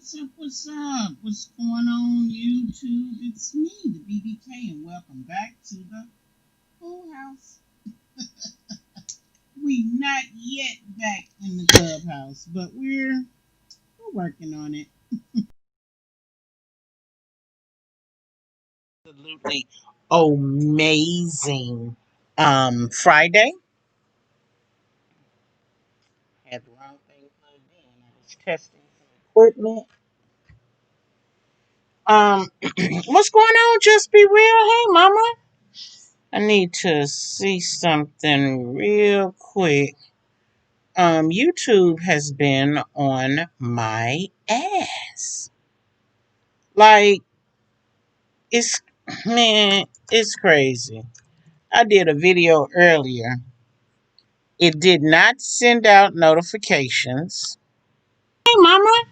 What's up? What's up? What's going on, YouTube? It's me, the BBK, and welcome back to the Pool House. We not yet back in the clubhouse, but we're working on it. Absolutely amazing. Friday had the wrong thing plugged in. I was testing some equipment. What's going on? Just be real. Hey, mama. I need to see something real quick. YouTube has been on my ass. Like, it's, man, it's crazy. I did a video earlier. It did not send out notifications. Hey, mama.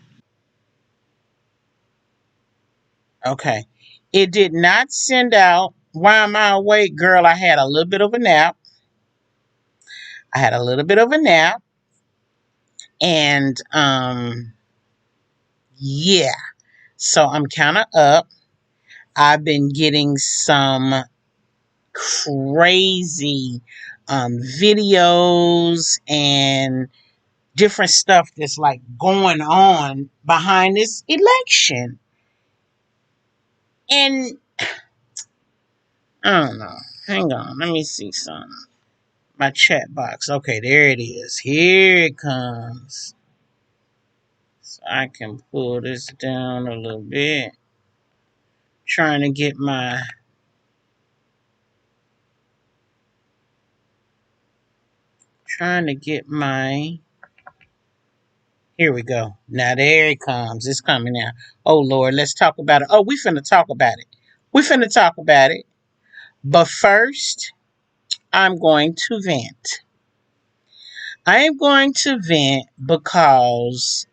Okay. It did not send out. Why am I awake? Girl, I had a little bit of a nap. And, yeah. So I'm kind of up. I've been getting some crazy videos and different stuff that's like going on behind this election. And I don't know. Hang on. Let me see some. My chat box. Okay, there it is. Here it comes. So I can pull this down a little bit. Trying to get my here we go. Now there it comes. It's coming now. Oh Lord, let's talk about it. Oh, we finna talk about it. But first, I'm going to vent. I am going to vent because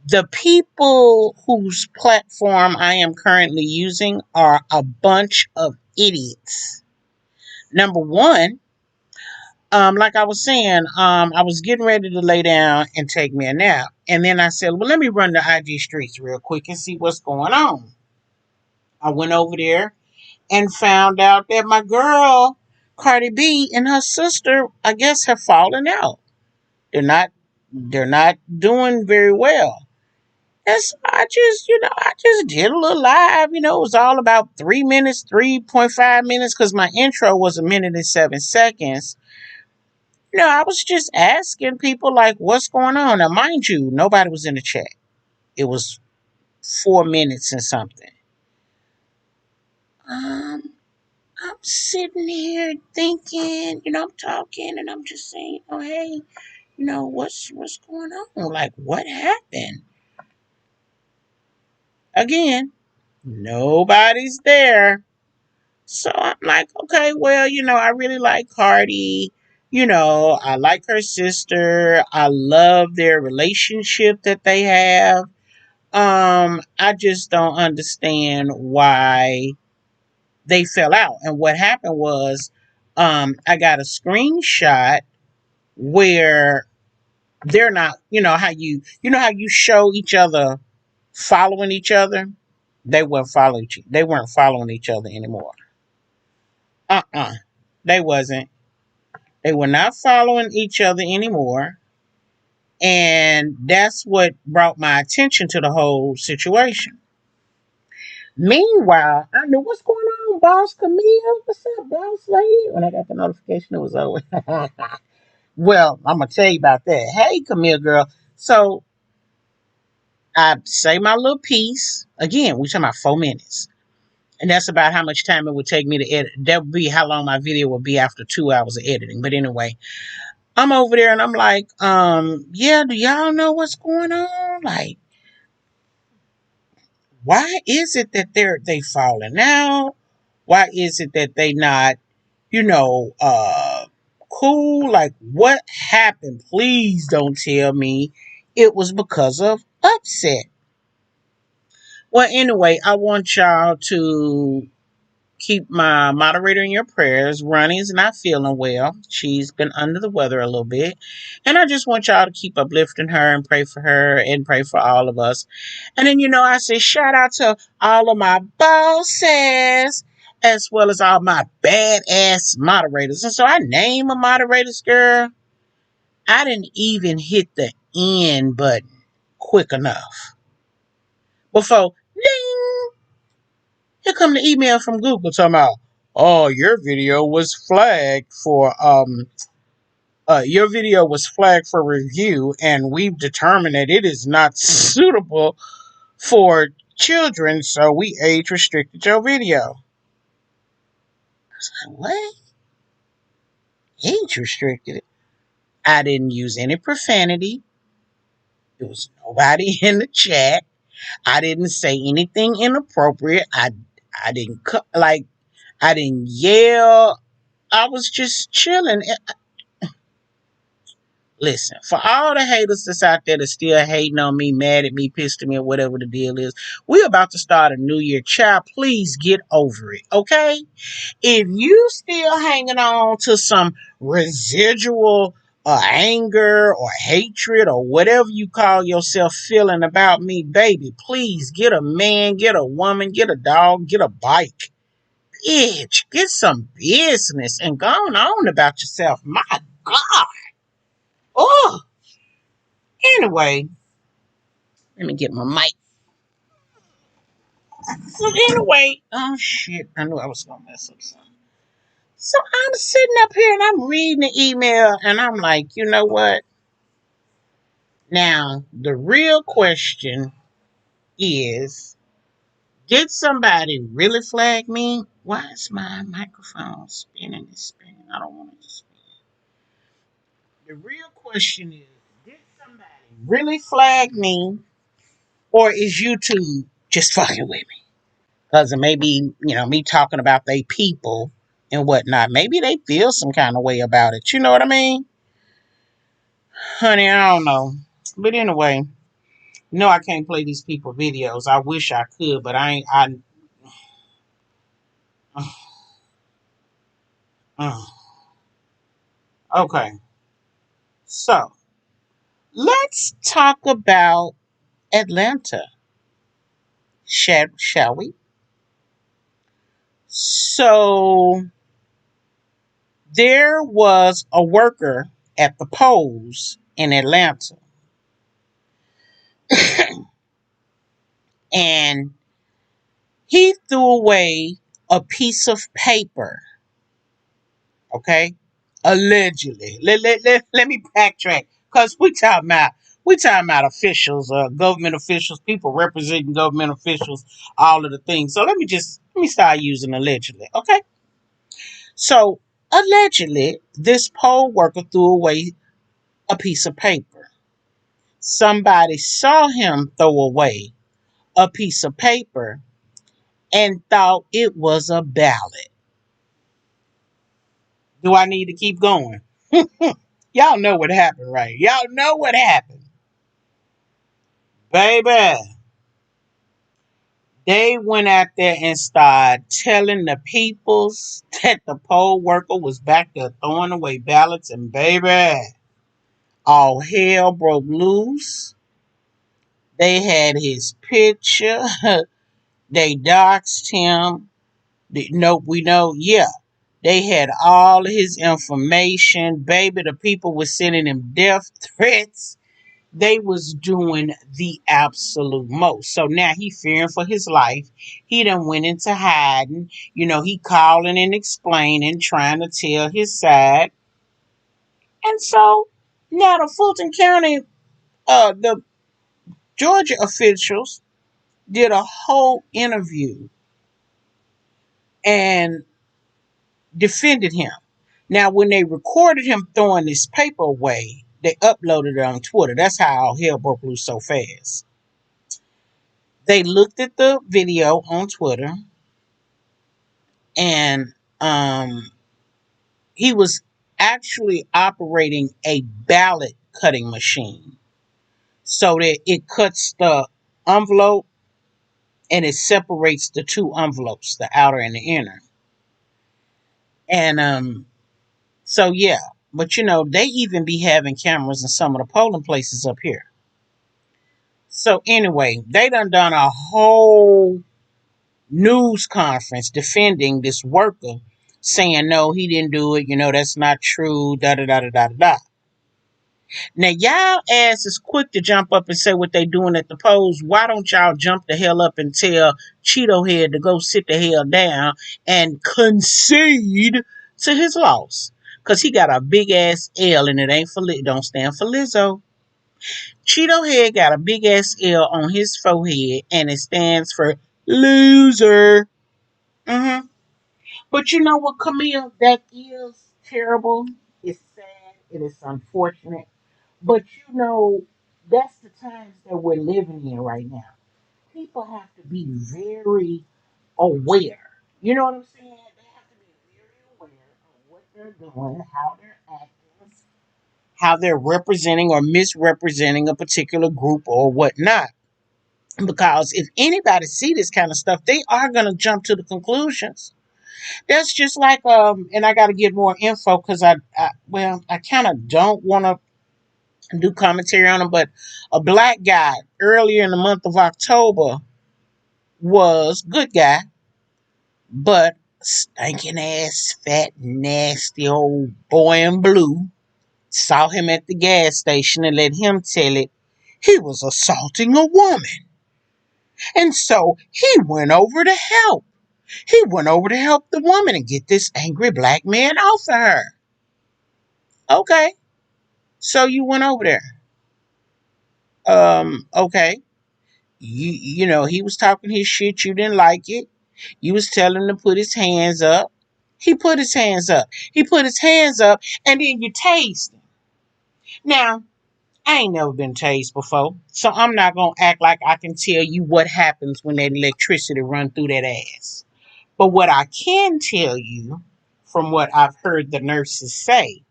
the people whose platform I am currently using are a bunch of idiots. Number one, like I was saying, I was getting ready to lay down and take me a nap. And then I said, well, let me run the IG streets real quick and see what's going on. I went over there and found out that my girl, Cardi B, and her sister, I guess, have fallen out. They're not doing very well. And so I just did a little live. It was all about 3 minutes, 3.5 minutes, because my intro was 1 minute and 7 seconds. I was just asking people like, what's going on? Now, mind you, nobody was in the chat. It was 4 minutes and something. Um, I'm sitting here thinking, I'm talking and I'm just saying, oh hey, what's going on? Like, what happened? Again, nobody's there. So I'm like, okay, well, I really like Cardi. I like her sister. I love their relationship that they have. I just don't understand why they fell out. And what happened was, I got a screenshot where they're not, how you show each other following each other. They weren't following each other anymore. They wasn't. They were not following each other anymore. And that's what brought my attention to the whole situation. Meanwhile, I knew what's going on, boss Camille. What's up, boss lady? When I got the notification, it was over. Well, I'm gonna tell you about that. Hey, Camille girl. So I say my little piece. Again, we're talking about 4 minutes. And that's about how much time it would take me to edit. That would be how long my video would be after 2 hours of editing. But anyway, I'm over there and I'm like, yeah, do y'all know what's going on? Like, why is it that they falling out? Why is it that they not, cool? Like, what happened? Please don't tell me it was because of upset. Well, anyway, I want y'all to keep my moderator in your prayers. Ronnie's not feeling well. She's been under the weather a little bit. And I just want y'all to keep uplifting her and pray for her and pray for all of us. And then, I say shout out to all of my bosses as well as all my badass moderators. And so I name a moderators, girl. I didn't even hit the end button quick enough. Before, ding, here come the email from Google talking about, oh, your video was flagged for review, and we've determined that it is not suitable for children, so we age restricted your video. I was like, what? Age restricted? I didn't use any profanity. There was nobody in the chat. I didn't say anything inappropriate. I didn't I didn't yell. I was just chilling. Listen, for all the haters that's out there that's still hating on me, mad at me, pissed at me, or whatever the deal is, we're about to start a new year. Child, please get over it, okay? If you still hanging on to some residual anger or hatred or whatever you call yourself feeling about me, baby, please get a man, get a woman, get a dog, get a bike. Bitch, get some business and go on about yourself. My God. Oh, anyway, let me get my mic. So anyway, oh shit, I knew I was gonna mess up something. So I'm sitting up here and I'm reading the email and I'm like, you know what? Now, the real question is, did somebody really flag me? Why is my microphone spinning? It's spinning. I don't want it to spin. The real question is, did somebody really flag me? Or is YouTube just fucking with me? Because it may be, me talking about they people and whatnot. Maybe they feel some kind of way about it. You know what I mean? Honey, I don't know. But anyway, no, I can't play these people videos. I wish I could, but I ain't. Okay. So, let's talk about Atlanta. Shall we? So, there was a worker at the polls in Atlanta. And he threw away a piece of paper. Okay? Allegedly. Let me backtrack. Because we talking about officials, government officials, people representing government officials, all of the things. So let me start using allegedly. Okay? So allegedly, this poll worker threw away a piece of paper. Somebody saw him throw away a piece of paper and thought it was a ballot. Do I need to keep going? Y'all know what happened, right? Y'all know what happened. Baby, they went out there and started telling the peoples that the poll worker was back there throwing away ballots, and baby, all hell broke loose. They had his picture. They doxed him. Nope, we know, yeah. They had all his information. Baby, the people were sending him death threats. They was doing the absolute most. So now he fearing for his life. He done went into hiding. He calling and explaining, trying to tell his side. And so now the Fulton County, the Georgia officials did a whole interview and defended him. Now, when they recorded him throwing this paper away, they uploaded it on Twitter. That's how all hell broke loose so fast. They looked at the video on Twitter, and he was actually operating a ballot cutting machine so that it cuts the envelope and it separates the two envelopes, the outer and the inner. And so yeah, but they even be having cameras in some of the polling places up here. So anyway, they done a whole news conference defending this worker, saying no, he didn't do it. That's not true. Da da da da da da. Now y'all ass is quick to jump up and say what they doing at the polls. Why don't y'all jump the hell up and tell Cheeto Head to go sit the hell down and concede to his loss? Cause he got a big ass L and it ain't for don't stand for Lizzo. Cheeto Head got a big ass L on his forehead and it stands for loser. Mm-hmm. But you know what, Camille? That is terrible. It's sad. It is unfortunate. But that's the times that we're living in right now. People have to be very aware. You know what I'm saying? They have to be very aware of what they're doing, how they're acting, how they're representing or misrepresenting a particular group or whatnot. Because if anybody see this kind of stuff, they are going to jump to the conclusions. That's just like and I got to get more info because I kind of don't want to do commentary on him, but a black guy earlier in the month of October was good guy, but stinking ass, fat, nasty old boy in blue saw him at the gas station and let him tell it he was assaulting a woman. And so he went over to help. He went over to help the woman and get this angry black man off of her. Okay, so you went over there. Okay. He was talking his shit. You didn't like it. You was telling him to put his hands up. He put his hands up. He put his hands up, and then you tased him. Now, I ain't never been tased before, so I'm not gonna act like I can tell you what happens when that electricity run through that ass. But what I can tell you, from what I've heard the nurses say,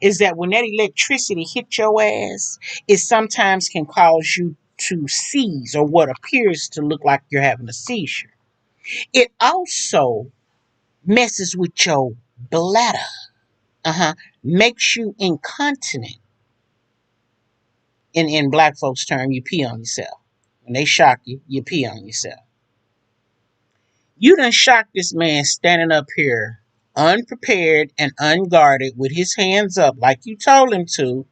is that when that electricity hit your ass, it sometimes can cause you to seize or what appears to look like you're having a seizure. It also messes with your bladder. Makes you incontinent. In black folks' term, you pee on yourself. When they shock you, you pee on yourself. You done shocked this man standing up here unprepared and unguarded with his hands up like you told him to.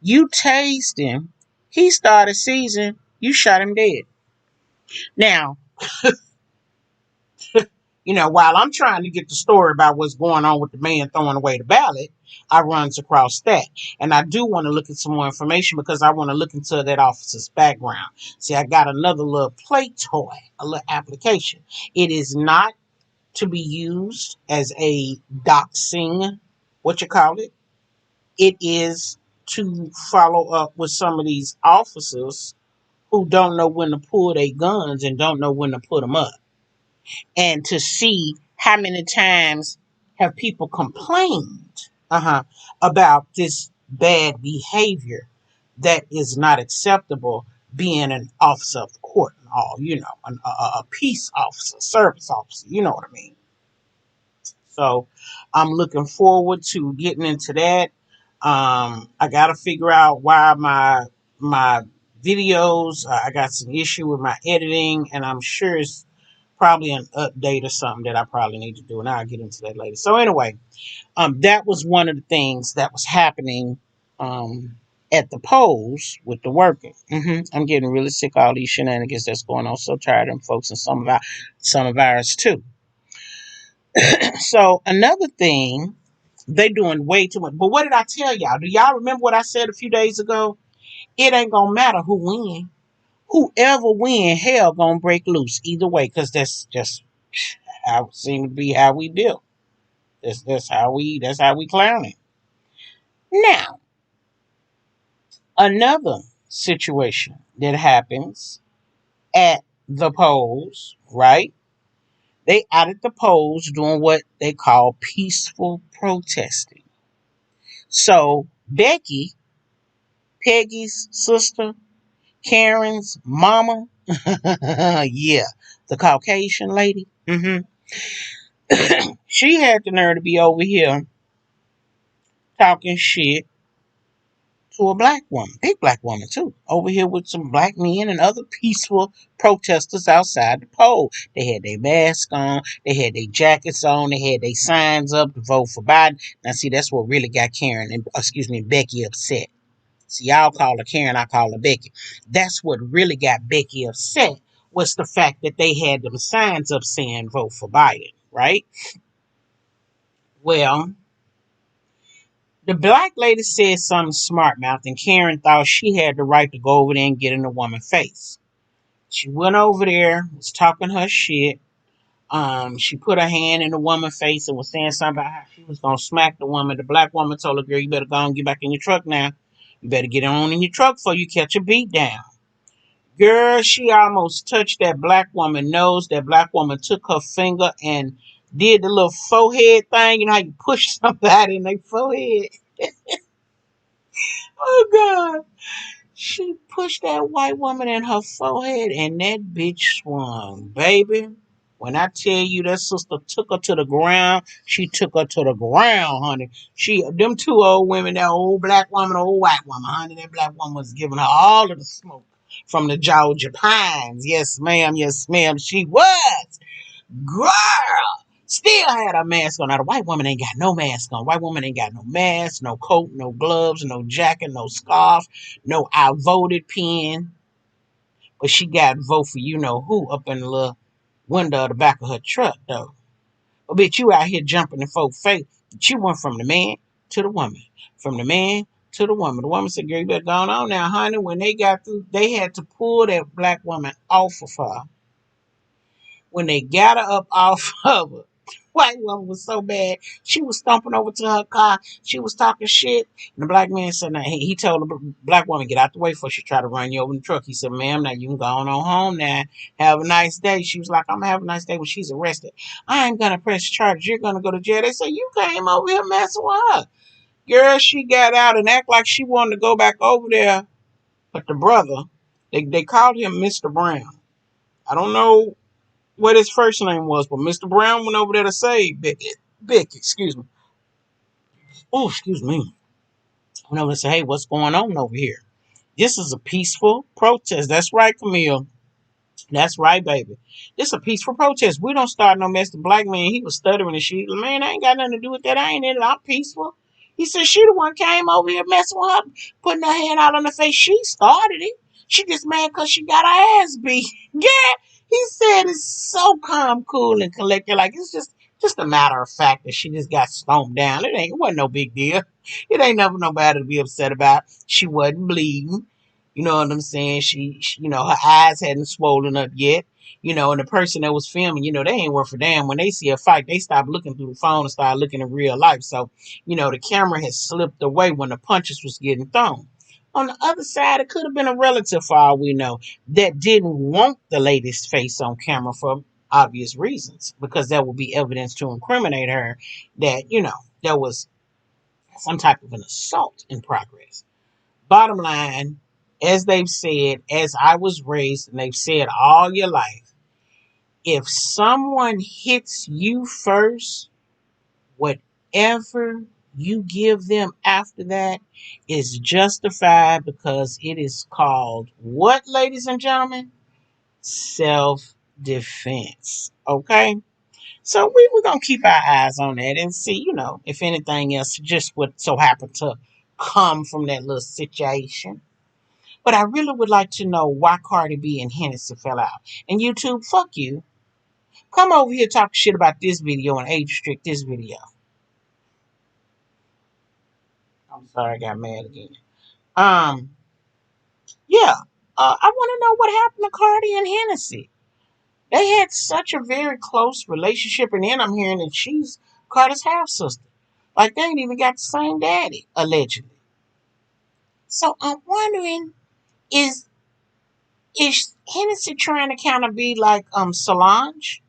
You tased him. He started seizing. You shot him dead. Now, while I'm trying to get the story about what's going on with the man throwing away the ballot, I runs across that. And I do want to look at some more information because I want to look into that officer's background. See, I got another little play toy, a little application. It is not to be used as a doxing, what you call it. It is to follow up with some of these officers who don't know when to pull their guns and don't know when to put them up. And to see how many times have people complained about this bad behavior that is not acceptable being an officer of the court and all, a peace officer, service officer, you know what I mean. So I'm looking forward to getting into that. I got to figure out why my videos. I got some issue with my editing, and I'm sure it's probably an update or something that I probably need to do, and I'll get into that later. So anyway, that was one of the things that was happening at the polls with the worker. I'm getting really sick of all these shenanigans that's going on. So tired of them folks and some of ours too. So another thing, they doing way too much. But what did I tell y'all? Do y'all remember what I said a few days ago? It ain't gonna matter who win. Whoever win, hell gonna break loose either way, because that's just how it seem to be how we deal. That's how we clown it. Now, another situation that happens at the polls, right? They out at the polls doing what they call peaceful protesting. So Becky, Peggy's sister, Karen's mama, yeah, the Caucasian lady, She had the nerve to be over here talking shit to a black woman, big black woman too, over here with some black men and other peaceful protesters outside the poll. They had their masks on, they had their jackets on, they had their signs up to vote for Biden. Now, see, that's what really got Karen and Becky upset. See, y'all call her Karen, I call her Becky. That's what really got Becky upset was the fact that they had them signs up saying vote for Biden, right? Well, the black lady said something smart mouth, and Karen thought she had the right to go over there and get in the woman's face. She went over there, was talking her shit. She put her hand in the woman's face and was saying something about how she was gonna smack the woman. The black woman told her, "Girl, you better go and get back in your truck now. You better get on in your truck before you catch a beat down." Girl, she almost touched that black woman's nose. That black woman took her finger and did the little forehead thing. You know how you push somebody in their forehead? Oh, God. She pushed that white woman in her forehead and that bitch swung, baby. When I tell you that sister took her to the ground, she took her to the ground, honey. Them two old women, that old black woman, old white woman, honey, that black woman was giving her all of the smoke from the Georgia Pines. Yes, ma'am. Yes, ma'am. She was. Girl, still had a mask on. Now, the white woman ain't got no mask on. White woman ain't got no mask, no coat, no gloves, no jacket, no scarf, no I voted pen. But she got vote for you know who up in the little window of the back of her truck, though. But bitch, you out here jumping in folks' face. She went from the man to the woman. From the man to the woman. The woman said, "Girl, you better go on now, honey." When they got through, they had to pull that black woman off of her. When they got her up off of her, white woman was so bad. She was stomping over to her car. She was talking shit. And the black man said, "Now," he told the black woman, "Get out the way before she try to run you over in the truck." He said, "Ma'am, now you can go on home now. Have a nice day." She was like, "I'm going to have a nice day." When she's arrested, "I ain't going to press charges. You're going to go to jail." They say, "You came over here messing with her." Girl, she got out and act like she wanted to go back over there. But the brother, they called him Mr. Brown. I don't know what his first name was, but Mr. Brown went over there to save Becky. Becky, excuse me. Oh, excuse me. Went over and said, "Hey, what's going on over here? This is a peaceful protest." That's right, Camille. That's right, baby. This a peaceful protest. We don't start no mess. The black man, he was stuttering and shit. "Man, I ain't got nothing to do with that. I ain't in it. I'm peaceful." He said, "She the one came over here messing with her, putting her hand out on her face. She started it. She just mad because she got her ass beat." Yeah. He said it's so calm, cool, and collected. Like it's just a matter of fact that she just got stomped down. It wasn't no big deal. It ain't never nobody to be upset about. She wasn't bleeding. You know what I'm saying? Her eyes hadn't swollen up yet. And the person that was filming, they ain't worth a damn. When they see a fight, they stop looking through the phone and start looking in real life. So, the camera has slipped away when the punches was getting thrown. On the other side, it could have been a relative, for all we know, that didn't want the lady's face on camera for obvious reasons, because that would be evidence to incriminate her that, there was some type of an assault in progress. Bottom line, as they've said, as I was raised, and they've said all your life, if someone hits you first, whatever you give them after that is justified, because it is called what, ladies and gentlemen? Self-defense. Okay? So we're going to keep our eyes on that and see, if anything else just what so happened to come from that little situation. But I really would like to know why Cardi B and Hennessy fell out. And YouTube, fuck you. Come over here talk shit about this video and age restrict this video. I'm sorry, I got mad again. Um, yeah. I want to know what happened to Cardi and Hennessy. They had such a very close relationship, and then I'm hearing that she's Cardi's half sister. Like they ain't even got the same daddy, allegedly. So I'm wondering, is is Hennessy trying to kind of be like Solange?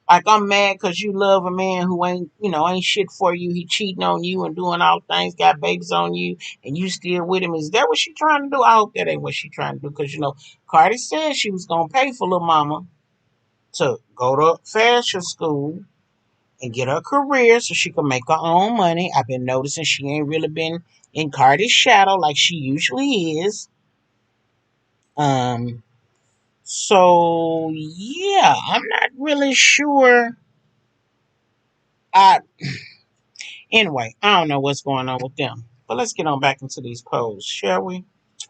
Like, I'm mad because you love a man who ain't shit for you. He cheating on you and doing all things, got babies on you, and you still with him. Is that what she trying to do? I hope that ain't what she trying to do, because Cardi said she was gonna pay for little mama to go to fashion school and get her career so she can make her own money. I've been noticing she ain't really been in Cardi's shadow like she usually is. Um, so yeah, I'm not really sure. I Anyway, I don't know what's going on with them. But let's get on back into these polls, shall we?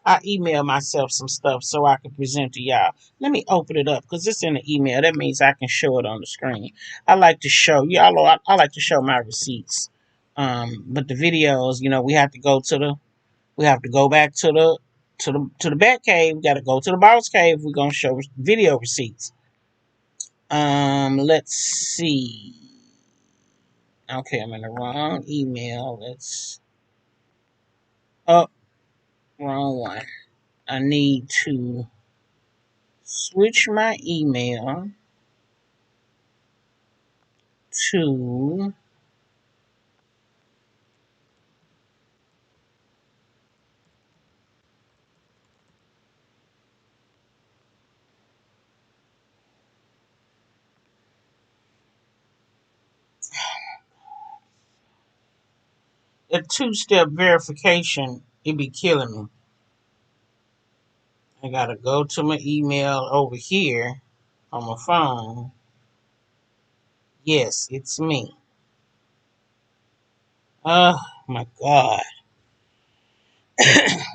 I emailed myself some stuff so I can present to y'all. Let me open it up because it's in the email. That means I can show it on the screen. I like to show y'all. I like to show my receipts. But the videos, we have to go to the. We have to go back to the bat cave. We got to go to the boss cave. We're gonna show video receipts. Let's see. Okay, I'm in the wrong email. Oh, wrong one. I need to switch my email to a two-step verification. It be killing me. I gotta go to my email over here on my phone. Yes, it's me. Oh my God.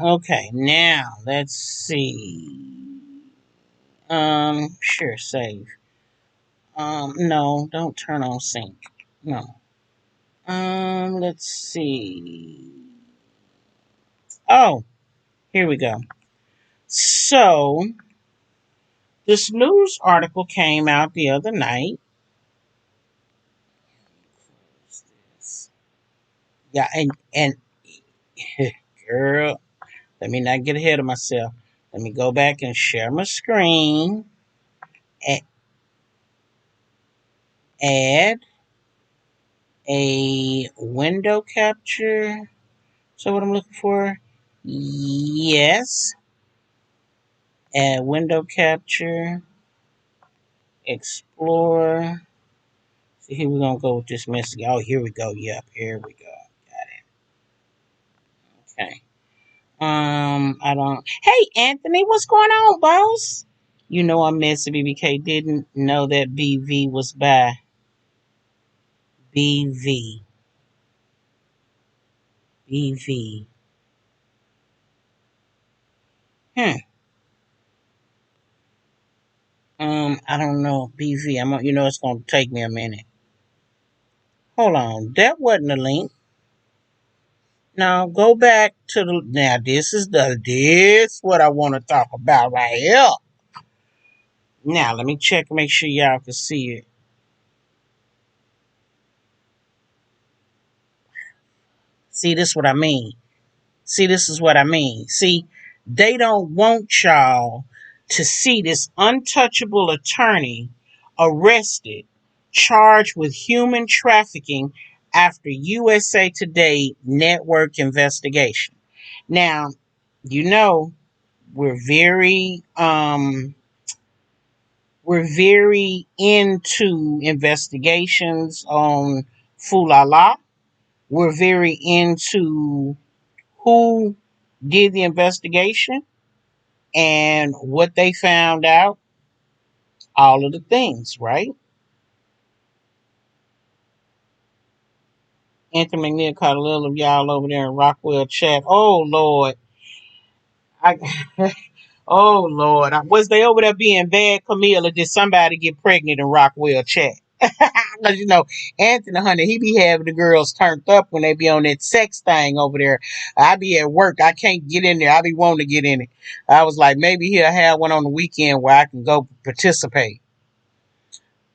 Okay, now let's see. Sure, save. No, don't turn on sync. No. Let's see. Oh, here we go. So, this news article came out the other night. Yeah, and girl, let me not get ahead of myself. Let me go back and share my screen. Add a window capture. So what I'm looking for? Yes. Add window capture. Explore. So here we're gonna go with this message. Oh, here we go. Yep, here we go. Okay. I don't. Hey, Anthony, what's going on, boss? You know I missed BBK. Didn't know that BV was by BV. BV. Hmm. I don't know. BV. It's gonna take me a minute. Hold on. That wasn't a link. Now go back to the. Now this what I want to talk about right here. Now let me check. Make sure y'all can see it. See, this what I mean. See, this is what I mean. See, they don't want y'all to see this untouchable attorney arrested, charged with human trafficking after USA Today network investigation. Now, you know, we're very into investigations on Fulala. We're very into who did the investigation and what they found out, all of the things, right? Anthony McNeil caught a little of y'all over there in Rockwell chat. Oh Lord. I oh Lord. Was they over there being bad, Camille, or did somebody get pregnant in Rockwell chat? Because Anthony Hunter, he be having the girls turned up when they be on that sex thing over there. I be at work. I can't get in there. I be wanting to get in it. I was like, maybe he'll have one on the weekend where I can go participate.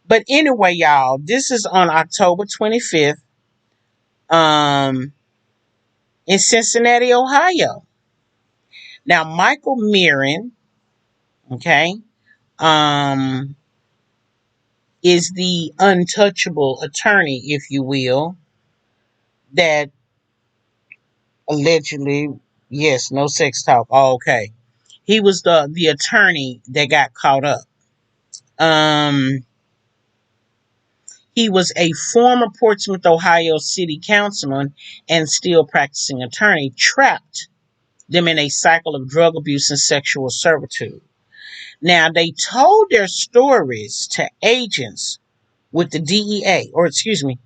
But anyway, y'all, this is on October 25th, um, in Cincinnati, Ohio. Now, Michael Mirren, okay, um, is the untouchable attorney, if you will, that allegedly, yes, no sex talk. Oh, okay. He was the attorney that got caught up. Um, He was a former Portsmouth, Ohio city councilman and still practicing attorney, trapped them in a cycle of drug abuse and sexual servitude. Now, they told their stories to agents with the DEA, or excuse me,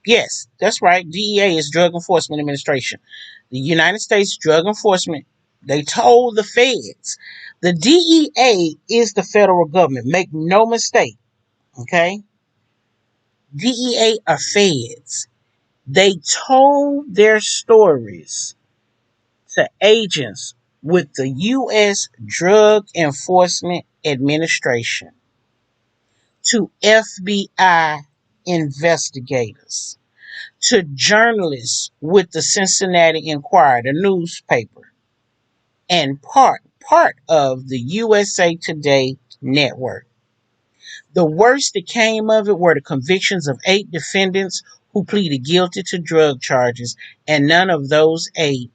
yes, that's right, DEA is Drug Enforcement Administration. The United States Drug Enforcement, they told the feds. The DEA is the federal government, make no mistake, okay? DEA are feds. They told their stories to agents with the U.S. Drug Enforcement Administration, to FBI investigators, to journalists with the Cincinnati Enquirer, the newspaper, and part of the USA Today network. The worst that came of it were the convictions of 8 defendants who pleaded guilty to drug charges, and none of those 8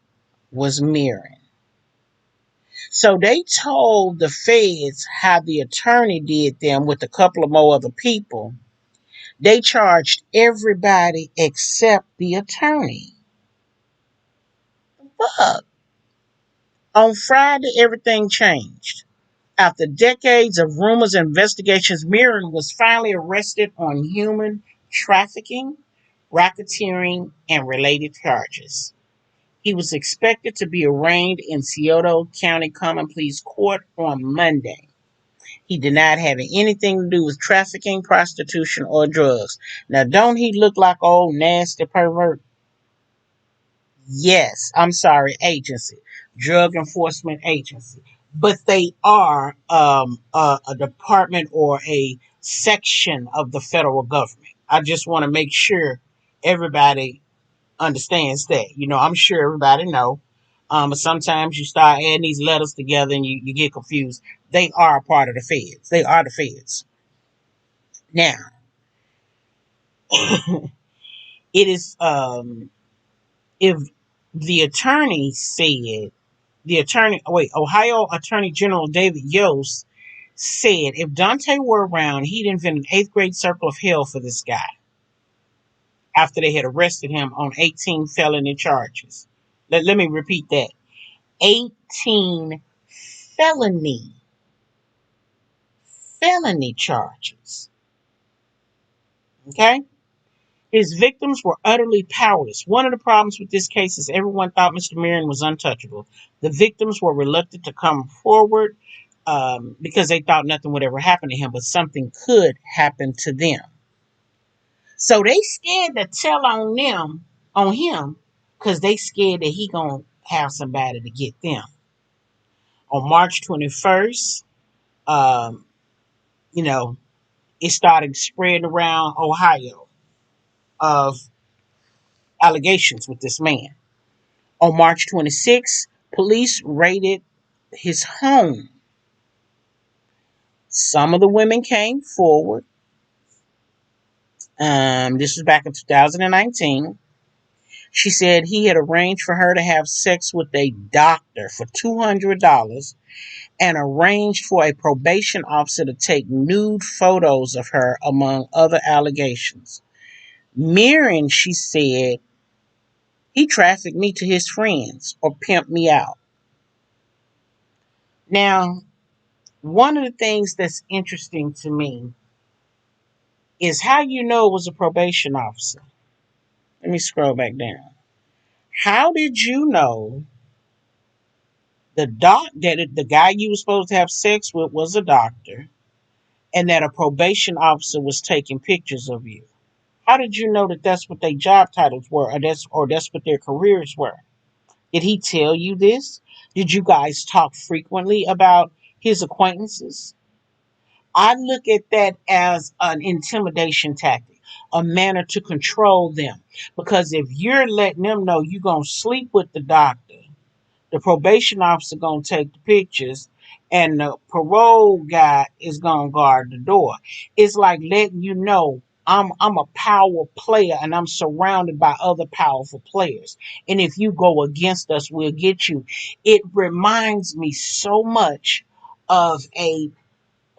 was Mirren. So they told the feds how the attorney did them with a couple of more other people. They charged everybody except the attorney. But on Friday, everything changed. After decades of rumors and investigations, Mirren was finally arrested on human trafficking, racketeering, and related charges. He was expected to be arraigned in Scioto County Common Pleas Court on Monday. He denied having anything to do with trafficking, prostitution, or drugs. Now, don't he look like old nasty pervert? Yes, I'm sorry, agency, Drug Enforcement Agency. But they are a department or a section of the federal government. I just want to make sure everybody understands that. I'm sure everybody know. But sometimes you start adding these letters together and you get confused. They are a part of the feds. They are the feds. Now, it is if the attorney said Ohio Attorney General David Yost said if Dante were around, he'd invent an 8th grade circle of hell for this guy after they had arrested him on 18 felony charges. Let me repeat that. 18 felony charges. Okay? His victims were utterly powerless. One of the problems with this case is everyone thought Mr. Mirren was untouchable. The victims were reluctant to come forward because they thought nothing would ever happen to him, but something could happen to them. So they scared to tell on him, because they scared that he gonna have somebody to get them. On March 21st, um, you know, it started spreading around Ohio of allegations with this man. On March 26th, police raided his home. Some of the women came forward. This was back in 2019. She said he had arranged for her to have sex with a doctor for $200 and arranged for a probation officer to take nude photos of her, among other allegations. Mirren, she said, he trafficked me to his friends or pimped me out. Now, one of the things that's interesting to me is how you know it was a probation officer. Let me scroll back down. How did you know that the guy you were supposed to have sex with was a doctor and that a probation officer was taking pictures of you? How did you know that that's what their job titles were, or that's what their careers were? Did he tell you this? Did you guys talk frequently about his acquaintances? I look at that as an intimidation tactic, a manner to control them. Because if you're letting them know you're going to sleep with the doctor, the probation officer going to take the pictures, and the parole guy is going to guard the door. It's like letting you know I'm a power player and I'm surrounded by other powerful players. And if you go against us, we'll get you. It reminds me so much of a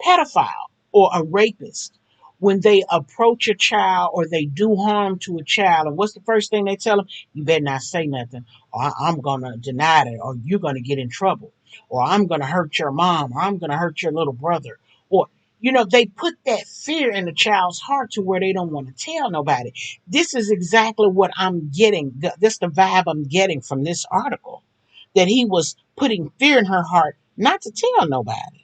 pedophile or a rapist, when they approach a child or they do harm to a child, and what's the first thing they tell them? You better not say nothing, or I'm going to deny it, or you're going to get in trouble, or I'm going to hurt your mom, or I'm going to hurt your little brother. Or, they put that fear in the child's heart to where they don't want to tell nobody. This is exactly what I'm getting. This the vibe I'm getting from this article, that he was putting fear in her heart not to tell nobody.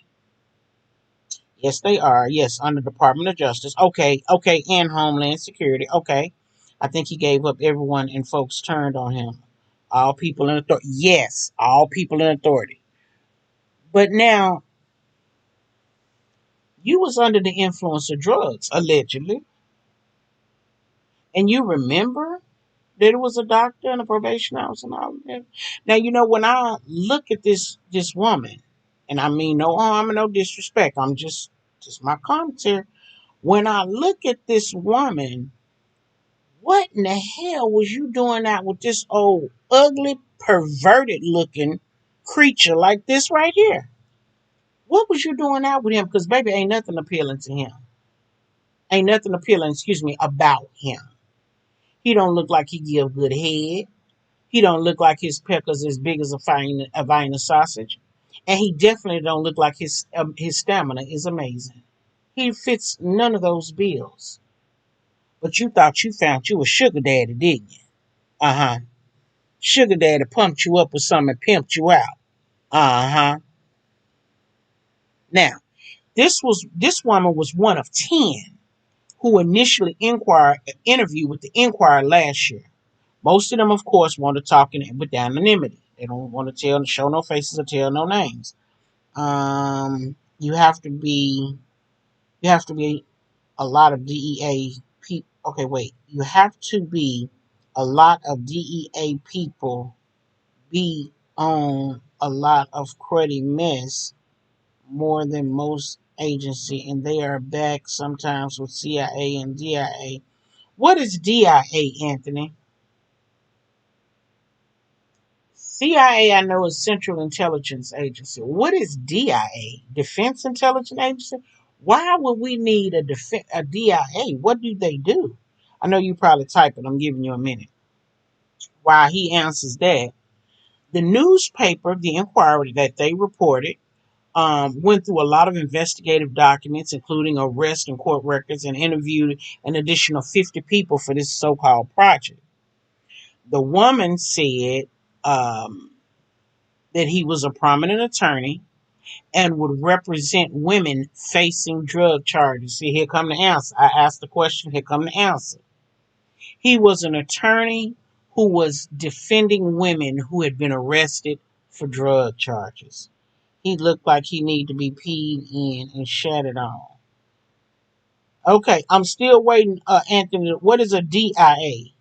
Yes, they are. Yes, under Department of Justice. Okay, okay, and Homeland Security. Okay. I think he gave up everyone and folks turned on him. All people in authority. Yes, all people in authority. But now, you was under the influence of drugs, allegedly. And you remember that it was a doctor and a probation officer and all of that. Now, when I look at this woman, and I mean no harm and no disrespect, I'm just my commentary. When I look at this woman, what in the hell was you doing out with this old, ugly, perverted looking creature like this right here? What was you doing out with him? Because, baby, ain't nothing appealing to him. Ain't nothing appealing, about him. He don't look like he give good head. He don't look like his peckers as big as a Vienna sausage. And he definitely don't look like his stamina is amazing. He fits none of those bills. But you thought you found you a sugar daddy, didn't you? Uh-huh. Sugar daddy pumped you up with something and pimped you out. Uh-huh. Now, this woman was one of 10 who initially interviewed with the Inquirer last year. Most of them, of course, want to talk with anonymity. They don't want to show no faces or tell no names. You have to be a lot of DEA people. Okay, wait. You have to be a lot of DEA people be on a lot of cruddy mess more than most agency, and they are back sometimes with CIA and DIA. What is DIA, Anthony? CIA, I know, is Central Intelligence Agency. What is DIA? Defense Intelligence Agency? Why would we need a DIA? What do they do? I know you probably type it. I'm giving you a minute. While he answers that, the newspaper, the Inquirer that they reported, went through a lot of investigative documents, including arrest and court records, and interviewed an additional 50 people for this so-called project. The woman said that he was a prominent attorney and would represent women facing drug charges. See, here come the answer. I asked the question, here come the answer. He was an attorney who was defending women who had been arrested for drug charges. He looked like he needed to be peed in and shattered on. Okay, I'm still waiting, Anthony. What is a DIA?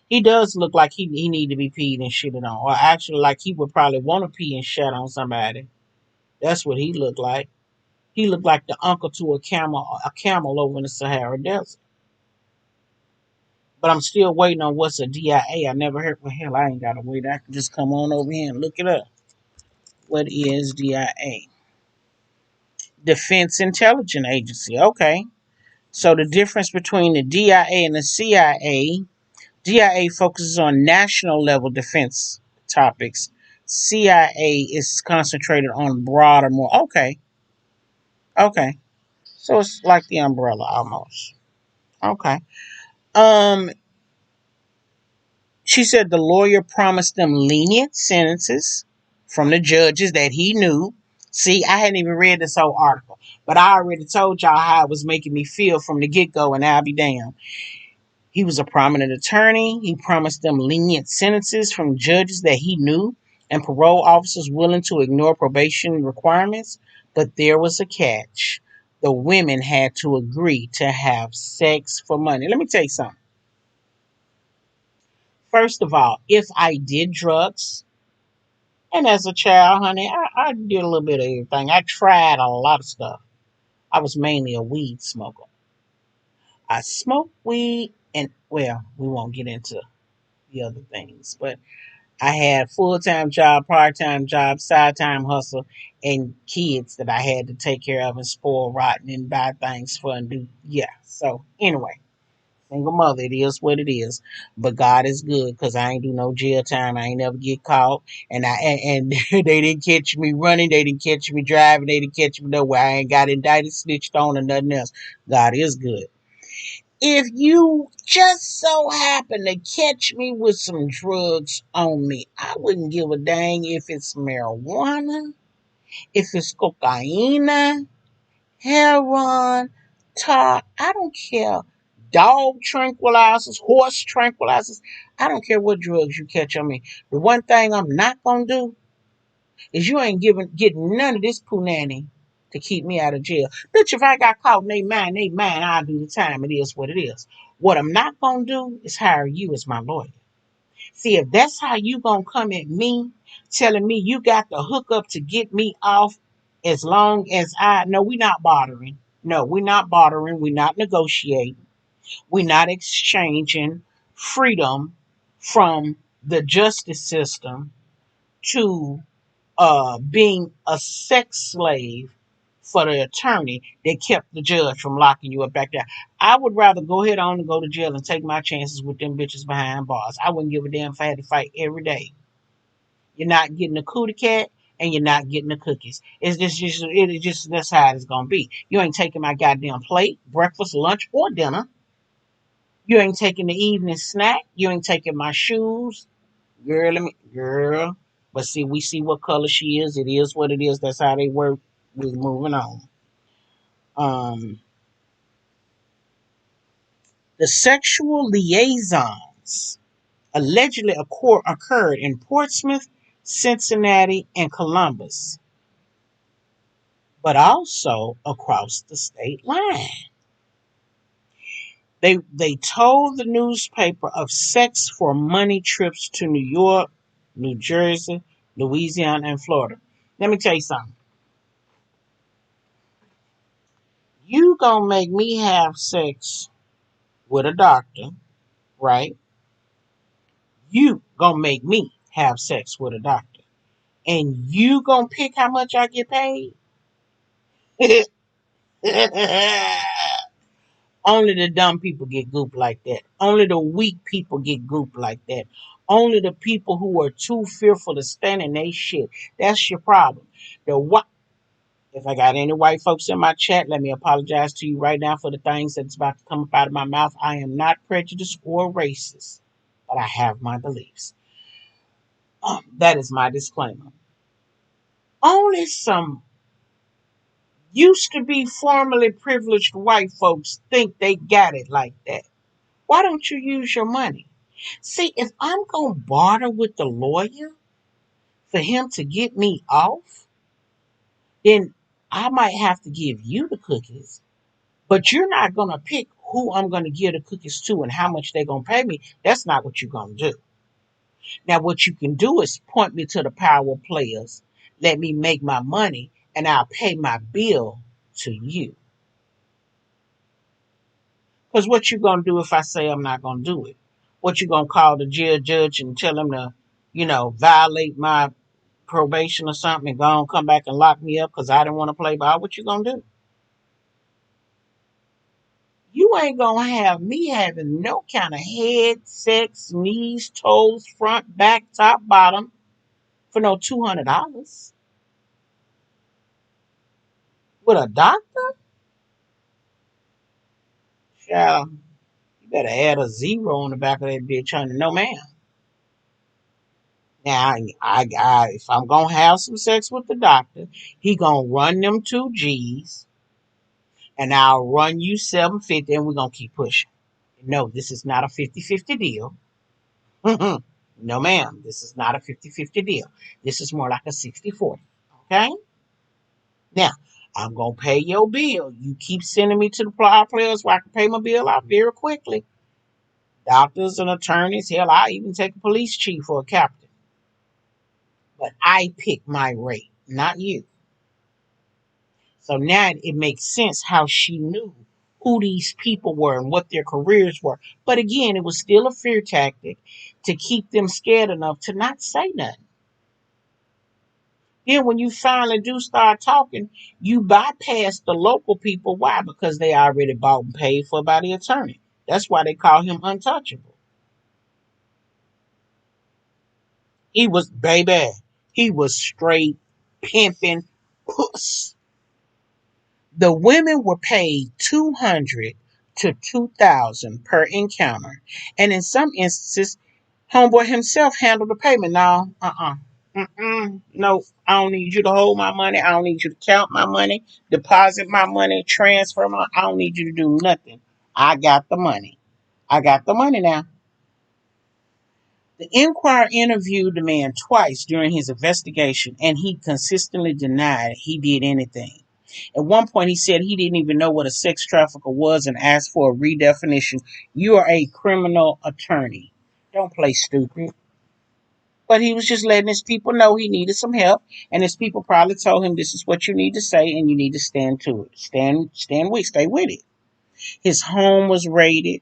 He does look like he need to be peed and shitted on. Or actually, like he would probably want to pee and shat on somebody. That's what he looked like. He looked like the uncle to a camel over in the Sahara Desert. But I'm still waiting on what's a DIA. I never heard. Well, hell, I ain't got to wait. I can just come on over here and look it up. What is DIA? Defense Intelligence Agency. Okay. So the difference between the DIA and the CIA, DIA focuses on national level defense topics. CIA is concentrated on broader, more. Okay. Okay. So it's like the umbrella almost. Okay. Um, she said the lawyer promised them lenient sentences from the judges that he knew. See, I hadn't even read this whole article, but I already told y'all how it was making me feel from the get go, and I'll be damned. He was a prominent attorney. He promised them lenient sentences from judges that he knew and parole officers willing to ignore probation requirements. But there was a catch. The women had to agree to have sex for money. Let me tell you something. First of all, if I did drugs, and as a child, honey, I did a little bit of everything. I tried a lot of stuff. I was mainly a weed smoker. I smoked weed, and well, we won't get into the other things, but I had full-time job, part-time job, side-time hustle, and kids that I had to take care of and spoil rotten and buy things for and do. Yeah. So anyway, single mother, it is what it is. But God is good because I ain't do no jail time. I ain't never get caught, and they didn't catch me running. They didn't catch me driving. They didn't catch me nowhere. I ain't got indicted, snitched on, or nothing else. God is good. If you just so happen to catch me with some drugs on me, I wouldn't give a dang if it's marijuana, if it's cocaine, heroin, tar. I don't care. Dog tranquilizers, horse tranquilizers. I don't care what drugs you catch on me. The one thing I'm not gonna do is you ain't getting none of this punani to keep me out of jail. Bitch, if I got caught and they mine, I'll do the time. It is what it is. What I'm not gonna do is hire you as my lawyer. See, if that's how you gonna come at me, telling me you got the hookup to get me off, as long as no, we not bartering. No, we're not bartering. We're not negotiating. We're not exchanging freedom from the justice system to being a sex slave for the attorney that kept the judge from locking you up back there. I would rather go ahead on and go to jail and take my chances with them bitches behind bars. I wouldn't give a damn if I had to fight every day. You're not getting a cootie cat and you're not getting the cookies. It's just that's how it's gonna be. You ain't taking my goddamn plate, breakfast, lunch, or dinner. You ain't taking the evening snack. You ain't taking my shoes. Girl. But see, we see what color she is. It is what it is. That's how they work. We're moving on. Um, the sexual liaisons allegedly occurred in Portsmouth, Cincinnati, and Columbus, but also across the state line. They told the newspaper of sex for money trips to New York, New Jersey, Louisiana, and Florida. Let me tell you something. You gonna make me have sex with a doctor, right? You gonna make me have sex with a doctor, and you gonna pick how much I get paid? Only the dumb people get gooped like that. Only the weak people get gooped like that. Only the people who are too fearful to stand in their shit. That's your problem. The what? If I got any white folks in my chat, let me apologize to you right now for the things that's about to come up out of my mouth. I am not prejudiced or racist, but I have my beliefs. That is my disclaimer. Only some used to be formerly privileged white folks think they got it like that. Why don't you use your money? See, if I'm going to barter with the lawyer for him to get me off, then I might have to give you the cookies. But you're not going to pick who I'm going to give the cookies to and how much they're going to pay me. That's not what you're going to do. Now, what you can do is point me to the power players, let me make my money, and I'll pay my bill to you. Because what you going to do if I say I'm not going to do it? What you going to call the judge and tell him to, violate my probation or something and go and come back and lock me up because I didn't want to play ball? What you going to do? You ain't gonna have me having no kind of head, sex, knees, toes, front, back, top, bottom for no $200 with a doctor. Yeah, you better add a zero on the back of that bitch, honey. No, ma'am. Now, if I'm gonna have some sex with the doctor, he gonna run them 2 G's, and I'll run you 750, and we're gonna keep pushing. No, this is not a 50-50 deal. No, ma'am, this is not a 50-50 deal. This is more like a 60-40. Okay? Now, I'm going to pay your bill. You keep sending me to the players where I can pay my bill out very quickly. Doctors and attorneys, hell, I even take a police chief or a captain. But I pick my rate, not you. So now it makes sense how she knew who these people were and what their careers were. But again, it was still a fear tactic to keep them scared enough to not say nothing. Then when you finally do start talking, you bypass the local people. Why? Because they already bought and paid for by the attorney. That's why they call him untouchable. He was baby. He was straight pimping puss. The women were paid 200 to 2,000 per encounter, and in some instances, homeboy himself handled the payment. No, no, I don't need you to hold my money. I don't need you to count my money, deposit my money, transfer my. I don't need you to do nothing. I got the money. I got the money now. The Enquirer interviewed the man twice during his investigation, and he consistently denied he did anything. At one point, he said he didn't even know what a sex trafficker was and asked for a redefinition. You are a criminal attorney. Don't play stupid. But he was just letting his people know he needed some help, and his people probably told him this is what you need to say, and you need to stand to it. Stay with it. His home was raided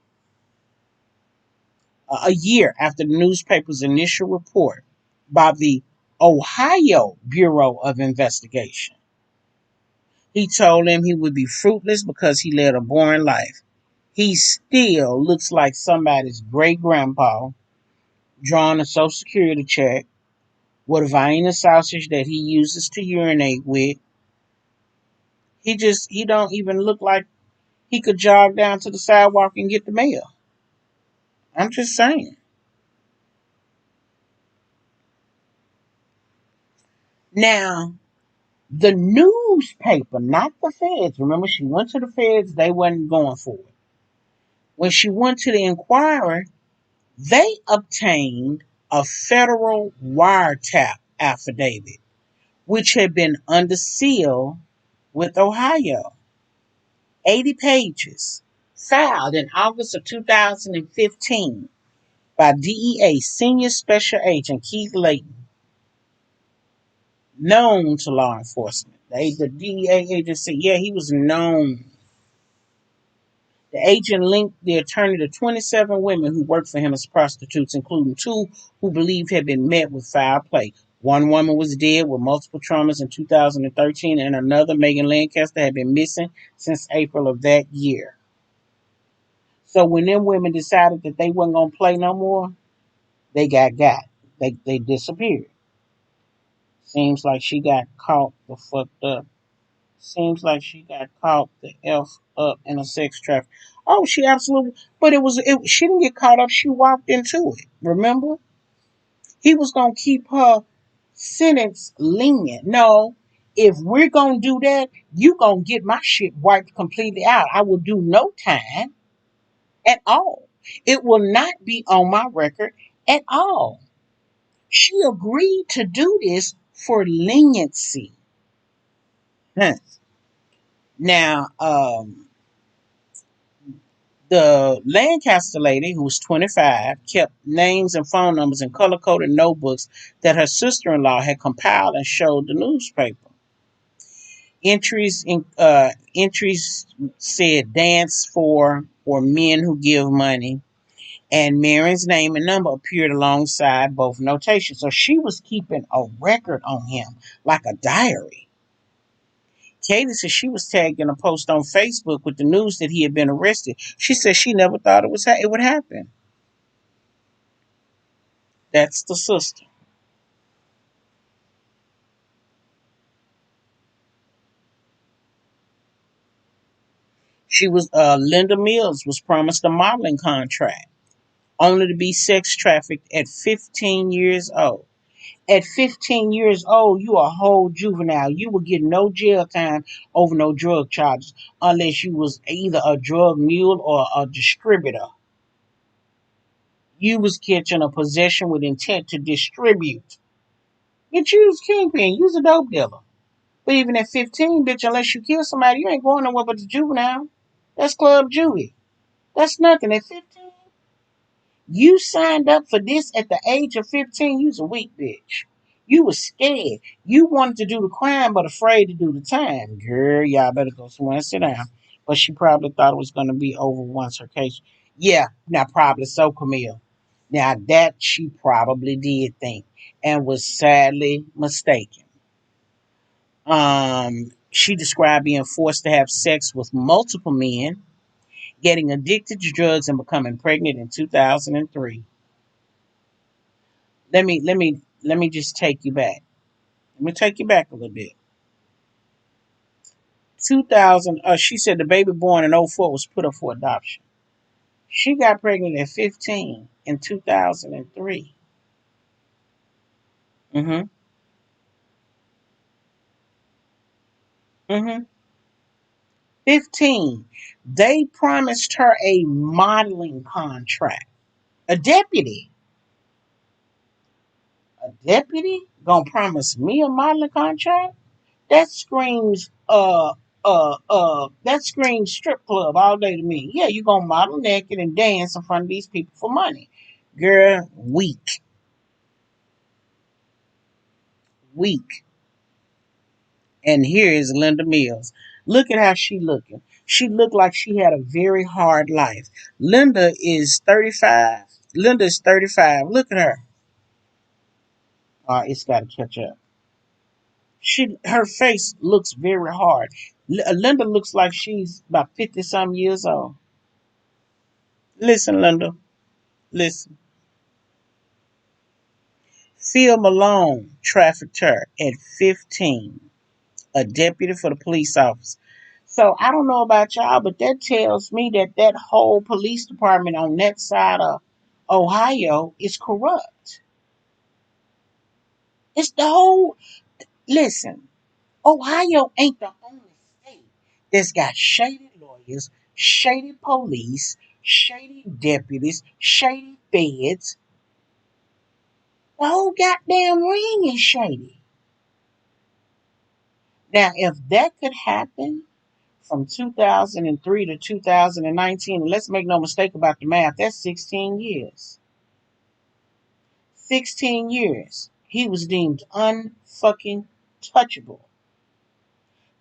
a year after the newspaper's initial report by the Ohio Bureau of Investigation. He told him he would be fruitless because he led a boring life. He still looks like somebody's great grandpa drawing a social security check with a Vienna sausage that he uses to urinate with. He don't even look like he could jog down to the sidewalk and get the mail. I'm just saying. Now, the newspaper, not the feds. Remember, she went to the feds, they wasn't going for it. When she went to the Inquirer, they obtained a federal wiretap affidavit, which had been under seal with Ohio. 80 pages, filed in August of 2015 by DEA Senior Special Agent Keith Layton, known to law enforcement. The DEA agent said, yeah, he was known. The agent linked the attorney to 27 women who worked for him as prostitutes, including two who believed had been met with foul play. One woman was dead with multiple traumas in 2013, and another, Megan Lancaster, had been missing since April of that year. So when them women decided that they wasn't going to play no more, they got. They disappeared. Seems like she got caught the fucked up. Seems like she got caught the F up in a sex traffic. Oh, she absolutely. But she didn't get caught up. She walked into it. Remember? He was going to keep her sentence lenient. No, if we're going to do that, you going to get my shit wiped completely out. I will do no time at all. It will not be on my record at all. She agreed to do this for leniency. Huh. Now, the Lancaster lady, who was 25, kept names and phone numbers in color coded notebooks that her sister in law had compiled and showed the newspaper. Entries said dance for or men who give money, and Marion's name and number appeared alongside both notations. So she was keeping a record on him, like a diary. Katie said she was tagged in a post on Facebook with the news that he had been arrested. She said she never thought it would happen. That's the sister. She was Linda Mills was promised a modeling contract, only to be sex trafficked at 15 years old. At 15 years old, you a whole juvenile. You will get no jail time over no drug charges unless you was either a drug mule or a distributor. You was catching a possession with intent to distribute. Bitch, you was kingpin. You was a dope dealer. But even at 15, bitch, unless you kill somebody, you ain't going nowhere but the juvenile. That's club juvie. That's nothing. At 15, you signed up for this at the age of 15. You was a weak bitch. You was scared. You wanted to do the crime, but afraid to do the time. Girl, y'all better go somewhere and sit down. But she probably thought it was going to be over once her case. Yeah, now probably so, Camille. Now that she probably did think and was sadly mistaken. She described being forced to have sex with multiple men, getting addicted to drugs, and becoming pregnant in 2003. Let me just take you back. Let me take you back a little bit. 2000. She said the baby born in '04 was put up for adoption. She got pregnant at 15 in 2003. Mm-hmm. Mm-hmm. 15. They promised her a modeling contract. A deputy. A deputy gonna promise me a modeling contract? That screams that screams strip club all day to me. Yeah, you gonna model naked and dance in front of these people for money. Girl, weak. Weak. And here is Linda Mills. Look at how she looking. She looked like she had a very hard life. Linda is 35. Linda is 35. Look at her. It's got to catch up. Her face looks very hard. Linda looks like she's about 50 some years old. Listen, Linda. Listen. Phil Malone trafficked her at 15, a deputy for the police office. So I don't know about y'all, but that tells me that that whole police department on that side of Ohio is corrupt. It's the whole. Listen, Ohio ain't the only state that's got shady lawyers, shady police, shady deputies, shady feds. The whole goddamn ring is shady. Now, if that could happen from 2003 to 2019, and let's make no mistake about the math, that's 16 years. 16 years. He was deemed unfucking touchable.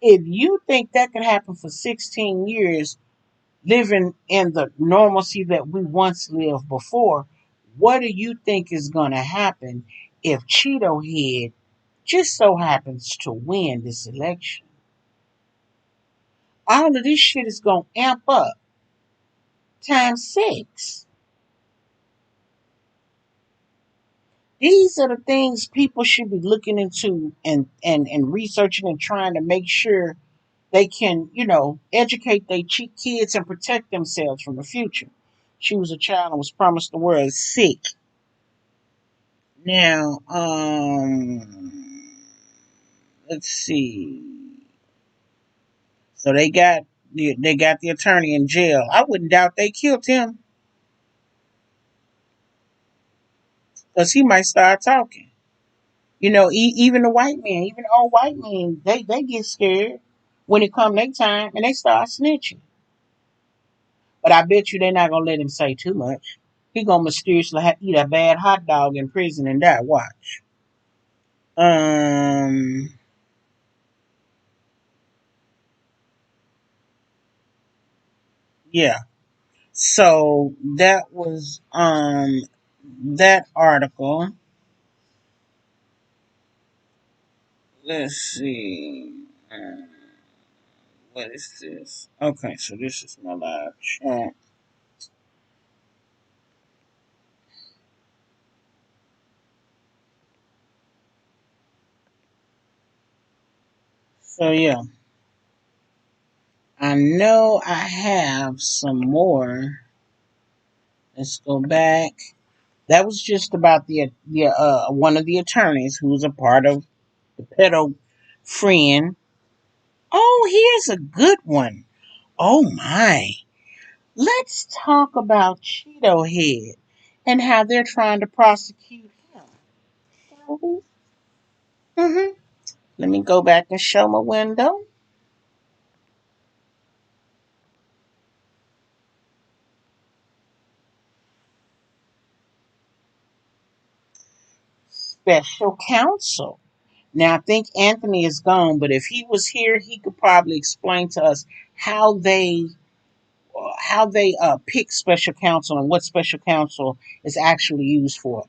If you think that could happen for 16 years, living in the normalcy that we once lived before, what do you think is going to happen if Cheeto Head just so happens to win this election? All of this shit is going to amp up times six. These are the things people should be looking into and researching and trying to make sure they can, educate their kids and protect themselves from the future. She was a child and was promised the world sick. Now, let's see. So they got the attorney in jail. I wouldn't doubt they killed him because he might start talking. Even the white men, even the old white men, they get scared when it come their time and they start snitching. But I bet you they're not gonna let him say too much. He gonna mysteriously eat a bad hot dog in prison and die. Watch. Um. Yeah. So that was that article. Let's see. What is this? Okay, so this is my live chat. So yeah, I know I have some more. Let's go back. That was just about the one of the attorneys who's a part of the pedo friend. Oh, here's a good one. Oh my. Let's talk about Cheeto Head and how they're trying to prosecute him. Mm-hmm. Let me go back and show my window. Special counsel. Now, I think Anthony is gone, but if he was here, he could probably explain to us how they how they pick special counsel and what special counsel is actually used for.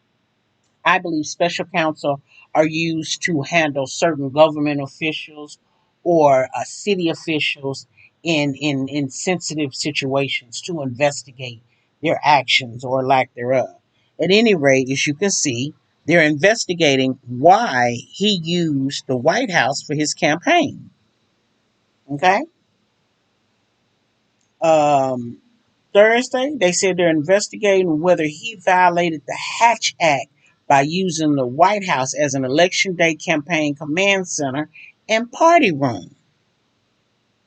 I believe special counsel are used to handle certain government officials or city officials in sensitive situations to investigate their actions or lack thereof. At any rate, as you can see, they're investigating why he used the White House for his campaign. Okay. Um, Thursday, they said they're investigating whether he violated the Hatch Act by using the White House as an election day campaign command center and party room.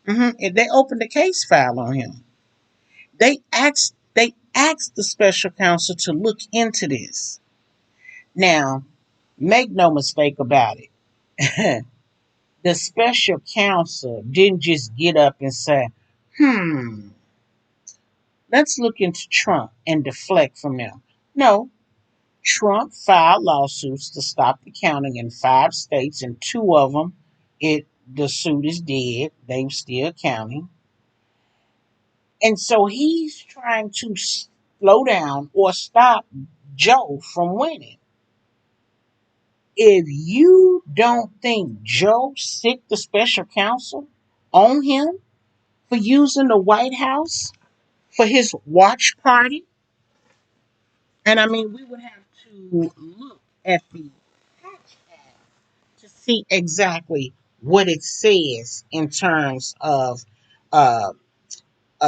And they opened a case file on him. They asked the special counsel to look into this. Now, make no mistake about it. The special counsel didn't just get up and say, hmm, let's look into Trump and deflect from them. No, Trump filed lawsuits to stop the counting in 5 states, and two of them, the suit is dead. They're still counting, and so he's trying to slow down or stop Joe from winning. If you don't think Joe sick the special counsel on him for using the White House for his watch party, and I mean, we would have to look at the Hatch Act to see exactly what it says in terms of uh,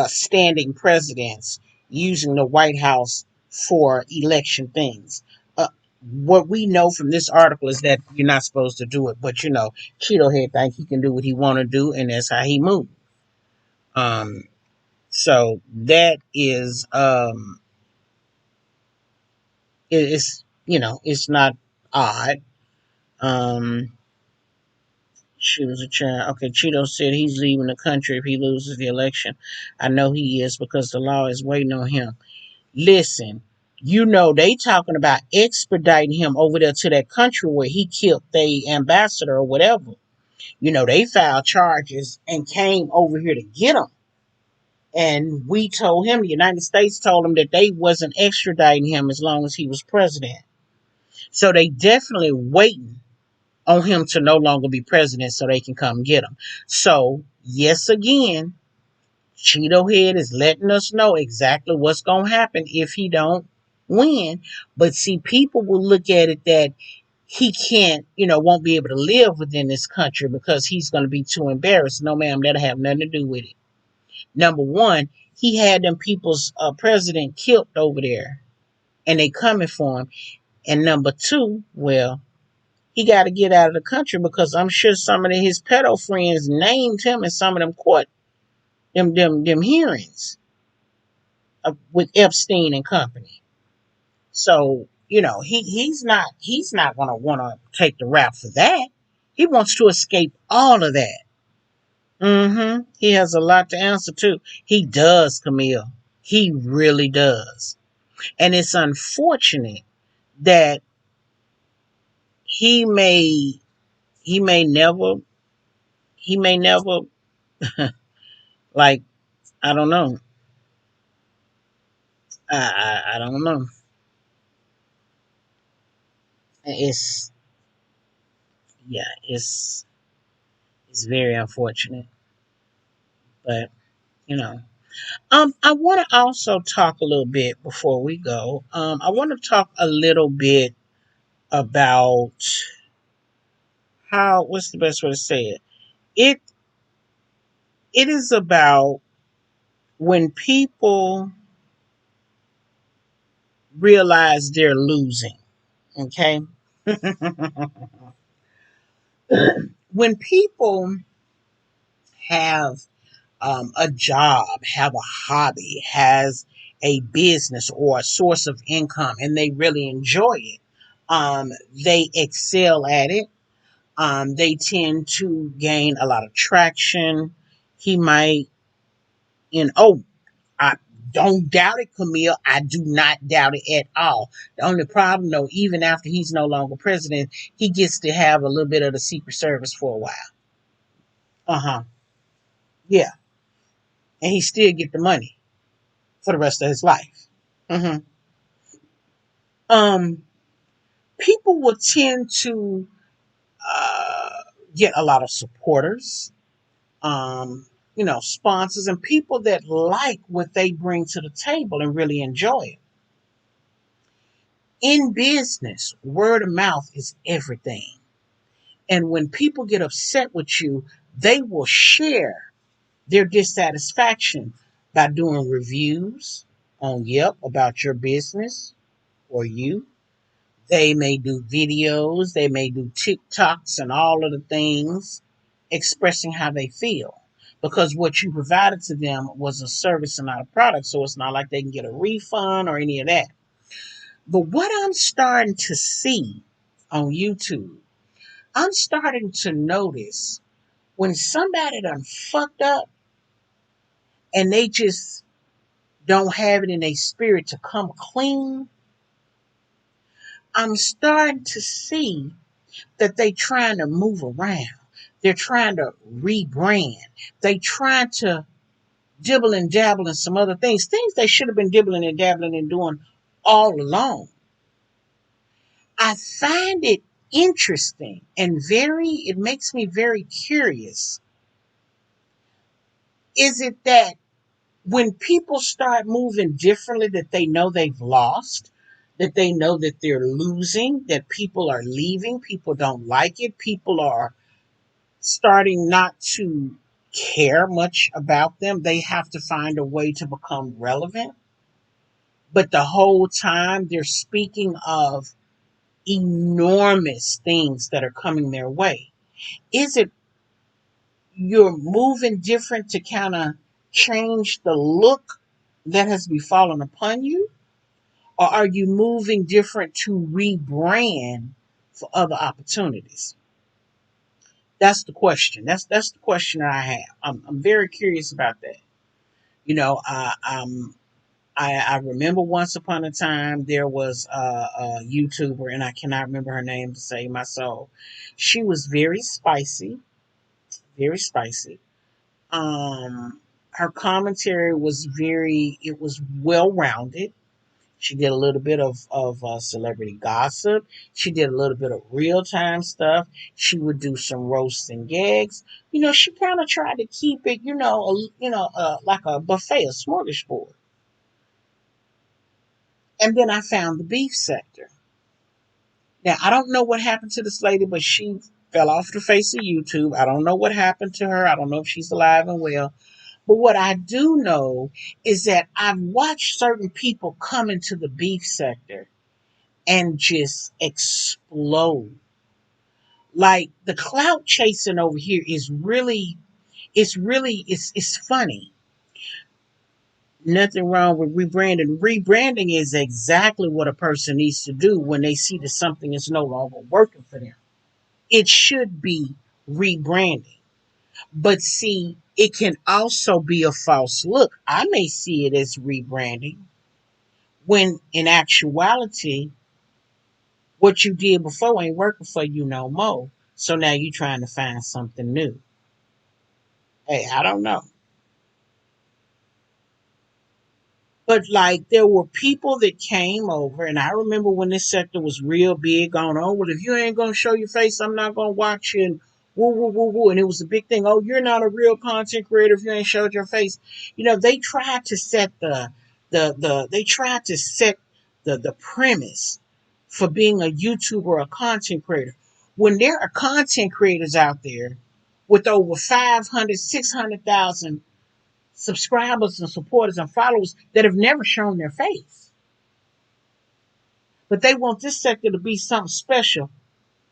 standing presidents using the White House for election things. Uh, what we know from this article is that you're not supposed to do it, but Cheeto Head think he can do what he want to do, and that's how he moves. Um, so that is it's it's not odd. Um, She was a chair. Okay, Cheeto said he's leaving the country if he loses the election. I know he is because the law is waiting on him. Listen, they talking about extraditing him over there to that country where he killed the ambassador or whatever. They filed charges and came over here to get him. And we told him, the United States told him that they wasn't extraditing him as long as he was president. So they definitely waiting on him to no longer be president so they can come get him. So, yes, again, Cheeto Head is letting us know exactly what's going to happen if he don't win. But see, people will look at it that he can't, won't be able to live within this country because he's going to be too embarrassed. No, ma'am, that'll have nothing to do with it. Number one, he had them people's president killed over there and they coming for him. And number two, well, he got to get out of the country because I'm sure some of his pedo friends named him in some of them court them hearings with Epstein and company. So he's not gonna want to take the rap for that. He wants to escape all of that. He has a lot to answer to. He does, Camille. He really does, and it's unfortunate that he may he may never he may never like I don't know. I don't know. It's yeah, it's very unfortunate, but you know. I want to also talk a little bit before we go. I want to talk a little bit about how. What's the best way to say it? It it is about when people realize they're losing. Okay, when people have a job, have a hobby, has a business or a source of income, and they really enjoy it. They excel at it. They tend to gain a lot of traction. He might, I don't doubt it, Camille. I do not doubt it at all. The only problem, though, even after he's no longer president, he gets to have a little bit of the Secret Service for a while. Uh huh. Yeah, and he still get the money. for the rest of his life. hmm Um, People will tend to uh, get a lot of supporters, um, sponsors, and people that like what they bring to the table and really enjoy it. In business, word of mouth is everything. And when people get upset with you, they will share their dissatisfaction by doing reviews on Yelp about your business or you. They may do videos, they may do TikToks and all of the things expressing how they feel. Because what you provided to them was a service and not a product. So it's not like they can get a refund or any of that. But what I'm starting to see on YouTube, I'm starting to notice when somebody done fucked up and they just don't have it in their spirit to come clean, I'm starting to see that they trying to move around. They're trying to rebrand. They trying to dibble and dabble in some other things they should have been dibbling and dabbling and doing all along. I find it interesting and it makes me very curious. Is it that when people start moving differently, that they know they've lost, that they know that they're losing, that people are leaving, people don't like it, people are starting not to care much about them. They have to find a way to become relevant. But the whole time they're speaking of enormous things that are coming their way. Is it you're moving different to kind of change the look that has befallen upon you? Or are you moving different to rebrand for other opportunities? That's the question. That's the question that I have. I'm very curious about that. You know, I remember once upon a time there was a YouTuber, and I cannot remember her name to save my soul. She was very spicy, very spicy. Her commentary was it was well rounded. She did a little bit of celebrity gossip. She did a little bit of real time stuff. She would do some roasts and gags. She kind of tried to keep it, like a buffet, a smorgasbord. And then I found the beef sector. Now, I don't know what happened to this lady, but she fell off the face of YouTube. I don't know what happened to her. I don't know if she's alive and well. But what I do know is that I've watched certain people come into the beef sector and just explode. Like the clout chasing over here is it's funny. Nothing wrong with rebranding. Rebranding is exactly what a person needs to do when they see that something is no longer working for them. It should be rebranding. But see, it can also be a false look. I may see it as rebranding when in actuality, what you did before ain't working for you no more. So now you're trying to find something new. Hey, I don't know. But like there were people that came over, and I remember when this sector was real big going on. Well, if you ain't gonna show your face, I'm not gonna watch you. And woo woo woo woo. And it was a big thing. Oh, you're not a real content creator if you ain't showed your face. They tried to set they tried to set the premise for being a YouTuber or a content creator. When there are content creators out there with over 500, 600,000 subscribers and supporters and followers that have never shown their face. But they want this sector to be something special.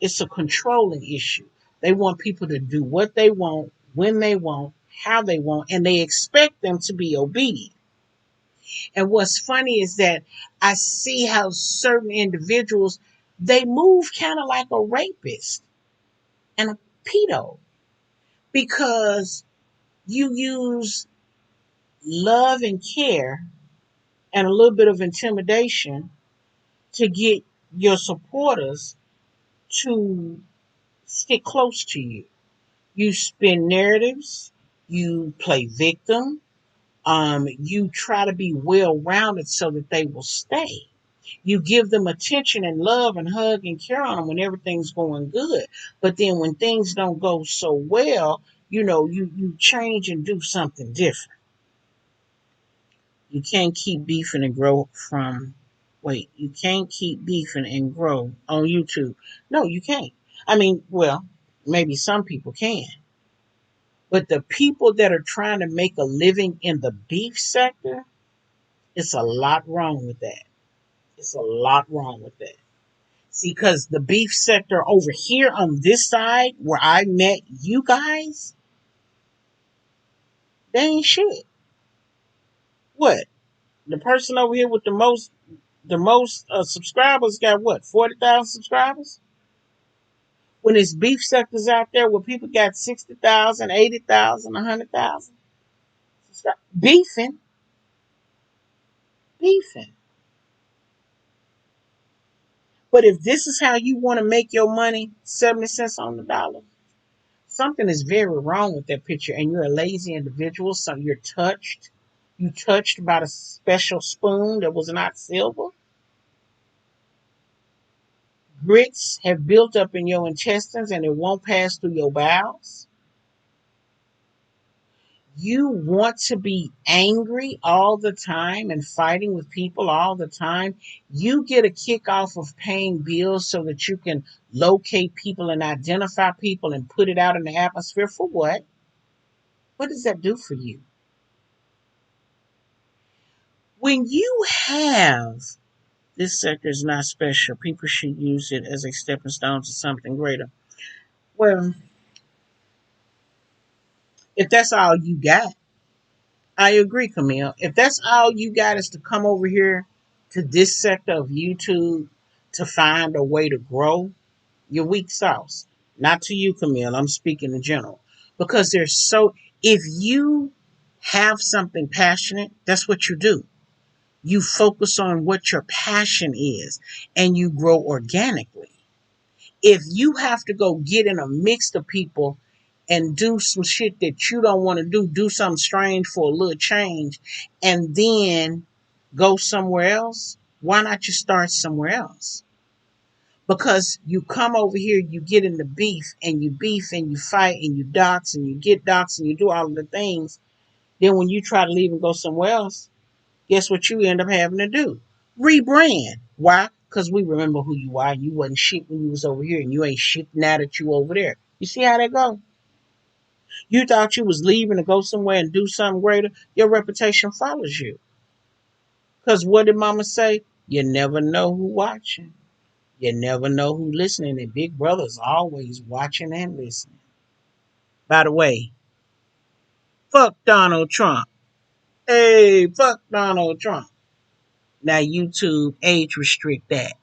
It's a controlling issue. They want people to do what they want, when they want, how they want, and they expect them to be obedient. And what's funny is that I see how certain individuals they move kind of like a rapist and a pedo because you use love and care and a little bit of intimidation to get your supporters to stick close to you. You spin narratives, you play victim, You try to be well rounded so that they will stay. You give them attention and love and hug and care on them when everything's going good. But then when things don't go so well, you change and do something different. You can't keep beefing and grow from, wait, you can't keep beefing and grow on YouTube. No, you can't. I mean, well, maybe some people can. But the people that are trying to make a living in the beef sector, it's a lot wrong with that. It's a lot wrong with that. See, because the beef sector over here on this side where I met you guys, they ain't shit. What? The person over here with the most subscribers got what? 40,000 subscribers? When it's beef sectors out there where people got 60,000, 80,000, 100,000 beefing, beefing. But if this is how you want to make your money, 70 cents on the dollar, something is very wrong with that picture, and you're a lazy individual. So you're touched. You touched by a special spoon that was not silver. Grits have built up in your intestines and it won't pass through your bowels. You want to be angry all the time and fighting with people all the time. You get a kick off of paying bills so that you can locate people and identify people and put it out in the atmosphere. For what? What does that do for you? When you have this sector is not special, people should use it as a stepping stone to something greater. Well, if that's all you got, I agree, Camille. If that's all you got is to come over here to this sector of YouTube to find a way to grow, you're weak sauce. Not to you, Camille. I'm speaking in general. Because if you have something passionate, that's what you do. You focus on what your passion is and you grow organically. If you have to go get in a mix of people and do some shit that you don't want to do something strange for a little change, and then go somewhere else, why not just start somewhere else? Because you come over here, you get into beef and you fight and you dox and you get doxxed and you do all of the things. Then when you try to leave and go somewhere else, guess what you end up having to do? Rebrand. Why? Because we remember who you are. You wasn't shit when you was over here, and you ain't shit now that you over there. You see how that go? You thought you was leaving to go somewhere and do something greater. Your reputation follows you. Because what did mama say? You never know who watching. You never know who listening. And Big Brother's always watching and listening. By the way, fuck Donald Trump. Hey, fuck Donald Trump. Now YouTube age restrict that.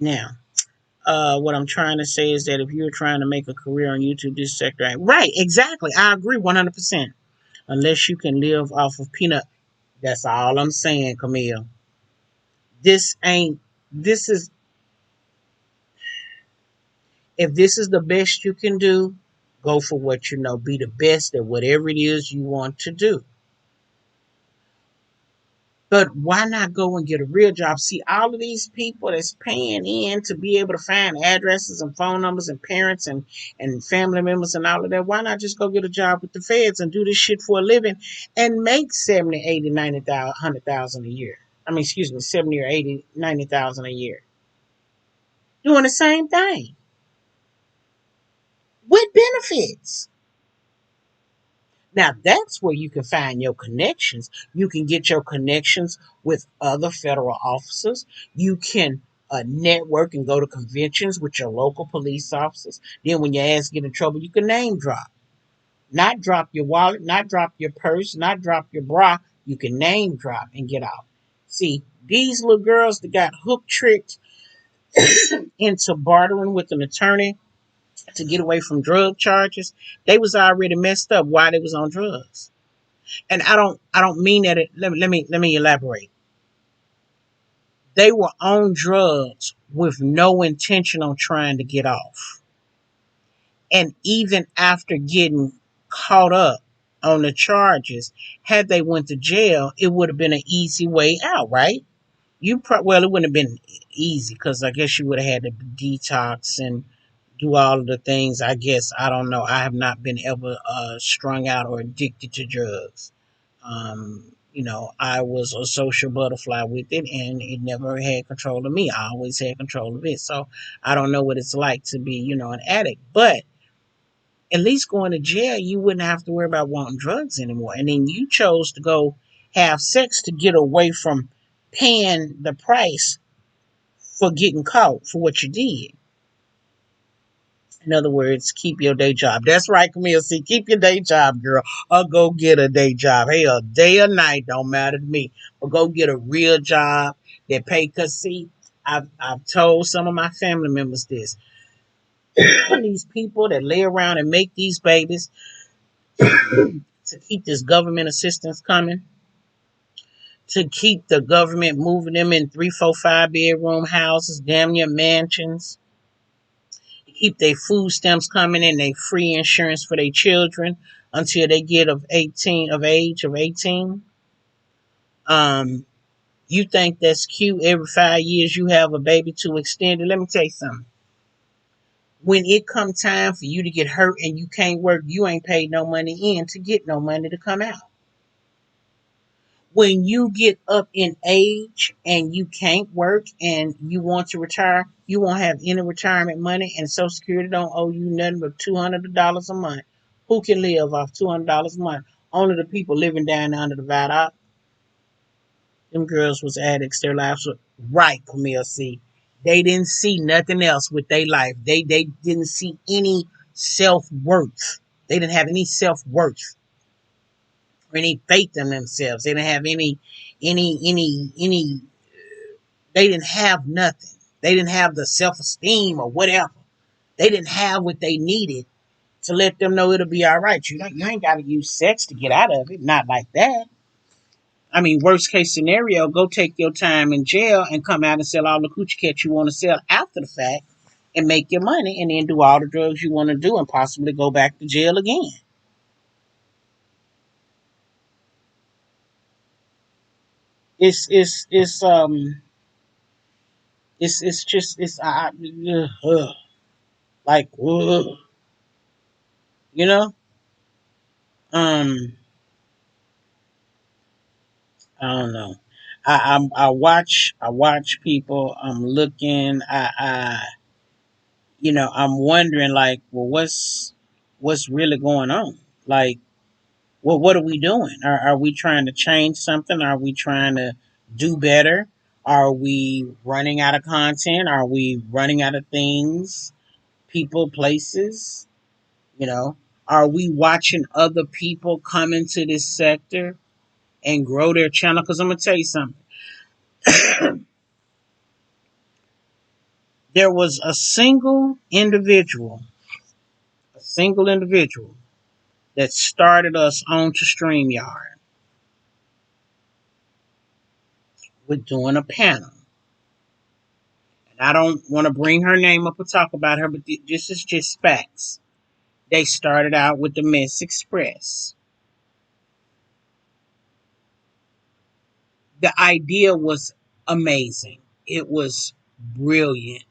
Now, what I'm trying to say is that if you're trying to make a career on YouTube, this sector ain't right. Exactly, I agree 100%. Unless you can live off of peanut, that's all I'm saying, Camille. This ain't. This is if this is the best you can do, go for what you know. Be the best at whatever it is you want to do. But why not go and get a real job? See, all of these people that's paying in to be able to find addresses and phone numbers and parents and family members and all of that, why not just go get a job with the feds and do this shit for a living and make 70, 80, 90,000, 100,000 a year? I mean, excuse me, 70 or 80, 90,000 a year. Doing the same thing with benefits. Now that's where you can find your connections. You can get your connections with other federal officers. You can network and go to conventions with your local police officers. Then when your ass get in trouble, you can name drop. Not drop your wallet, not drop your purse, not drop your bra. You can name drop and get out. See, these little girls that got hook tricked into bartering with an attorney to get away from drug charges, they was already messed up while they was on drugs. And I don't mean that let me elaborate. They were on drugs with no intention on trying to get off. And even after getting caught up, on the charges. Had they went to jail, it would have been an easy way out, right? Well, it wouldn't have been easy because I guess you would have had to detox and do all of the things. I guess I don't know. I have not been ever strung out or addicted to drugs. I was a social butterfly with it, and it never had control of me. I always had control of it. So I don't know what it's like to be, an addict. But at least going to jail, you wouldn't have to worry about wanting drugs anymore. And then you chose to go have sex to get away from paying the price for getting caught for what you did. In other words, keep your day job. That's right, Camille. See, keep your day job, girl. Or go get a day job. Hey, a day or night don't matter to me. But go get a real job that pay. Cause see, I've told some of my family members this. These people that lay around and make these babies to keep this government assistance coming, to keep the government moving them in 3, 4, 5 bedroom houses, damn near mansions, to keep their food stamps coming and they free insurance for their children until they get of age of 18. Um, you think that's cute? Every 5 years you have a baby to extend it. Let me tell you something. When it come time for you to get hurt and you can't work, you ain't paid no money in to get no money to come out. When you get up in age and you can't work and you want to retire, you won't have any retirement money, and Social Security don't owe you nothing but $200 a month. Who can live off $200 a month? Only the people living down under the viaduct. Them girls was addicts. Their lives were right, Camille. See, they didn't see nothing else with their life. They didn't see any self worth. They didn't have any self worth or any faith in themselves. They didn't have any. They didn't have nothing. They didn't have the self esteem or whatever. They didn't have what they needed to let them know it'll be all right. You ain't got to use sex to get out of it. Not like that. I mean, worst case scenario, go take your time in jail and come out and sell all the coochie cat you want to sell after the fact and make your money and then do all the drugs you want to do and possibly go back to jail again. It's just like you know um I don't know. I watch people. I'm looking. I'm wondering like, well, what's really going on? Like, well, what are we doing? Are we trying to change something? Are we trying to do better? Are we running out of content? Are we running out of things, people, places? You know, are we watching other people come into this sector and grow their channel? Because I'm gonna tell you something. There was a single individual that started us onto StreamYard with doing a panel. And I don't want to bring her name up or talk about her, but this is just facts. They started out with the Miss Express. The idea was amazing. It was brilliant.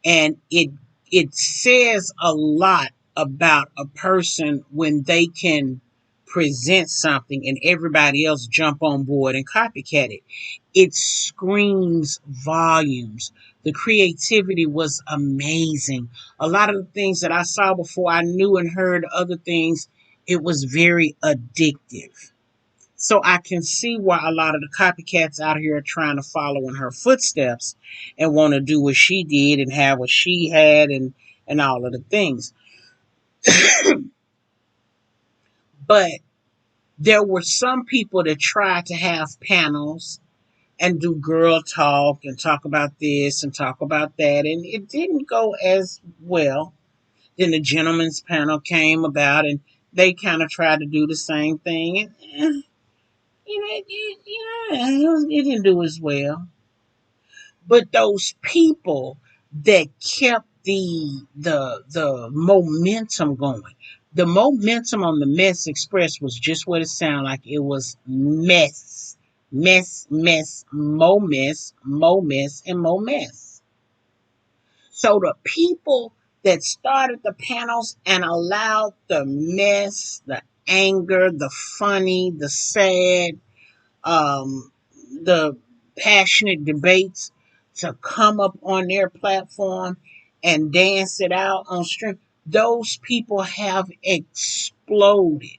And it says a lot about a person when they can present something and everybody else jump on board and copycat it. It screams volumes. The creativity was amazing. A lot of the things that I saw before I knew and heard other things, it was very addictive. So I can see why a lot of the copycats out here are trying to follow in her footsteps and want to do what she did and have what she had and all of the things. But there were some people that tried to have panels and do girl talk and talk about this and talk about that, and it didn't go as well. Then the gentleman's panel came about and they kind of tried to do the same thing, and it didn't do as well. But those people that kept the momentum going, The momentum on the Mess Express was just what it sounded like. It was mess, mess, mess, mo mess, and mo mess. So the people that started the panels and allowed the mess, the anger, the funny, the sad, um, the passionate debates to come up on their platform and dance it out on stream, those people have exploded.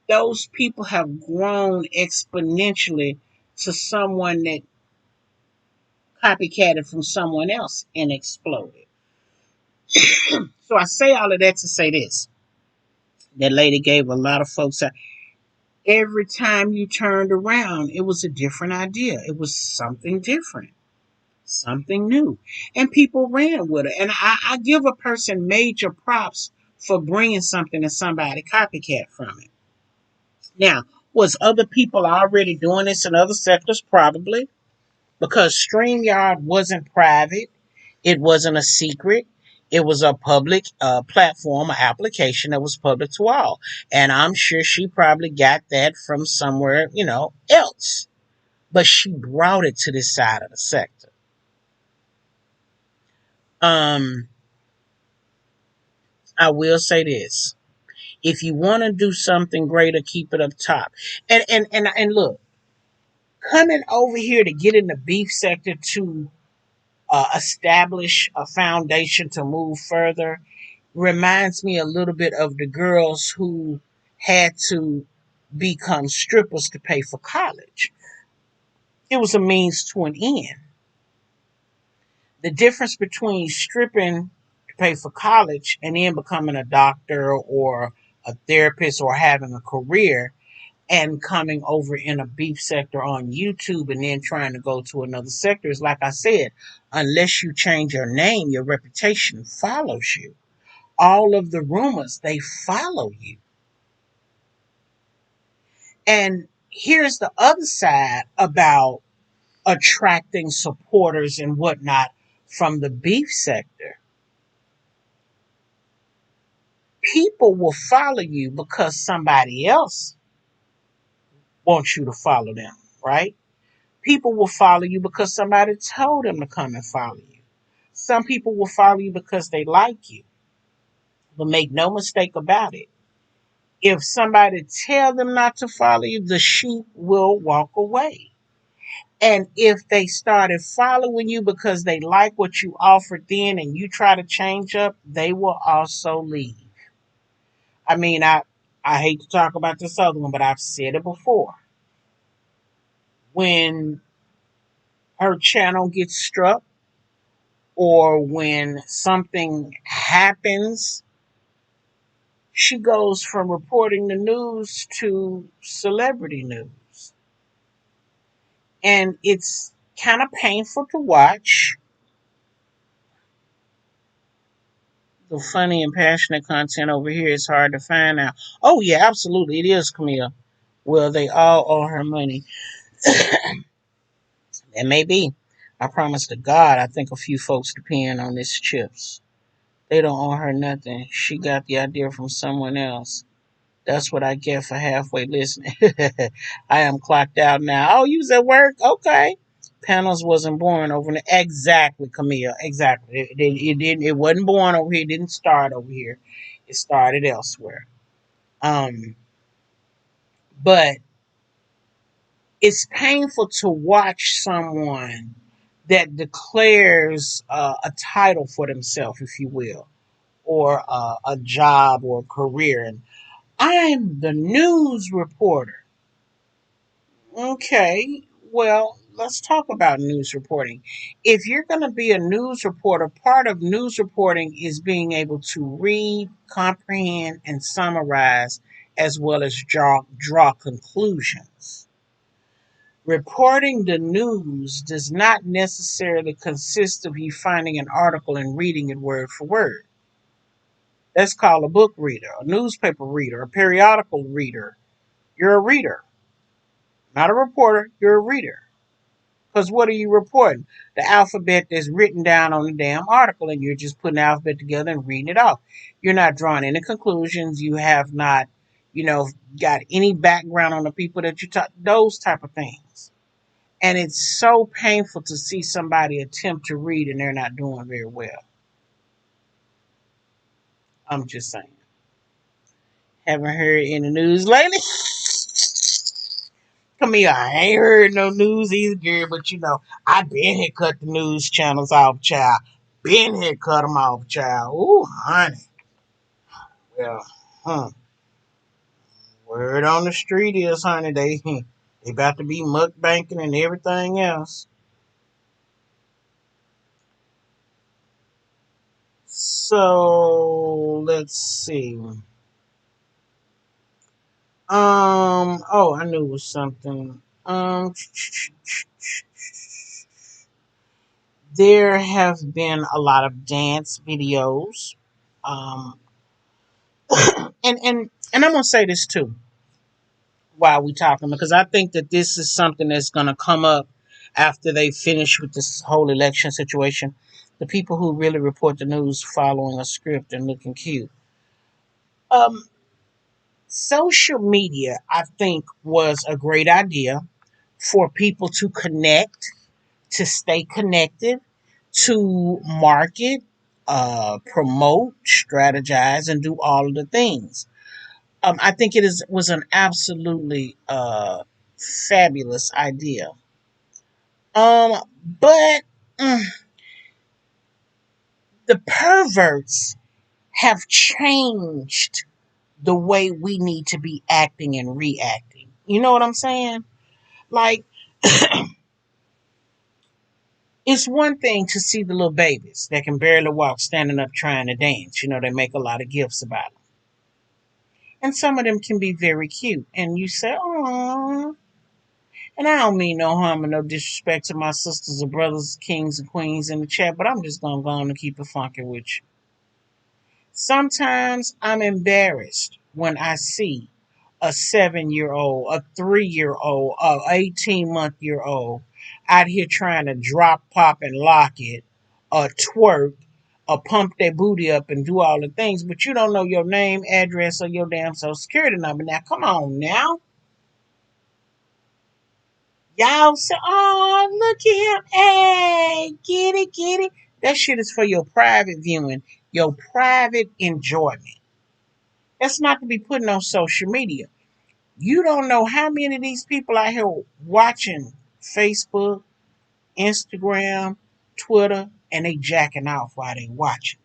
Those people have grown exponentially to someone that copycatted from someone else and exploded. So I say all of that to say this. That lady gave a lot of folks out. Every time you turned around, it was a different idea. It was something different, something new. And people ran with it. And I give a person major props for bringing something and somebody copycat from it. Now, was other people already doing this in other sectors? Probably. Because StreamYard wasn't private, it wasn't a secret. It was a public platform, an application that was public to all. And I'm sure she probably got that from somewhere, else. But she brought it to this side of the sector. Um, I will say this. If you want to do something greater, keep it up top. And look, coming over here to get in the beef sector to establish a foundation to move further reminds me a little bit of the girls who had to become strippers to pay for college. It was a means to an end. The difference between stripping to pay for college and then becoming a doctor or a therapist or having a career and coming over in a beef sector on YouTube and then trying to go to another sector is, like I said, unless you change your name, your reputation follows you. All of the rumors, they follow you. And here's the other side about attracting supporters and whatnot from the beef sector. People will follow you because somebody else wants you to follow them, right? People will follow you because somebody told them to come and follow you. Some people will follow you because they like you. But make no mistake about it. If somebody tell them not to follow you, the sheep will walk away. And if they started following you because they like what you offered then and you try to change up, they will also leave. I mean, I hate to talk about this other one, but I've said it before. When her channel gets struck or when something happens, she goes from reporting the news to celebrity news. And it's kind of painful to watch. The funny and passionate content over here is hard to find out. Oh, yeah, absolutely. It is, Camille. Well, they all owe her money. It may be. I promise to God, I think a few folks depend on this chips. They don't owe her nothing. She got the idea from someone else. That's what I get for halfway listening. I am clocked out now. Oh, you was at work? Okay. Panels wasn't born over there. Exactly, Camille. Exactly. It didn't. It wasn't born over here. It didn't start over here. It started elsewhere. Um, but it's painful to watch someone that declares a title for themselves, if you will, or a job or a career. And I'm the news reporter. Okay, well, let's talk about news reporting. If you're going to be a news reporter, part of news reporting is being able to read, comprehend, and summarize, as well as draw conclusions. Reporting the news does not necessarily consist of you finding an article and reading it word for word. That's called a book reader, a newspaper reader, a periodical reader. You're a reader, not a reporter, you're a reader. Because what are you reporting? The alphabet that's written down on the damn article, and you're just putting the alphabet together and reading it off. You're not drawing any conclusions. You have not, you know, got any background on the people that you talk, those type of things. And it's so painful to see somebody attempt to read and they're not doing very well. I'm just saying. Haven't heard any news lately. Come here, I ain't heard no news either, girl, but you know, I been here cut the news channels off, child. Been here cut them off, child. Ooh, honey. Well, huh. Word on the street is, honey, they about to be mukbanking and everything else. So let's see. Oh, I knew it was something. There have been a lot of dance videos. Um, and I'm gonna say this too while we talking because I think that this is something that's gonna come up after they finish with this whole election situation. The people who really report the news following a script and looking cute. Um, Social media, I think, was a great idea for people to connect, to stay connected, to market, promote, strategize, and do all of the things. I think it is was an absolutely fabulous idea. But mm, the perverts have changed the way we need to be acting and reacting. You know what I'm saying? Like, it's one thing to see the little babies that can barely walk standing up trying to dance. You know, they make a lot of gifts about them. And some of them can be very cute. And you say, oh, and I don't mean no harm or no disrespect to my sisters and brothers, kings and queens in the chat, but I'm just going to go on and keep it funky with you. Sometimes I'm embarrassed when I see a 7-year old, a 3-year old, a 18-month old out here trying to drop, pop, and lock it, or twerk, or pump their booty up and do all the things, but you don't know your name, address, or your damn social security number. Now, come on now. Y'all say, oh, look at him. Hey, get it, get it. That shit is for your private viewing, your private enjoyment. That's not to be putting on social media. You don't know how many of these people out here watching Facebook, Instagram, Twitter, and they jacking off while they watching.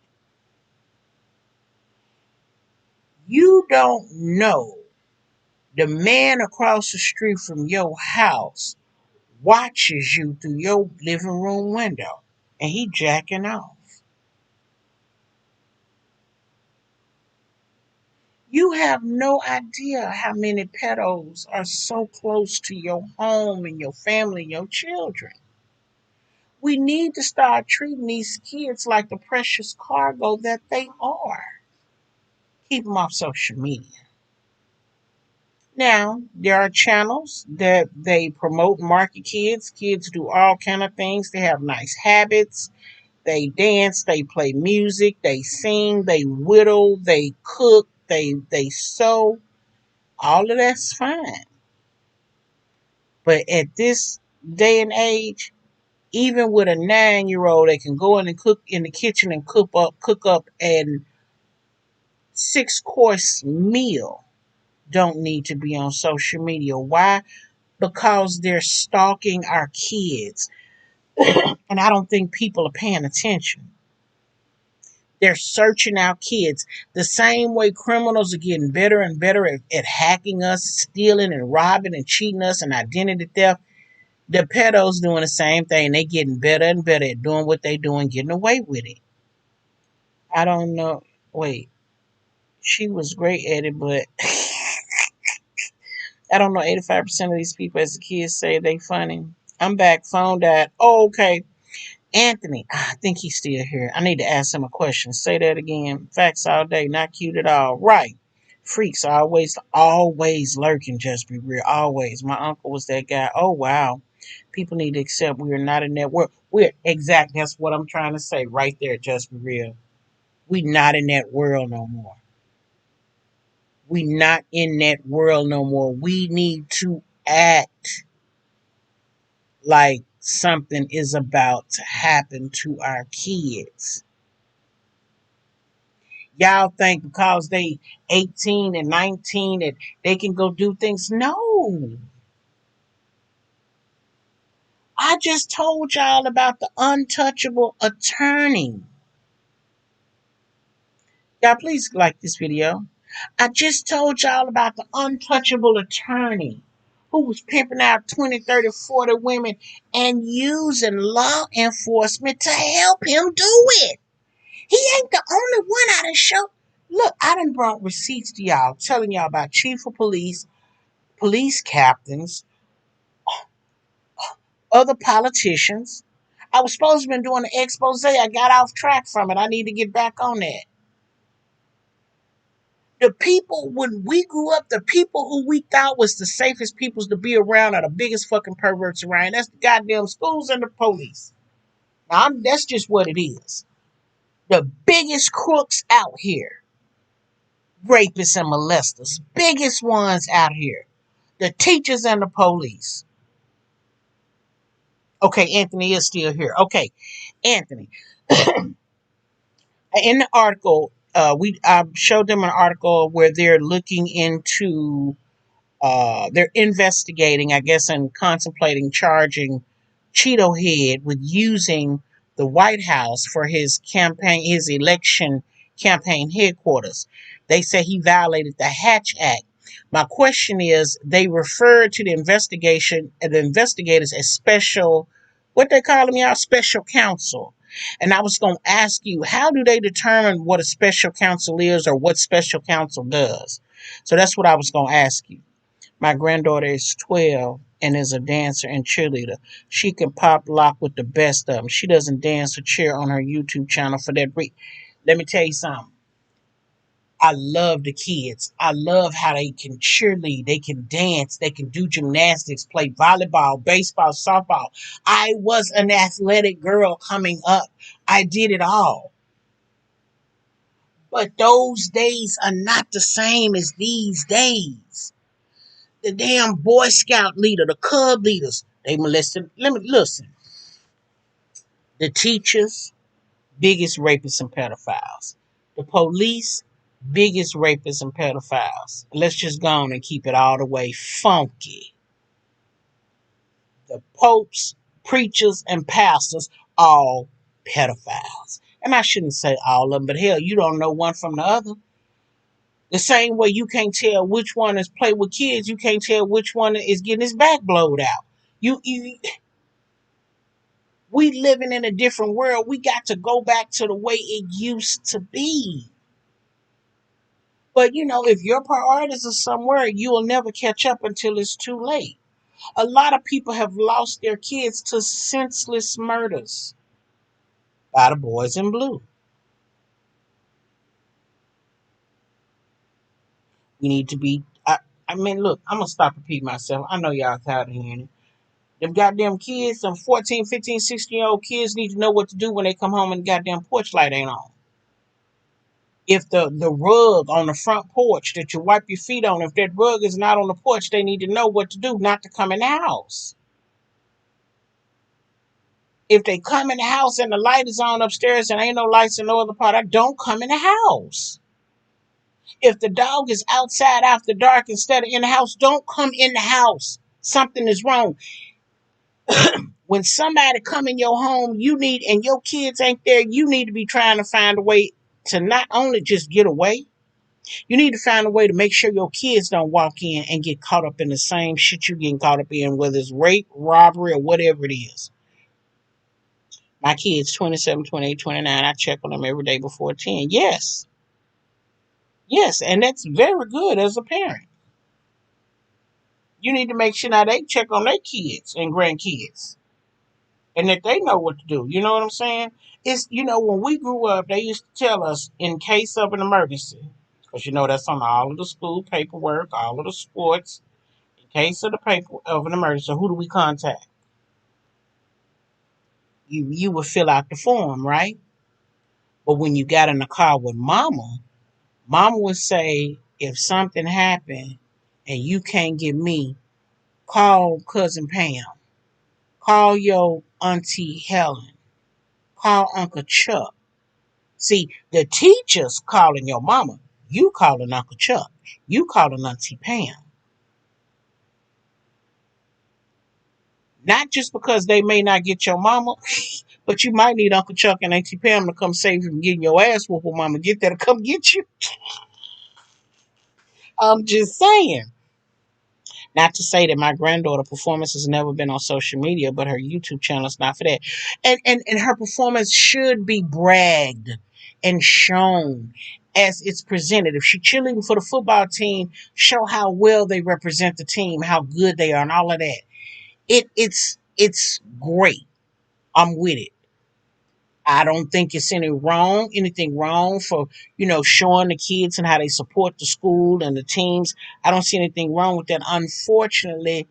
You don't know the man across the street from your house watches you through your living room window and he jacking off. You have no idea how many pedos are so close to your home and your family and your children. We need to start treating these kids like the precious cargo that they are. Keep them off social media. Now, there are channels that they promote and market kids. Kids do all kind of things. They have nice habits. They dance, they play music, they sing, they whittle, they cook, they sew. All of that's fine. But at this day and age, even with a 9-year old, they can go in and cook in the kitchen and cook up an 6-course meal. Don't need to be on social media. Why? Because they're stalking our kids. And I don't think people are paying attention. They're searching out kids the same way criminals are getting better and better at hacking us, stealing and robbing and cheating us and identity theft. The pedos doing the same thing. They getting better and better at doing what they doing, getting away with it. I don't know. Wait, she was great at it, but I don't know. 85% of these people, as the kids say, they funny. I'm back. Phone died. Oh, okay. Anthony, I think he's still here. I need to ask him a question. Say that again. Facts all day, not cute at all. Right. Freaks always lurking, just be real. Always. My uncle was that guy. Oh, wow. People need to accept we are not in that world. We're exact. That's what I'm trying to say right there. Just be real. We not in that world no more. We not in that world no more. We need to act like something is about to happen to our kids. Y'all think because they 18 and 19 that they can go do things? No. I just told y'all about the untouchable attorney. Y'all please like this video. I just told y'all about the untouchable attorney who was pimping out 20, 30, 40 women and using law enforcement to help him do it. He ain't the only one I done show. Look, I done brought receipts to y'all telling y'all about chief of police, police captains, other politicians. I was supposed to have been doing an expose. I got off track from it. I need to get back on that. The people, when we grew up, the people who we thought was the safest peoples to be around are the biggest fucking perverts around. That's the goddamn schools and the police. Now, that's just what it is. The biggest crooks out here, rapists and molesters, biggest ones out here, the teachers and the police. Okay, Anthony is still here. Okay, Anthony. In the article, I showed them an article where they're looking into they're investigating, I guess, and contemplating charging Cheeto Head with using the White House for his campaign, his election campaign headquarters. They say he violated the Hatch Act. My question is, they refer to the investigation and the investigators as special, what they call them, y'all, special counsel. And I was going to ask you, how do they determine what a special counsel is or what special counsel does? So that's what I was going to ask you. My granddaughter is 12 and is a dancer and cheerleader. She can pop lock with the best of them. She doesn't dance or cheer on her YouTube channel for that reason. Let me tell you something. I love the kids. I love how they can cheerlead, they can dance, they can do gymnastics, play volleyball, baseball, softball. I was an athletic girl coming up. I did it all. But those days are not the same as these days. The damn Boy Scout leader, the Cub leaders, they molested. Let me listen. The teachers, biggest rapists and pedophiles. The police, biggest rapists and pedophiles. Let's just go on and keep it all the way funky. The popes, preachers, and pastors, all pedophiles. And I shouldn't say all of them, but hell, you don't know one from the other. The same way you can't tell which one is play with kids, you can't tell which one is getting his back blowed out. We living in a different world. We got to go back to the way it used to be. But if your priorities are somewhere, you will never catch up until it's too late. A lot of people have lost their kids to senseless murders by the boys in blue. We need to be. I mean, look, I'm gonna stop repeating myself. I know y'all tired of hearing it. Them goddamn kids, some 14, 15, 16-year-old kids need to know what to do when they come home and the goddamn porch light ain't on. If the rug on the front porch that you wipe your feet on, if that rug is not on the porch, they need to know what to do not to come in the house. If they come in the house and the light is on upstairs and ain't no lights in no other part, don't come in the house. If the dog is outside after dark instead of in the house, don't come in the house. Something is wrong. When somebody come in your home, and your kids ain't there, you need to be trying to find a way to not only just get away, you need to find a way to make sure your kids don't walk in and get caught up in the same shit you're getting caught up in, whether it's rape, robbery, or whatever it is. My kids, 27, 28, 29, I check on them every day before 10. Yes. Yes, and that's very good as a parent. You need to make sure now they check on their kids and grandkids and that they know what to do. You know what I'm saying? When we grew up, they used to tell us in case of an emergency, because that's on all of the school paperwork, all of the sports. In case of of an emergency, who do we contact? You would fill out the form, right? But when you got in the car with mama, mama would say, if something happened and you can't get me, call cousin Pam, call your auntie Helen, call Uncle Chuck. See, the teacher's calling your mama. You calling Uncle Chuck. You calling Auntie Pam. Not just because they may not get your mama, but you might need Uncle Chuck and Auntie Pam to come save you from getting your ass whooped when mama get there to come get you. I'm just saying. Not to say that my granddaughter performance has never been on social media, but her YouTube channel is not for that. And her performance should be bragged and shown as it's presented. If she's cheerleading for the football team, show how well they represent the team, how good they are, and all of that. It's great. I'm with it. I don't think it's anything wrong for, showing the kids and how they support the school and the teams. I don't see anything wrong with that. Unfortunately,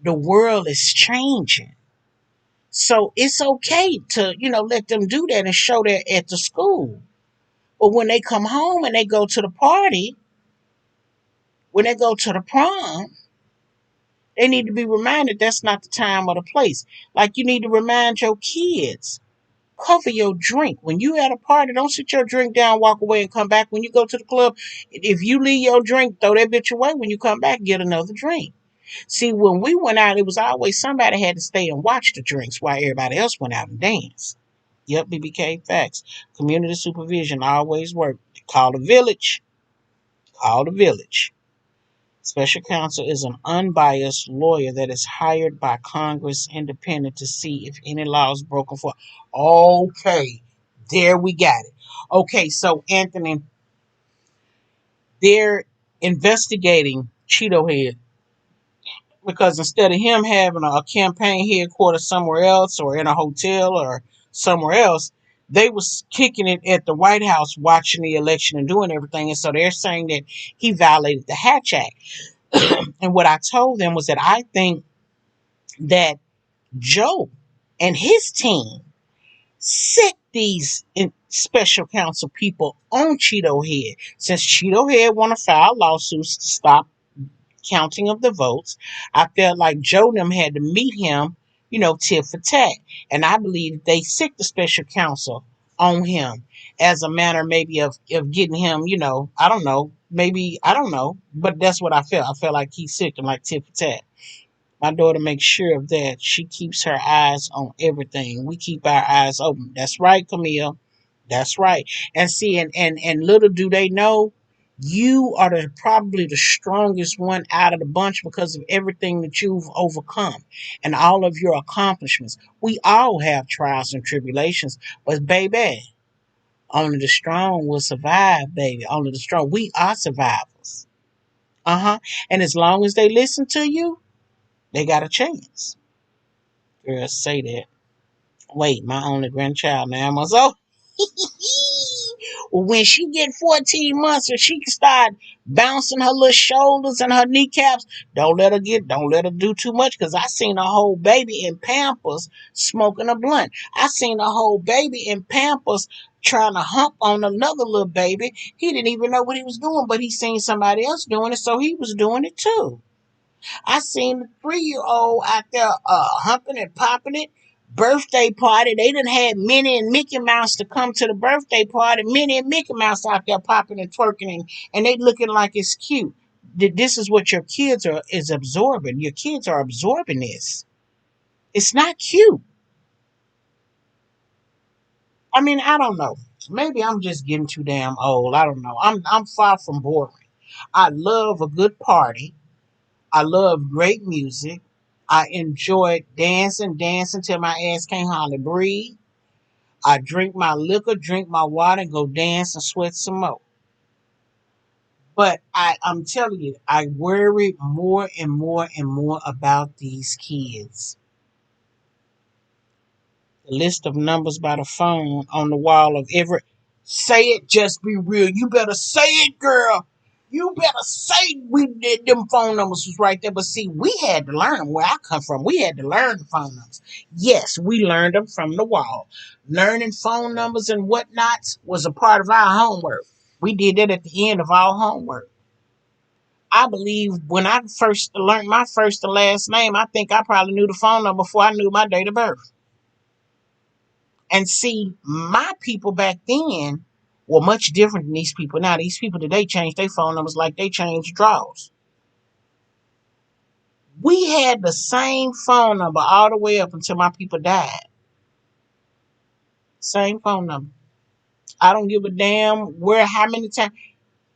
the world is changing. So it's okay to, let them do that and show that at the school. But when they come home and they go to the party, when they go to the prom, they need to be reminded that's not the time or the place. Like, you need to remind your kids, cover your drink. When you at a party, don't sit your drink down, walk away, and come back. When you go to the club, if you leave your drink, throw that bitch away. When you come back, get another drink. See, when we went out, it was always somebody had to stay and watch the drinks while everybody else went out and danced. Yep, BBK facts. Community supervision always worked. Call the village. Call the village. Special counsel is an unbiased lawyer that is hired by Congress independent to see if any law is broken for. Okay, there we got it. Okay, so Anthony, they're investigating Cheeto Head because instead of him having a campaign headquarters somewhere else or in a hotel or somewhere else, they was kicking it at the White House watching the election and doing everything. And so they're saying that he violated the Hatch Act. And what I told them was that I think that Joe and his team set these special counsel people on Cheeto Head. Since Cheeto Head want to file lawsuits to stop counting of the votes, I felt like Joe and them had to meet him, tit for tat. And I believe they sick the special counsel on him as a manner maybe of getting him, I don't know, maybe, I don't know, but that's what I felt. I felt like he sick him like tit for tat. My daughter makes sure of that. She keeps her eyes on everything. We keep our eyes open. That's right, Camille. That's right. And see, and little do they know, you are probably the strongest one out of the bunch because of everything that you've overcome and all of your accomplishments. We all have trials and tribulations, but baby, only the strong will survive, baby. Only the strong. We are survivors. Uh-huh. And as long as they listen to you, they got a chance. Girl, say that. Wait, my only grandchild now. I'm so well, when she get 14 months and she can start bouncing her little shoulders and her kneecaps, don't let her do too much, because I seen a whole baby in Pampers smoking a blunt. I seen a whole baby in Pampers trying to hump on another little baby. He didn't even know what he was doing, but he seen somebody else doing it, so he was doing it too. I seen the 3-year-old out there humping and popping it. Birthday party. They done had Minnie and Mickey Mouse to come to the birthday party. Minnie and Mickey Mouse out there popping and twerking, and they looking like it's cute. This is what your kids is absorbing. Your kids are absorbing this. It's not cute. I mean, I don't know. Maybe I'm just getting too damn old. I don't know. I'm far from boring. I love a good party. I love great music. I enjoy dancing till my ass can't hardly breathe. I drink my liquor, drink my water, and go dance and sweat some more. But I'm telling you, I worry more and more and more about these kids. The list of numbers by the phone on the wall of every say it, just be real. You better say it, girl. You better say we did them phone numbers was right there. But see, we had to learn them where I come from. We had to learn the phone numbers. Yes, we learned them from the wall. Learning phone numbers and whatnots was a part of our homework. We did that at the end of our homework. I believe when I first learned my first and last name, I think I probably knew the phone number before I knew my date of birth. And see, my people back then were much different than these people now. These people today change their phone numbers like they change drawers. We had the same phone number all the way up until my people died. Same phone number. I don't give a damn where, how many times.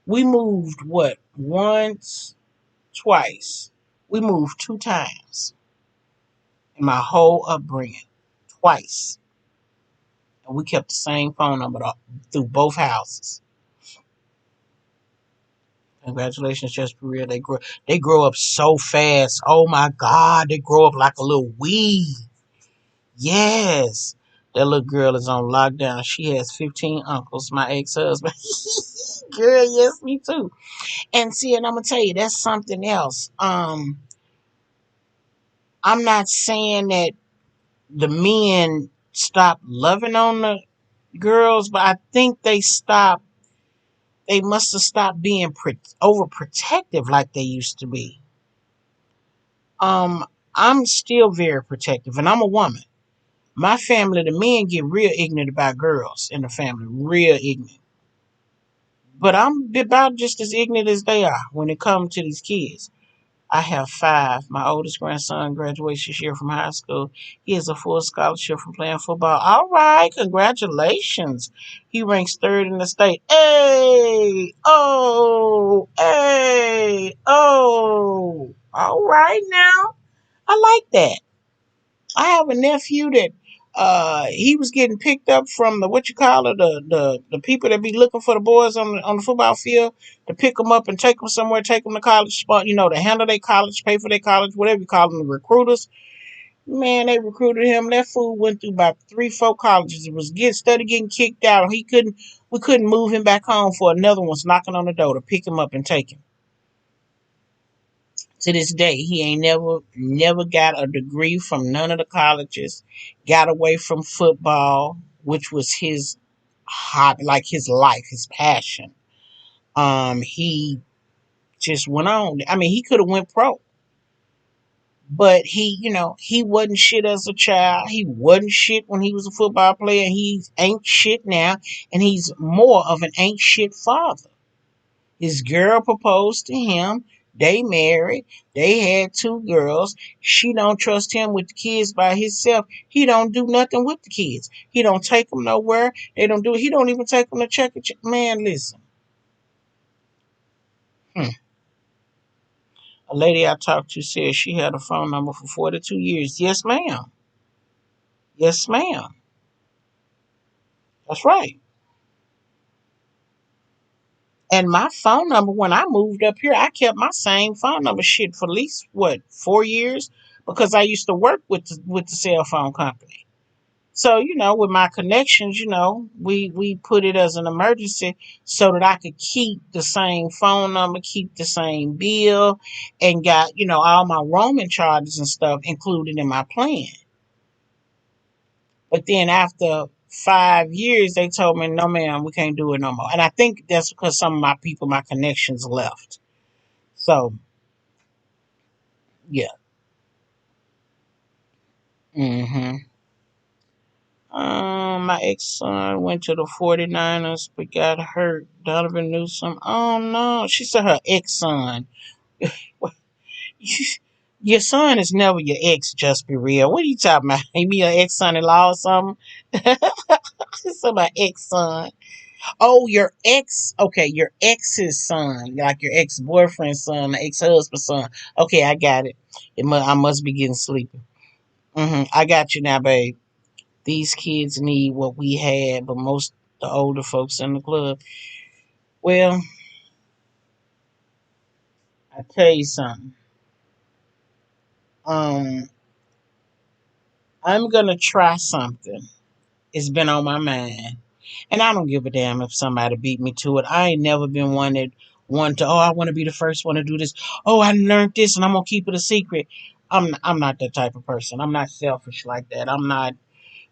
We moved what? Once, twice. We moved 2 times in my whole upbringing. Twice. And we kept the same phone number through both houses. Congratulations, just for real. They grow up so fast. Oh my God, they grow up like a little weed. Yes. That little girl is on lockdown. She has 15 uncles, my ex-husband. Girl, yes, me too. And see, and I'm gonna tell you, that's something else. I'm not saying that the men stopped loving on the girls, but I think they must have stopped being overprotective like they used to be. Um, I'm still very protective, and I'm a woman. My family, the men get real ignorant about girls in the family, real ignorant. But I'm about just as ignorant as they are when it comes to these kids. I have 5. My oldest grandson graduates this year from high school. He has a full scholarship from playing football. All right, congratulations. He ranks 3rd in the state. Hey, oh, hey, oh. All right now. I like that. I have a nephew that he was getting picked up from the what you call it the people that be looking for the boys on the football field to pick them up and take them somewhere, take them to college spot, to handle their college, pay for their college, whatever you call them, the recruiters. Man, they recruited him. That fool went through about 3, 4 colleges. It was getting kicked out. We couldn't move him back home for another one's knocking on the door to pick him up and take him. To this day, he ain't never got a degree from none of the colleges. Got away from football, which was his hobby, like his life, his passion. He just went on. I mean, he could have went pro, but he wasn't shit as a child. He wasn't shit when he was a football player. He ain't shit now, and he's more of an ain't shit father. His girl proposed to him. They married. They had 2 girls. She don't trust him with the kids by himself. He don't do nothing with the kids. He don't take them nowhere. They don't do it. He don't even take them to check it. Man, listen. Hmm. A lady I talked to said she had a phone number for 42 years. Yes, ma'am. Yes, ma'am. That's right. And my phone number, when I moved up here, I kept my same phone number shit for at least, 4 years? Because I used to work with the cell phone company. So, with my connections, we put it as an emergency so that I could keep the same phone number, keep the same bill, and got, all my roaming charges and stuff included in my plan. But then after 5 years, they told me, no, ma'am, we can't do it no more. And I think that's because some of my people, my connections left. So, yeah. Hmm. My ex-son went to the 49ers but got hurt. Donovan Newsom. Oh, no. She said her ex-son. Your son is never your ex, just be real. What are you talking about? He be your ex-son-in-law or something? She said my ex-son. Oh, your ex. Okay, your ex's son, like your ex-boyfriend's son, ex-husband's son. Okay, I got it. I must be getting sleepy. I got you now, babe. These kids need what we had, but most the older folks in the club. Well, I tell you something. Um, I'm gonna try something. It's been on my mind, and I don't give a damn if somebody beat me to it. I ain't never been one that Want to, oh, I want to be the first one to do this. Oh, I learned this and I'm gonna keep it a secret. I'm not that type of person. I'm not selfish like that. I'm not,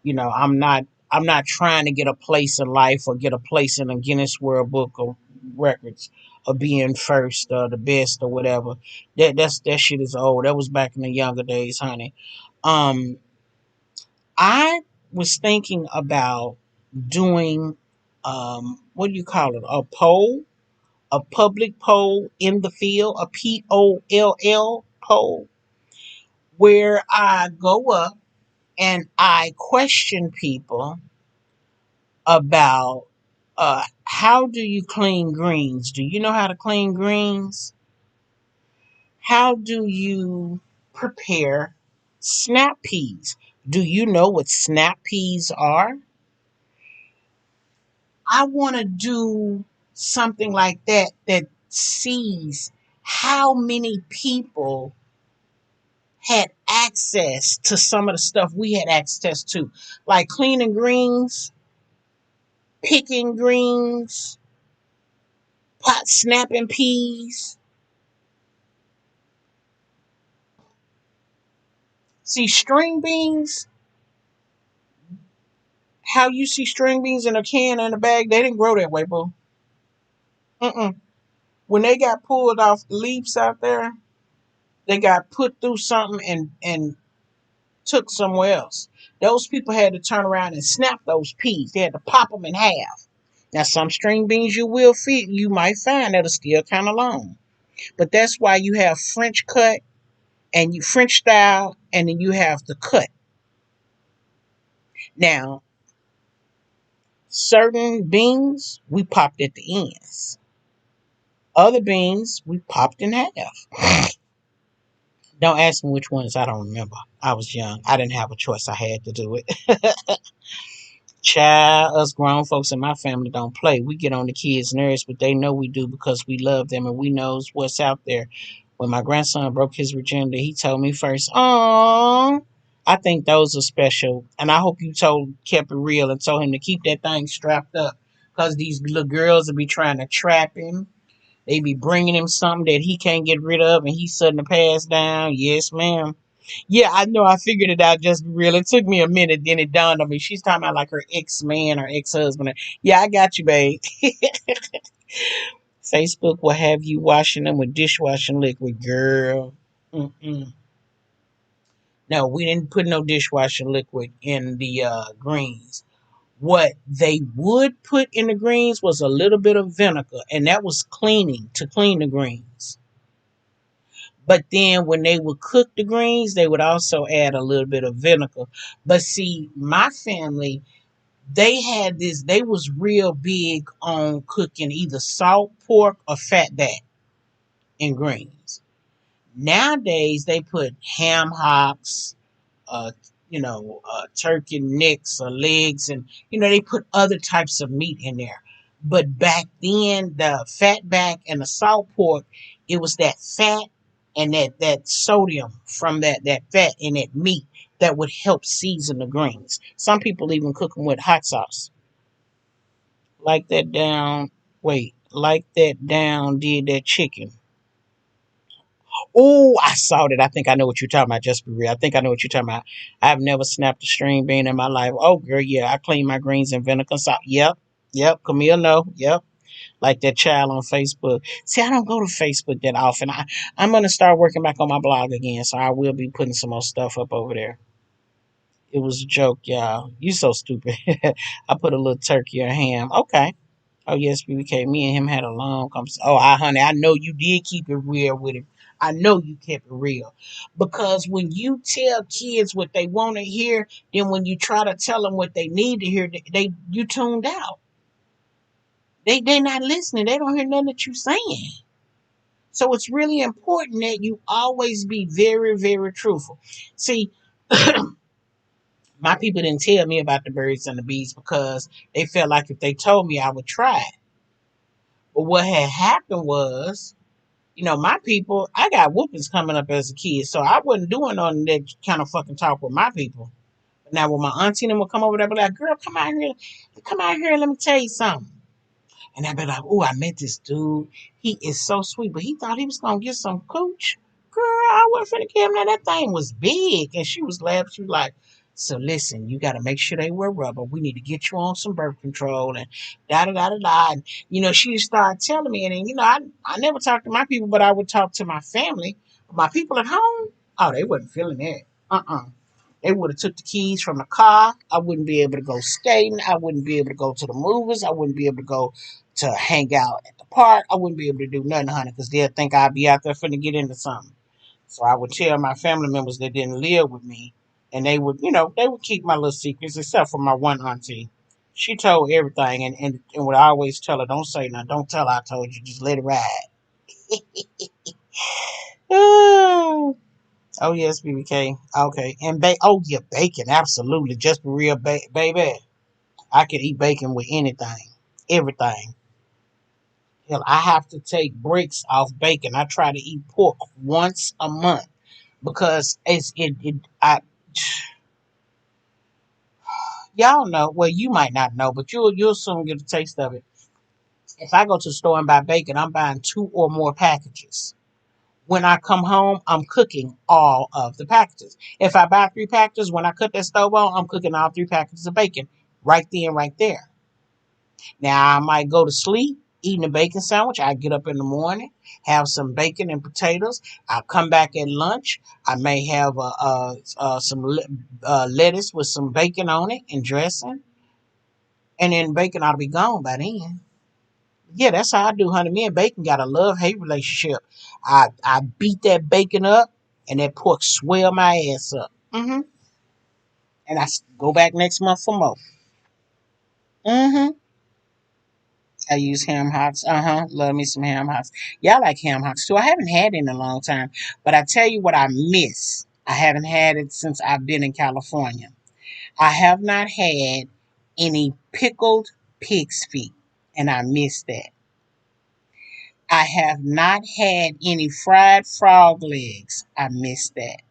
I'm not trying to get a place in life or get a place in a Guinness World Book of Records of being first or the best or whatever. That shit is old. That was back in the younger days, honey. Um, I was thinking about doing what do you call it? A poll, a public poll in the field, a POLL poll, where I go up and I question people about how do you clean greens? Do you know how to clean greens? How do you prepare snap peas? Do you know what snap peas are? I want to do something like that that sees how many people had access to some of the stuff we had access to, like cleaning greens, picking greens, pot snapping peas. See, string beans, how you see string beans in a can or in a bag, they didn't grow that way, boo. Mm-mm. When they got pulled off the leaves out there, they got put through something and took somewhere else. Those people had to turn around and snap those peas. They had to pop them in half. Now, some string beans you might find that are still kind of long, but that's why you have French cut and you French style, and then you have the cut. Now, certain beans we popped at the ends. Other beans we popped in half. Don't ask me which ones. I don't remember. I was young. I didn't have a choice. I had to do it. Child, us grown folks in my family don't play. We get on the kids' nerves, but they know we do because we love them and we knows what's out there. When my grandson broke his virginity, he told me first, "Oh, I think those are special." And I hope you kept it real and told him to keep that thing strapped up. Because these little girls will be trying to trap him. They be bringing him something that he can't get rid of and he's suddenly passed down. Yes, ma'am. Yeah, I know. I figured it out just real. It took me a minute, then it dawned on me. She's talking about like her ex man or ex husband. Yeah, I got you, babe. Facebook will have you washing them with dishwashing liquid, girl. Mm-mm. No, we didn't put no dishwashing liquid in the greens. What they would put in the greens was a little bit of vinegar, and that was cleaning to clean the greens. But then when they would cook the greens, they would also add a little bit of vinegar. But see, my family, they was real big on cooking either salt pork or fat back in greens. Nowadays they put ham hocks, uh, turkey necks or legs, and they put other types of meat in there. But back then, the fat back and the salt pork, it was that fat and that sodium from that fat in that meat that would help season the greens. Some people even cook them with hot sauce. Like that down. Wait, like that down did that chicken. Oh, I saw that. I think I know what you're talking about. Just be real. I think I know what you're talking about. I've never snapped a string bean in my life. Oh, girl, yeah. I clean my greens in vinegar salt. Yep. Yep. Camille, no. Yep. Like that child on Facebook. See, I don't go to Facebook that often. I'm going to start working back on my blog again. So I will be putting some more stuff up over there. It was a joke, y'all. You so stupid. I put a little turkey or ham. Okay. Oh yes, BBK. Me and him had a long conversation. Oh, honey, I know you did keep it real with him. I know you kept it real, because when you tell kids what they want to hear, then when you try to tell them what they need to hear, they you tuned out. They not listening. They don't hear nothing that you saying. So it's really important that you always be very, very truthful. See, my people didn't tell me about the birds and the bees because they felt like if they told me, I would try it. But what had happened was, my people, I got whoopings coming up as a kid, so I wasn't doing none of that kind of fucking talk with my people. But now when my auntie and them would come over there, be like, girl, come out here and let me tell you something. And I'd be like, oh, I met this dude. He is so sweet, but he thought he was gonna get some cooch. Girl, I wasn't finna give him that. That thing was big. And she was laughing. She was like, so listen, you gotta make sure they wear rubber. We need to get you on some birth control and da da da da da. And she started telling me, and then, I never talked to my people, but I would talk to my family. My people at home, oh, they wasn't feeling that. They would have took the keys from the car. I wouldn't be able to go skating. I wouldn't be able to go to the movies. I wouldn't be able to go to hang out at the park. I wouldn't be able to do nothing, honey, because they'll think I'd be out there finna get into something. So I would tell my family members that didn't live with me, and they would keep my little secrets, except for my one auntie. She told everything, and would always tell her, don't say nothing, don't tell her I told you, just let it ride. Oh yes, BBK. Okay, and oh yeah, bacon, absolutely, just for real, baby. I could eat bacon with anything, everything. Hell, I have to take breaks off bacon. I try to eat pork once a month because I y'all know. Well, you might not know, but you'll soon get a taste of it. If I go to the store and buy bacon, I'm buying 2 or more packages. When I come home, I'm cooking all of the packages. If I buy 3 packages, when I cut that stove on, I'm cooking all 3 packages of bacon right then, right there. Now I might go to sleep eating a bacon sandwich. I get up in the morning, have some bacon and potatoes. I come back at lunch. I may have some lettuce with some bacon on it and dressing, and then bacon ought to be gone by then. Yeah, that's how I do, honey. Me and bacon got a love hate relationship. I beat that bacon up, and that pork swell my ass up. And go back next month for more. Mm-hmm. I use ham hocks. Love me some ham hocks. Yeah, I like ham hocks too. I haven't had it in a long time, but I tell you what I miss. I haven't had it since I've been in California. I have not had any pickled pig's feet, and I miss that. I have not had any fried frog legs. I miss that.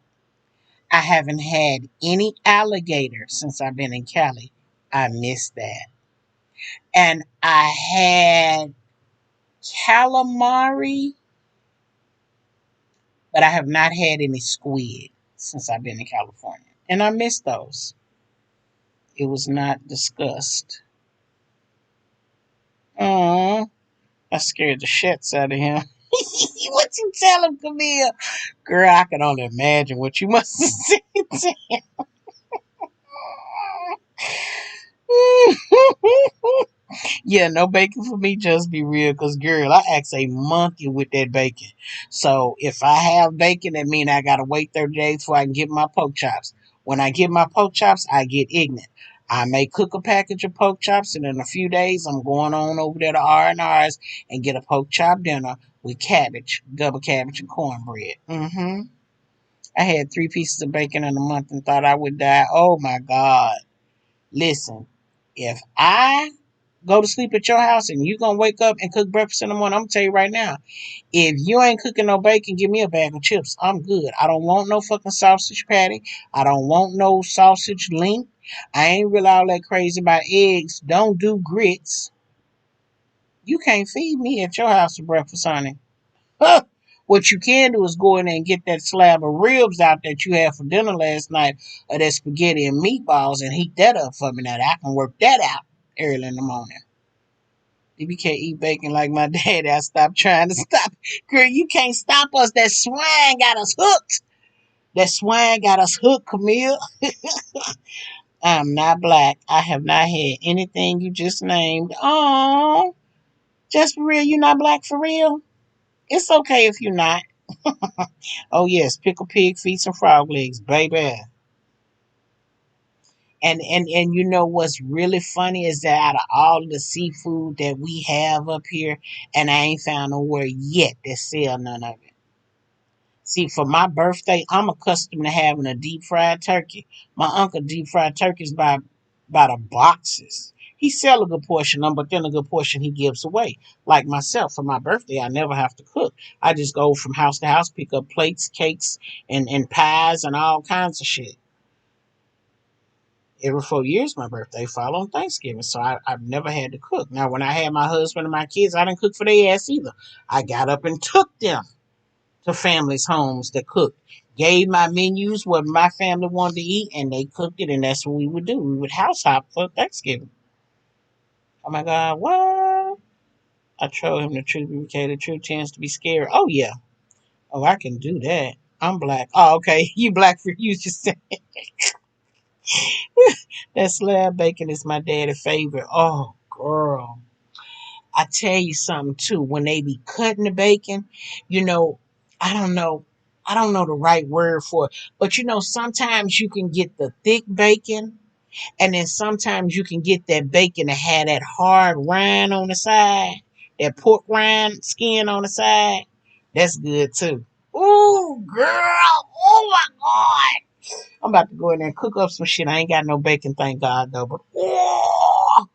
I haven't had any alligator since I've been in Cali. I miss that. And I had calamari, but I have not had any squid since I've been in California. And I miss those. It was not discussed. Oh, I scared the shits out of him. What you tell him, Camille? Girl, I can only imagine what you must have said to him. Yeah, no bacon for me, just be real. Because, girl, I act a monkey with that bacon. So, if I have bacon, that means I got to wait 30 days before I can get my pork chops. When I get my pork chops, I get ignorant. I may cook a package of pork chops, and in a few days, I'm going on over there to R&R's and get a pork chop dinner with cabbage, double cabbage, and cornbread. I had 3 pieces of bacon in a month and thought I would die. Oh, my God. Listen, if I go to sleep at your house and you gonna wake up and cook breakfast in the morning, I'm gonna tell you right now, if you ain't cooking no bacon, give me a bag of chips. I'm good. I don't want no fucking sausage patty. I don't want no sausage link. I ain't really all that crazy about eggs. Don't do grits. You can't feed me at your house for breakfast, honey. Huh. What you can do is go in there and get that slab of ribs out that you had for dinner last night, or that spaghetti and meatballs, and heat that up for me. Now I can work that out early in the morning. If you can't eat bacon like my daddy, I stopped trying to stop. Girl, you can't stop us. That swine got us hooked. That swine got us hooked, Camille. I'm not black. I have not had anything you just named. Oh, just for real, you not black for real? It's okay if you're not. Oh yes, pickle pig feet and frog legs, baby. And you know what's really funny is that out of all the seafood that we have up here, and I ain't found nowhere yet that sell none of it. See, for my birthday, I'm accustomed to having a deep fried turkey. My uncle deep fried turkeys by the boxes. He sell a good portion of them, but then a good portion he gives away. Like myself, for my birthday, I never have to cook. I just go from house to house, pick up plates, cakes, and pies, and all kinds of shit. Every 4 years, my birthday fall on Thanksgiving, so I've never had to cook. Now, when I had my husband and my kids, I didn't cook for their ass either. I got up and took them to families' homes that cooked. Gave my menus what my family wanted to eat, and they cooked it, and that's what we would do. We would house hop for Thanksgiving. Oh my God, what? I told him the truth, BK. The truth tends to be scary. Oh yeah. Oh, I can do that. I'm black. Oh, okay. You black for you just said that slab bacon is my daddy's favorite. Oh, girl. I tell you something too. When they be cutting the bacon, you know, I don't know. I don't know the right word for it. But sometimes you can get the thick bacon, and then sometimes you can get that bacon that had that hard rind on the side, that pork rind skin on the side. That's good too. Ooh, girl. Oh my God. I'm about to go in there and cook up some shit. I ain't got no bacon, thank God, though. But, oh,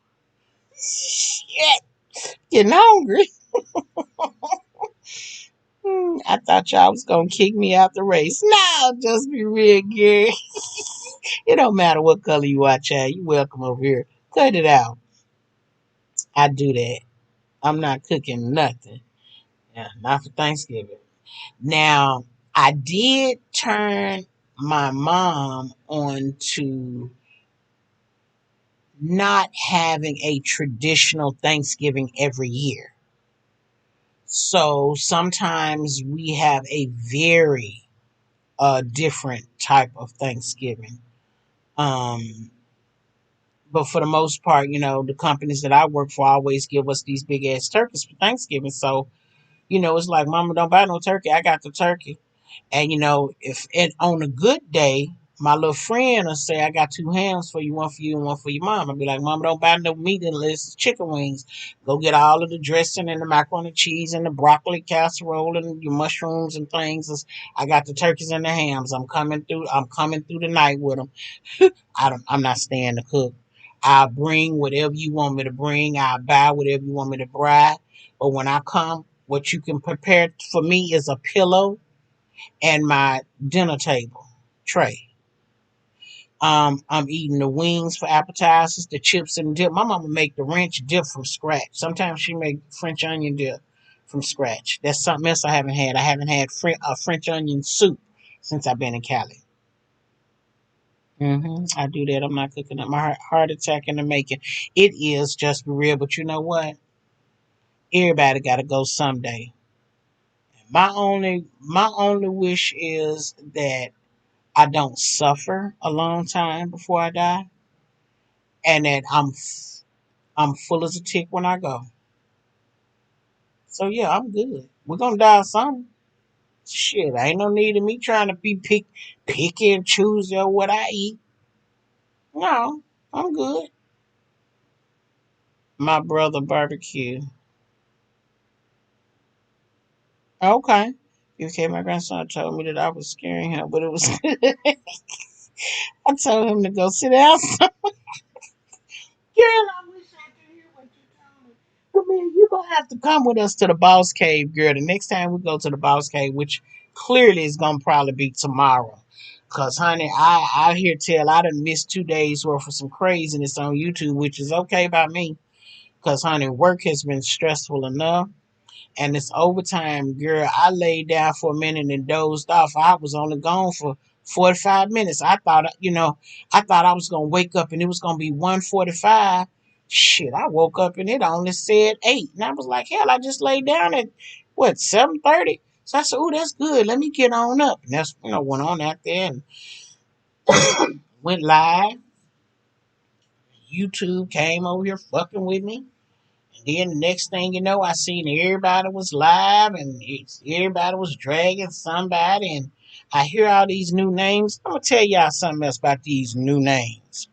shit. Getting hungry. I thought y'all was going to kick me out the race. No, just be real, Gary. It don't matter what color you are, child. You welcome over here. Cut it out. I do that. I'm not cooking nothing. Yeah, not for Thanksgiving. Now, I did turn my mom on to not having a traditional Thanksgiving every year. So sometimes we have a very different type of Thanksgiving. Um, but for the most part, the companies that I work for always give us these big ass turkeys for Thanksgiving. So, it's like, Mama, don't buy no turkey. I got the turkey. And if it on a good day, my little friend will say, I got two hams for you, one for you and one for your mom. I'll be like, Mama, don't buy no meat unless it's chicken wings. Go get all of the dressing and the macaroni and cheese and the broccoli casserole and your mushrooms and things. I got the turkeys and the hams. I'm coming through the night with them. I'm not staying to cook. I'll bring whatever you want me to bring. I'll buy whatever you want me to buy. But when I come, what you can prepare for me is a pillow and my dinner table tray. I'm eating the wings for appetizers, the chips and dip. My mama make the ranch dip from scratch. Sometimes she make French onion dip from scratch. That's something else I haven't had. I haven't had a French onion soup since I've been in Cali. I do that. I'm not cooking up my heart attack in the making. It is just real, but you know what? Everybody got to go someday. My only wish is that I don't suffer a long time before I die, and that I'm full as a tick when I go. So yeah, I'm good. We're gonna die of something. Shit, ain't no need of me trying to be picky and choosy or what I eat. No, I'm good. My brother barbecue. Okay. Okay, my grandson told me that I was scaring him, but it was good. I told him to go sit down. Girl, I wish I could hear what you told me. But man, you gonna have to come with us to the boss cave, girl. The next time we go to the boss cave, which clearly is gonna probably be tomorrow. Cause honey, I hear tell I done missed 2 days worth of some craziness on YouTube, which is okay by me. Cause honey, work has been stressful enough. And it's overtime, girl. I laid down for a minute and dozed off. I was only gone for 45 minutes. I thought I was gonna wake up and it was gonna be 1:45. Shit, I woke up and it only said 8. And I was like, hell, I just laid down at what, 7:30? So I said, oh, that's good. Let me get on up. And that's went on out there and went live. YouTube came over here fucking with me. Then the next thing you know, I seen everybody was live and everybody was dragging somebody. And I hear all these new names. I'm going to tell y'all something else about these new names.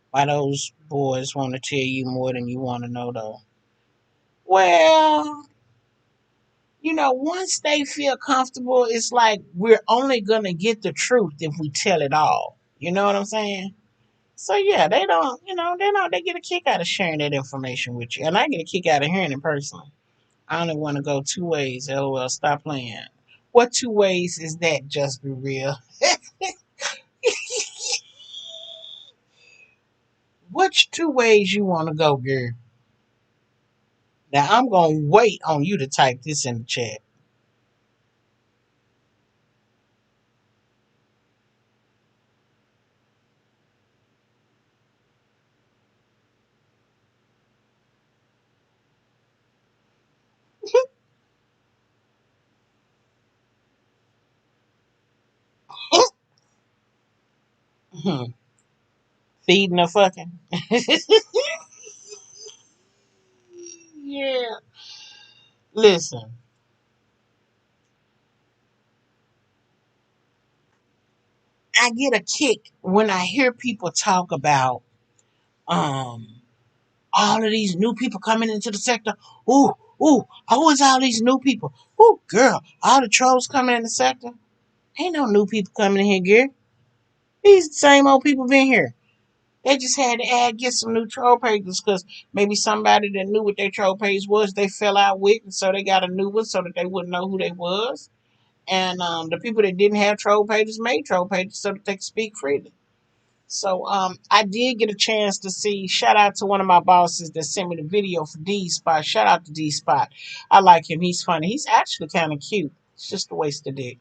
Why those boys want to tell you more than you want to know, though. Well, once they feel comfortable, it's like we're only going to get the truth if we tell it all. You know what I'm saying? So yeah, they get a kick out of sharing that information with you. And I get a kick out of hearing it personally. I only want to go 2 ways. LOL, stop playing. What 2 ways is that? Just be real. Which two ways you want to go, girl? Now I'm gonna wait on you to type this in the chat. Feeding the fucking. Yeah. Listen, I get a kick when I hear people talk about um all of these new people coming into the sector. Ooh, ooh, who is all these new people? Ooh, girl, all the trolls coming in the sector. Ain't no new people coming in here, girl. These same old people been here. They just had to get some new troll pages because maybe somebody that knew what their troll page was, they fell out with, and so they got a new one so that they wouldn't know who they was. And the people that didn't have troll pages made troll pages so that they could speak freely. So I did get a chance to see. Shout out to one of my bosses that sent me the video for D Spot. Shout out to D Spot. I like him. He's funny. He's actually kind of cute. It's just a waste of dick.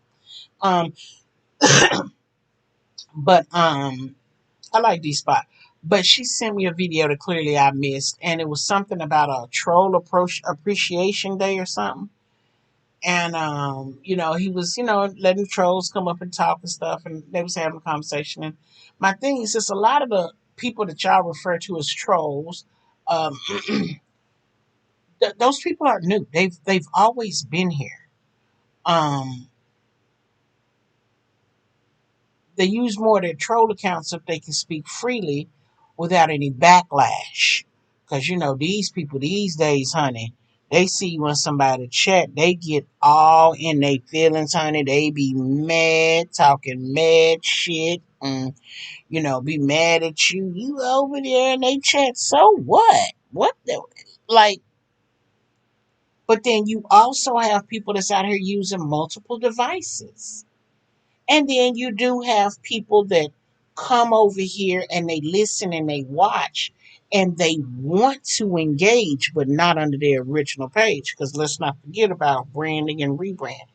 Um, but I like D Spot. But she sent me a video that clearly I missed, and it was something about a troll appreciation day or something. And he was, letting trolls come up and talk and stuff, and they was having a conversation. And my thing is just a lot of the people that y'all refer to as trolls, um, those people aren't new. They've always been here. Um, they use more of their troll accounts if they can speak freely without any backlash. Because these people these days, honey, they see when somebody chat, they get all in their feelings, honey. They be mad, talking mad shit, and be mad at you. You over there and they chat. So what? What the like? But then you also have people that's out here using multiple devices. And then you do have people that come over here and they listen and they watch and they want to engage, but not under their original page. Because let's not forget about branding and rebranding.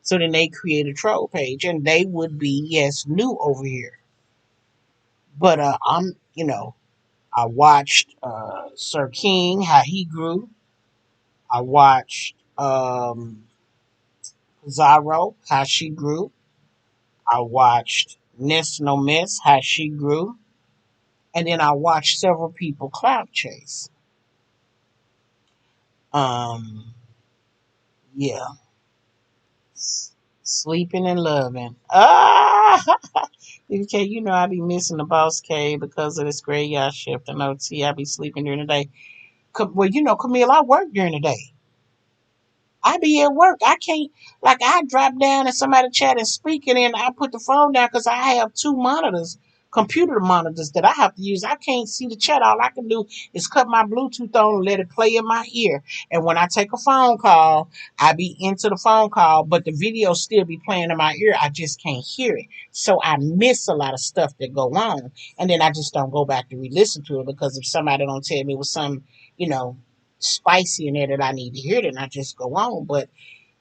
So then they create a troll page and they would be, yes, new over here. But I watched Sir King, how he grew. I watched Zaro, how she grew. I watched Ness No Miss, how she grew. And then I watched several people cloud chase. Um, yeah, sleeping and loving. Ah, okay, I be missing the boss cave because of this graveyard shift and OT. I be sleeping during the day. Well, Camille, I work during the day. I be at work. I can't, like, I drop down and somebody chat and speak, and then I put the phone down because I have two monitors, computer monitors that I have to use. I can't see the chat. All I can do is cut my Bluetooth on and let it play in my ear. And when I take a phone call, I be into the phone call, but the video still be playing in my ear. I just can't hear it. So I miss a lot of stuff that go on. And then I just don't go back to re-listen to it because if somebody don't tell me it was some, you know, spicy in there that I need to hear, then I just go on. But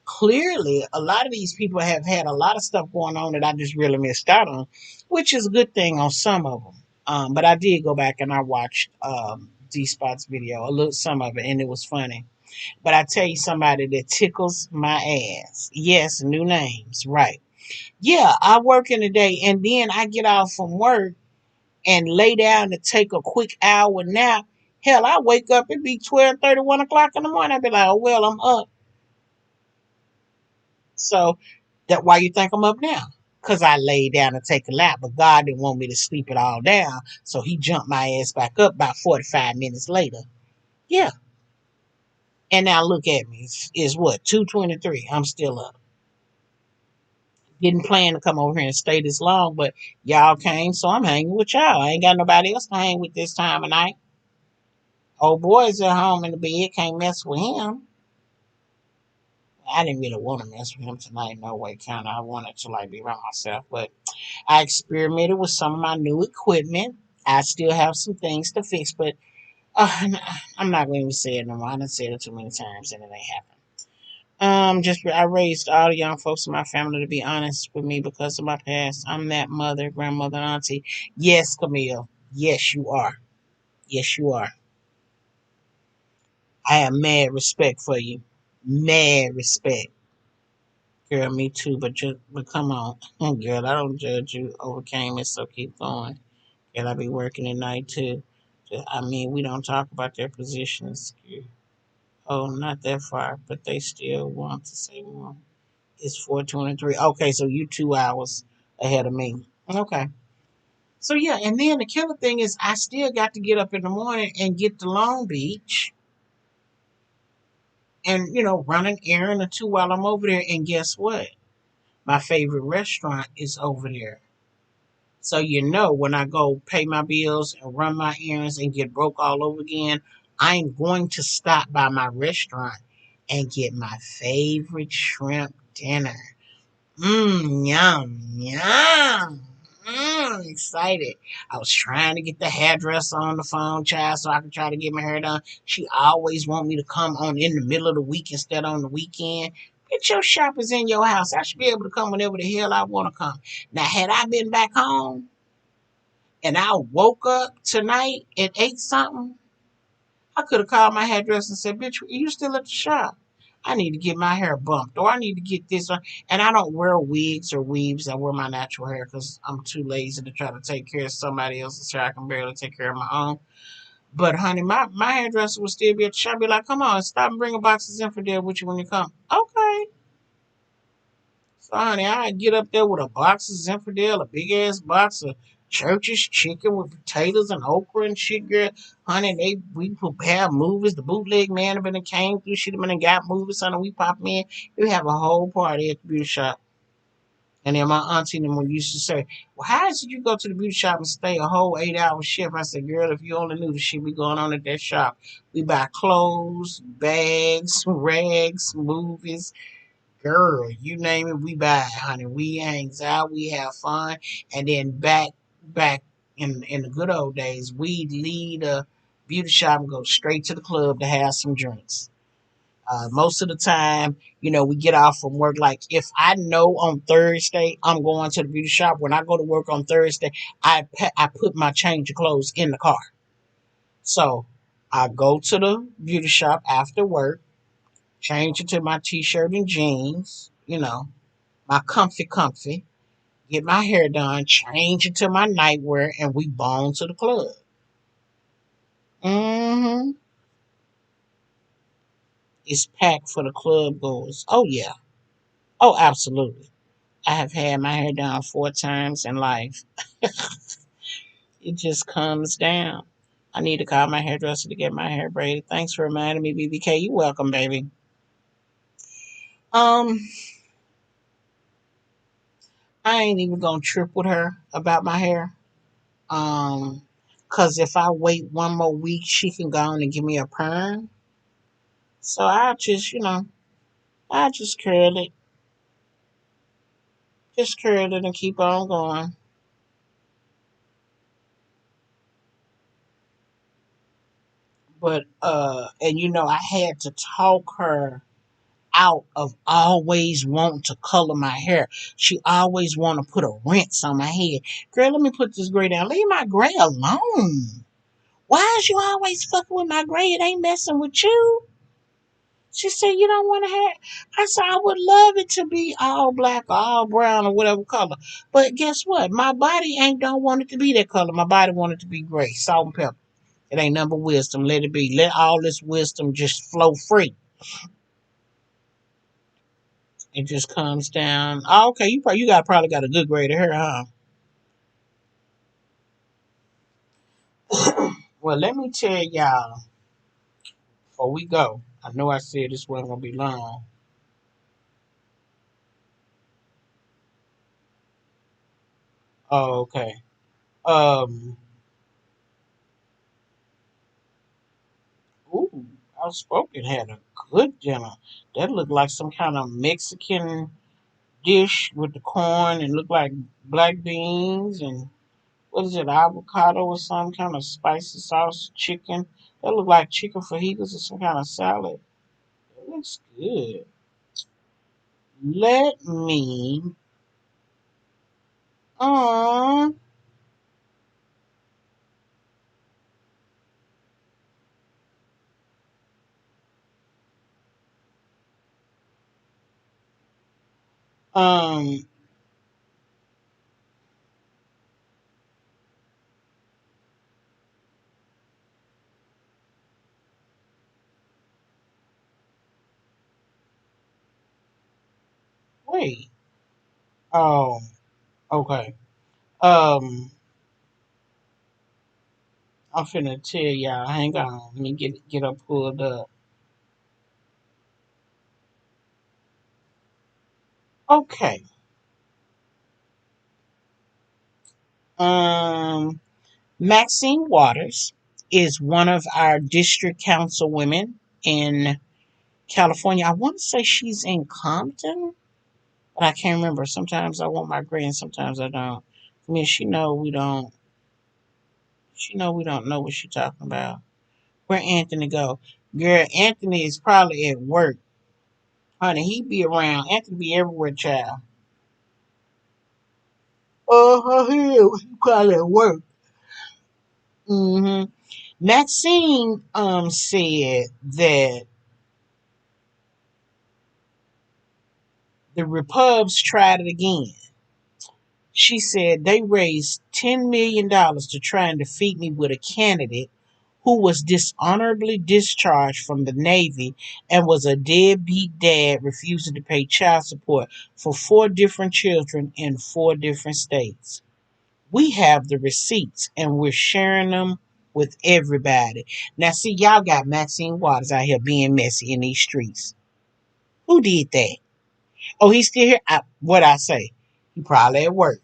clearly, a lot of these people have had a lot of stuff going on that I just really missed out on, which is a good thing on some of them. But I did go back and I watched D Spot's video, a little some of it, and it was funny. But I tell you, somebody that tickles my ass. Yes, new names, right? Yeah, I work in the day, and then I get off from work and lay down to take a quick hour nap. Hell, I wake up, it be 12:30, 1 o'clock in the morning. I be like, oh, well, I'm up. So that why you think I'm up now? Because I laid down to take a nap, but God didn't want me to sleep it all down. So he jumped my ass back up about 45 minutes later. Yeah. And now look at me. It's what, 2:23. I'm still up. Didn't plan to come over here and stay this long, but y'all came, so I'm hanging with y'all. I ain't got nobody else to hang with this time of night. Old boy's at home in the bed, can't mess with him. I didn't really want to mess with him tonight, no way, kind of. I wanted to like be by myself, but I experimented with some of my new equipment. I still have some things to fix, but I'm not going to say it no more. I done said it too many times and it ain't happened. Just I raised all the young folks in my family to be honest with me because of my past. I'm that mother, grandmother, and auntie. Yes, Camille. Yes, you are. Yes, you are. I have mad respect for you. Mad respect. Girl, me too, but come on. Girl, I don't judge you. Overcame it, so keep going. Girl, I be working at night too. I mean, we don't talk about their positions. Oh, not that far, but they still want to say more. It's 4:23. Okay, so you 2 hours ahead of me. Okay. So yeah, and then the killer thing is I still got to get up in the morning and get to Long Beach and run an errand or two while I'm over there. And guess what? My favorite restaurant is over there. So when I go pay my bills and run my errands and get broke all over again, I'm going to stop by my restaurant and get my favorite shrimp dinner. Yum, yum. Excited. I was trying to get the hairdresser on the phone, child, so I could try to get my hair done. She always want me to come on in the middle of the week instead on the weekend. Get your shoppers in your house. I should be able to come whenever the hell I want to come. Now, had I been back home and I woke up tonight and ate something, I could have called my hairdresser and said, "Bitch, you still at the shop? I need to get my hair bumped, or I need to get this." And I don't wear wigs or weaves. I wear my natural hair because I'm too lazy to try to take care of somebody else's hair. I can barely take care of my own. But honey, my hairdresser would still be at the shop. Be like, "Come on, stop and bring a box of Zinfandel with you when you come." Okay. So, honey, I get up there with a box of Zinfandel, a big ass box of Church's chicken with potatoes and okra and shit, girl. Honey, we prepare movies. The bootleg man have been came through, shit have been and got movies, honey. We pop in. We have a whole party at the beauty shop. And then my auntie and them used to say, "Well, how is it you go to the beauty shop and stay a whole 8 hour shift?" I said, "Girl, if you only knew the shit we going on at that shop. We buy clothes, bags, rags, movies, girl, you name it, we buy it, honey. We hangs out, we have fun, and then back in the good old days, we'd leave the beauty shop and go straight to the club to have some drinks. Most of the time, we get off from work. Like if I know on Thursday I'm going to the beauty shop, when I go to work on Thursday, I put my change of clothes in the car. So I go to the beauty shop after work, change into my t-shirt and jeans, my comfy, get my hair done, change into my nightwear, and we bone to the club. hmm It's packed for the club goers. Oh yeah. Oh, absolutely. I have had my hair done 4 times in life. It just comes down. I need to call my hairdresser to get my hair braided. Thanks for reminding me, BBK. You welcome, baby. Um, I ain't even gonna trip with her about my hair. Um, cause if I wait one more week, she can go on and give me a perm. So I just curl it and keep on going. But and I had to talk her out of always wanting to color my hair. She always want to put a rinse on my head. Girl, let me put this gray down. Leave my gray alone. Why is you always fucking with my gray? It ain't messing with you. She said, "You don't want to have." I said, "I would love it to be all black, all brown, or whatever color. But guess what? My body ain't don't want it to be that color. My body want it to be gray, salt and pepper. It ain't number wisdom. Let it be. Let all this wisdom just flow free. It just comes down. Oh, okay, you probably got a good grade of hair, huh?" Well, let me tell y'all before we go. I know I said this wasn't gonna be long. Oh, okay. Um. Ooh, Outspoken had a good dinner. That looked like some kind of Mexican dish with the corn and looked like black beans and what is it, avocado or some kind of spicy sauce chicken. That look like chicken fajitas or some kind of salad. It looks good. Let me um um wait. Oh, okay. Um I'm finna tell y'all, hang on. Let me get her pulled up. Okay. Um Maxine Waters is one of our district council women in California. I want to say she's in Compton, but I can't remember. Sometimes I want my grand, sometimes I don't. I mean, she know we don't know what she's talking about. Where Anthony go? Girl, Anthony is probably at work. Honey, he be around. Anthony be everywhere, child. He probably at work. Mm-hmm. Maxine said that the Repubs tried it again. She said they raised $10 million to try and defeat me with a candidate who was dishonorably discharged from the Navy and was a deadbeat dad refusing to pay child support for four different children in four different states. We have the receipts and we're sharing them with everybody. Now, see, y'all got Maxine Waters out here being messy in these streets. Who did that? Oh, he's still here? What I say? He probably at work.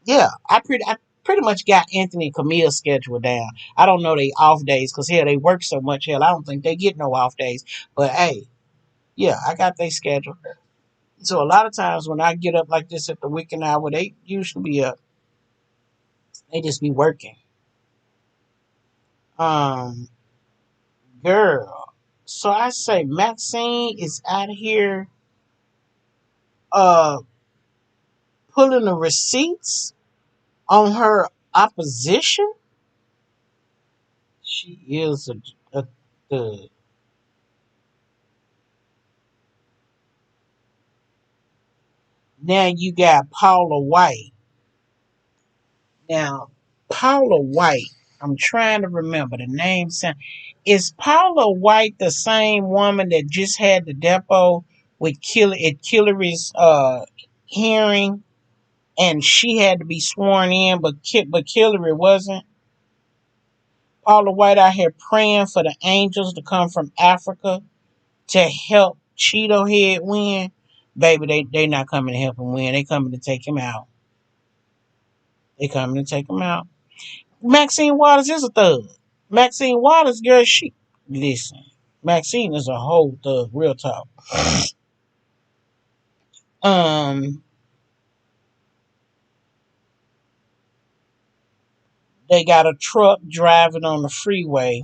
Yeah, I pretty much got Anthony and Camille's schedule down. I don't know they off days because hell they work so much. Hell, I don't think they get no off days. But hey, yeah, I got their schedule. So a lot of times when I get up like this at the weekend hour, they usually be up. They just be working. Um, girl. So I say Maxine is out here uh pulling the receipts on her opposition. She is a thug. Now you got Paula White. Now, Paula White, I'm trying to remember the name. Is Paula White the same woman that just had the depot with Hillary's hearing, and she had to be sworn in, but Hillary wasn't? Paula White out here praying for the angels to come from Africa to help Cheeto Head win. Baby, they not coming to help him win. They coming to take him out. They coming to take him out. Maxine Waters is a thug. Maxine Waters, girl, she listen. Maxine is a whole thug, real talk. Um, they got a truck driving on the freeway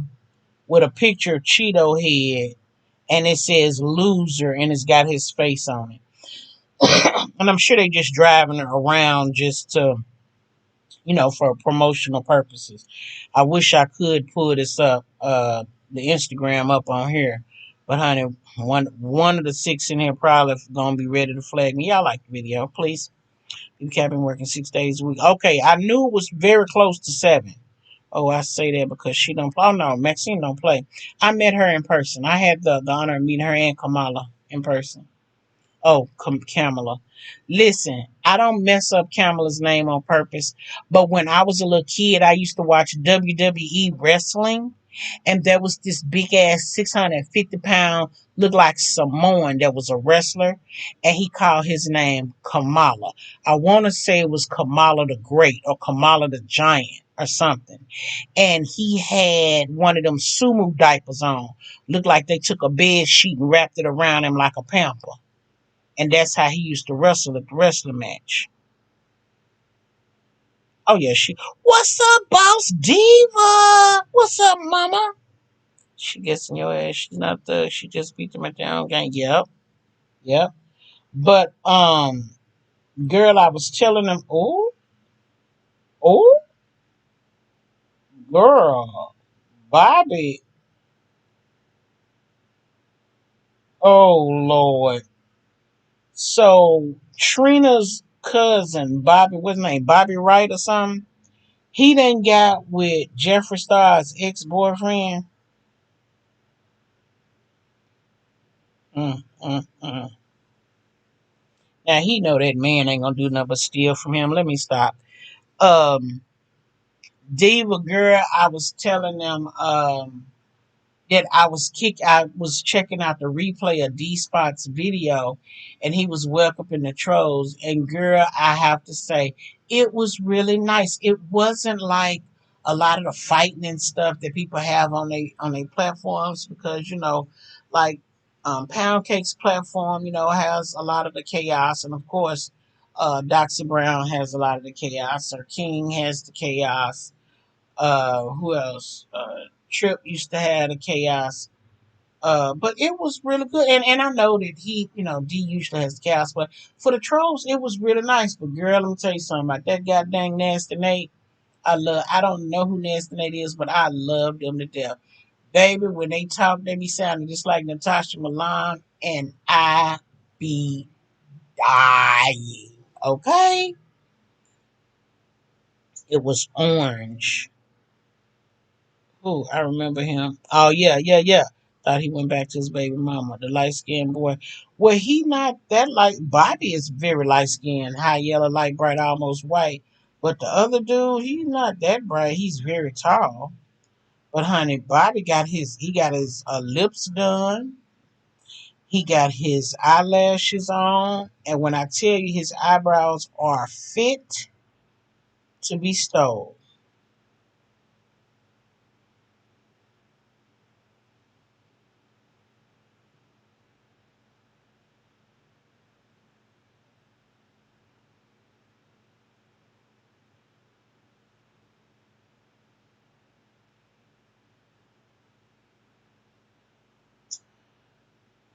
with a picture of Cheeto Head, and it says "loser" and it's got his face on it. And I'm sure they just driving around just to, for promotional purposes. I wish I could pull this up, the Instagram up on here. But honey, one of the six in here probably gonna be ready to flag me. Y'all like the video, please. You have been working 6 days a week. Okay, I knew it was very close to seven. Oh, I say that because she don't play. Oh no, Maxine don't play. I met her in person. I had the honor of meeting her and Kamala in person. Oh, Kamala. Listen, I don't mess up Kamala's name on purpose, but when I was a little kid, I used to watch WWE wrestling, and there was this big ass 650 pound, looked like Samoan that was a wrestler, and he called his name Kamala. I want to say it was Kamala the Great or Kamala the Giant or something. And he had one of them sumo diapers on. Looked like they took a bed sheet and wrapped it around him like a pamper, and that's how he used to wrestle at the wrestling match. Oh yeah, she. What's up, boss diva? What's up, mama? She gets in your ass. She's not the. She just beat them at their own game. Yep, yep. But girl, I was telling them. Oh, oh, girl, Bobby. Oh Lord. So Trina's cousin, Bobby, what's his name? Bobby Wright or something. He then got with Jeffree Star's ex boyfriend. Mm, mm, mm. Now he know that man ain't gonna do nothing but steal from him. Let me stop. Um, Diva girl, I was telling them that I was checking out the replay of D Spot's video and he was welcoming the trolls. And girl, I have to say, it was really nice. It wasn't like a lot of the fighting and stuff that people have on their platforms because like Pound Cake's platform, has a lot of the chaos, and of course, Doxy Brown has a lot of the chaos, or King has the chaos. Who else? Trip used to have the chaos. But it was really good, and I know that D usually has the chaos, but for the trolls, it was really nice. But girl, let me tell you something about that goddamn Nasty Nate. I don't know who Nasty Nate is, but I love them to death. Baby, when they talk, they be sounding just like Natasha Milan, and I be dying. Okay? It was orange. Oh, I remember him. Oh yeah, yeah, yeah. Thought he went back to his baby mama, the light skinned boy. Well, he not that light. Bobby is very light skinned, high yellow, light bright, almost white. But the other dude, he's not that bright. He's very tall. But honey, Bobby got his lips done. He got his eyelashes on, and when I tell you his eyebrows are fit to be stole.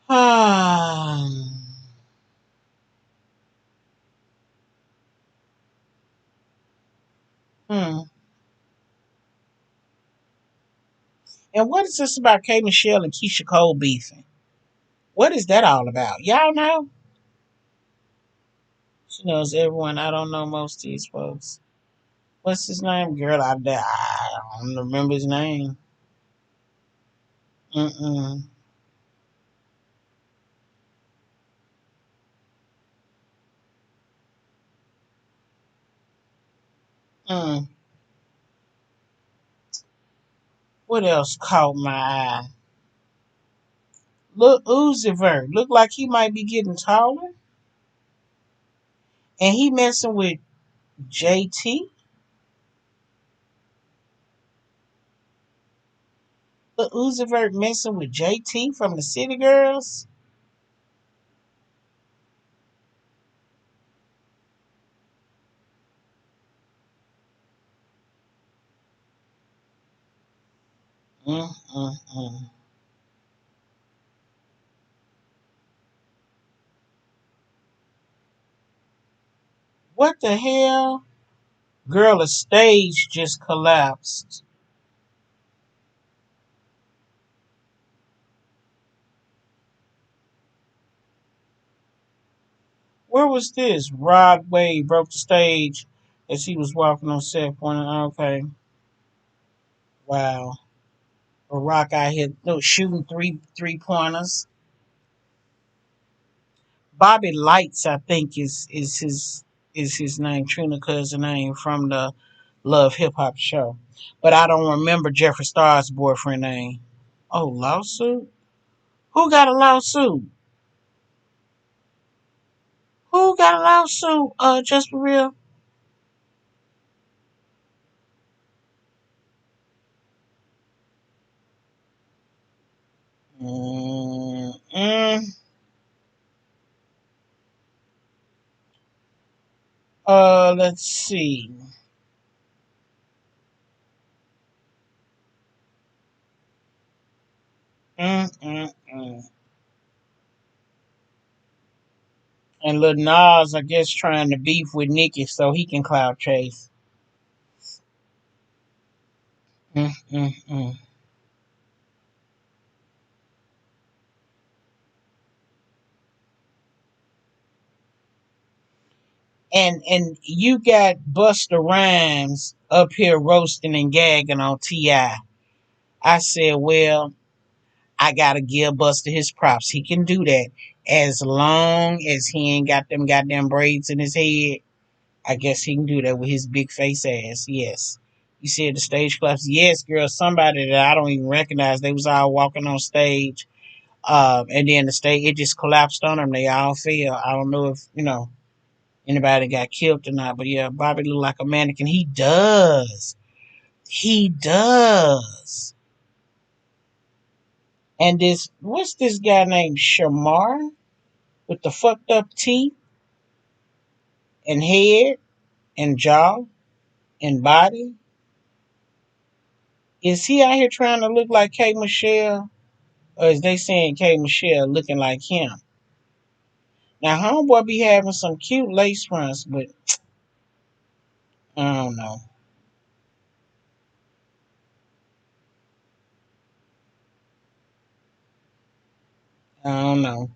Ah. Hmm. And what is this about K Michelle and Keisha Cole beefing? What is that all about? Y'all know? She knows everyone. I don't know most of these folks. What's his name? Girl, I don't remember his name. Mm-mm. Mm. What else caught my eye? Look, Uzi Vert. Look like he might be getting taller. And he messing with JT. Look, Uzi Vert messing with JT from the City Girls. Mm, mm, mm. What the hell? Girl, a stage just collapsed. Where was this? Rod Wave broke the stage as he was walking on set. Pointing, okay, wow. Barack out here no, shooting three pointers. Bobby Lights, I think, is his name. Trina cousin name from the Love Hip Hop show, but I don't remember Jeffree Star's boyfriend name. Oh, lawsuit. Who got a lawsuit? Who got a lawsuit? Just for real. Mm-mm. Let's see. Mm-mm-mm. And Lil Nas, I guess, trying to beef with Nicki so he can cloud chase. Mm-mm-mm. And you got Busta Rhymes up here roasting and gagging on T.I. I said, well, I gotta give Busta his props. He can do that as long as he ain't got them goddamn braids in his head. I guess he can do that with his big face ass. Yes. You said the stage collapse. Yes, girl. Somebody that I don't even recognize. They was all walking on stage, and then the stage it just collapsed on them. They all fell. I don't know if anybody got killed or not, but yeah, Bobby looked like a mannequin. He does. He does. And this, what's this guy named Shamar with the fucked up teeth and head and jaw and body? Is he out here trying to look like K Michelle? Or is they saying K Michelle looking like him? Now, homeboy be having some cute lace fronts, but I don't know. I don't know.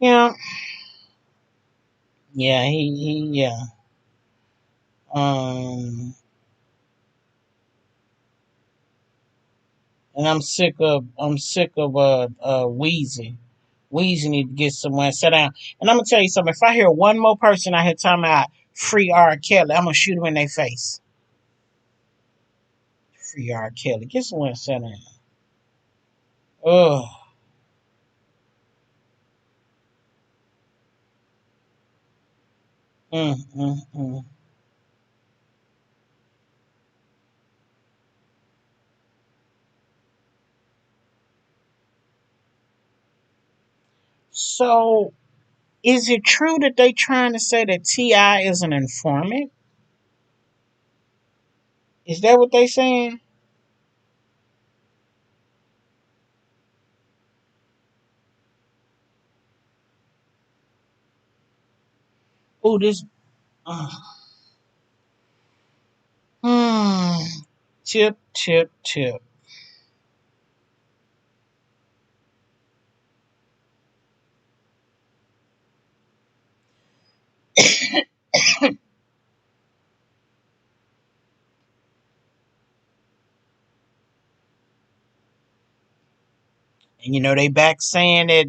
Yeah, yeah, yeah. Um, and I'm sick of Wheezy. Wheezy need to get somewhere, sit down. And I'm gonna tell you something. If I hear one more person out here talking about free R. Kelly, I'm gonna shoot him in their face. Free R. Kelly, get somewhere, sit down. Ugh. Mm. So, is it true that they trying to say that Ti is an informant? Is that what they saying? Oh, this. Uh, hmm. Tip. And they back saying that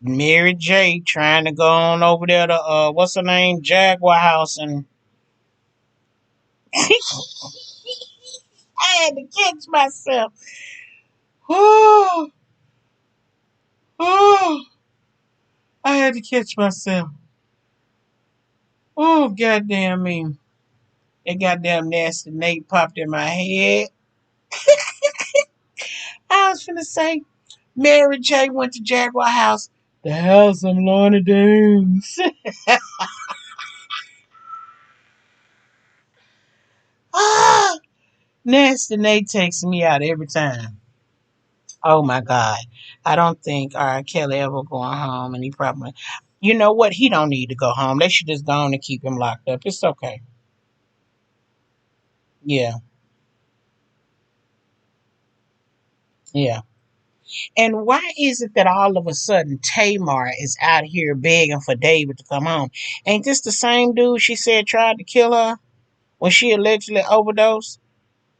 Mary J trying to go on over there to what's her name, Jaguar House, and I had to catch myself. Oh, oh, I had to catch myself. Oh, goddamn me. That goddamn nasty Nate popped in my head. I was finna say, Mary J went to Jaguar House to have some Lorna Doones. Ah, nasty Nate takes me out every time. Oh my God. I don't think Kelly ever going home, and he probably, you know what? He don't need to go home. They should just go on and keep him locked up. It's okay. Yeah, yeah. And why is it that all of a sudden Tamar is out here begging for David to come home? Ain't this the same dude she said tried to kill her when she allegedly overdosed?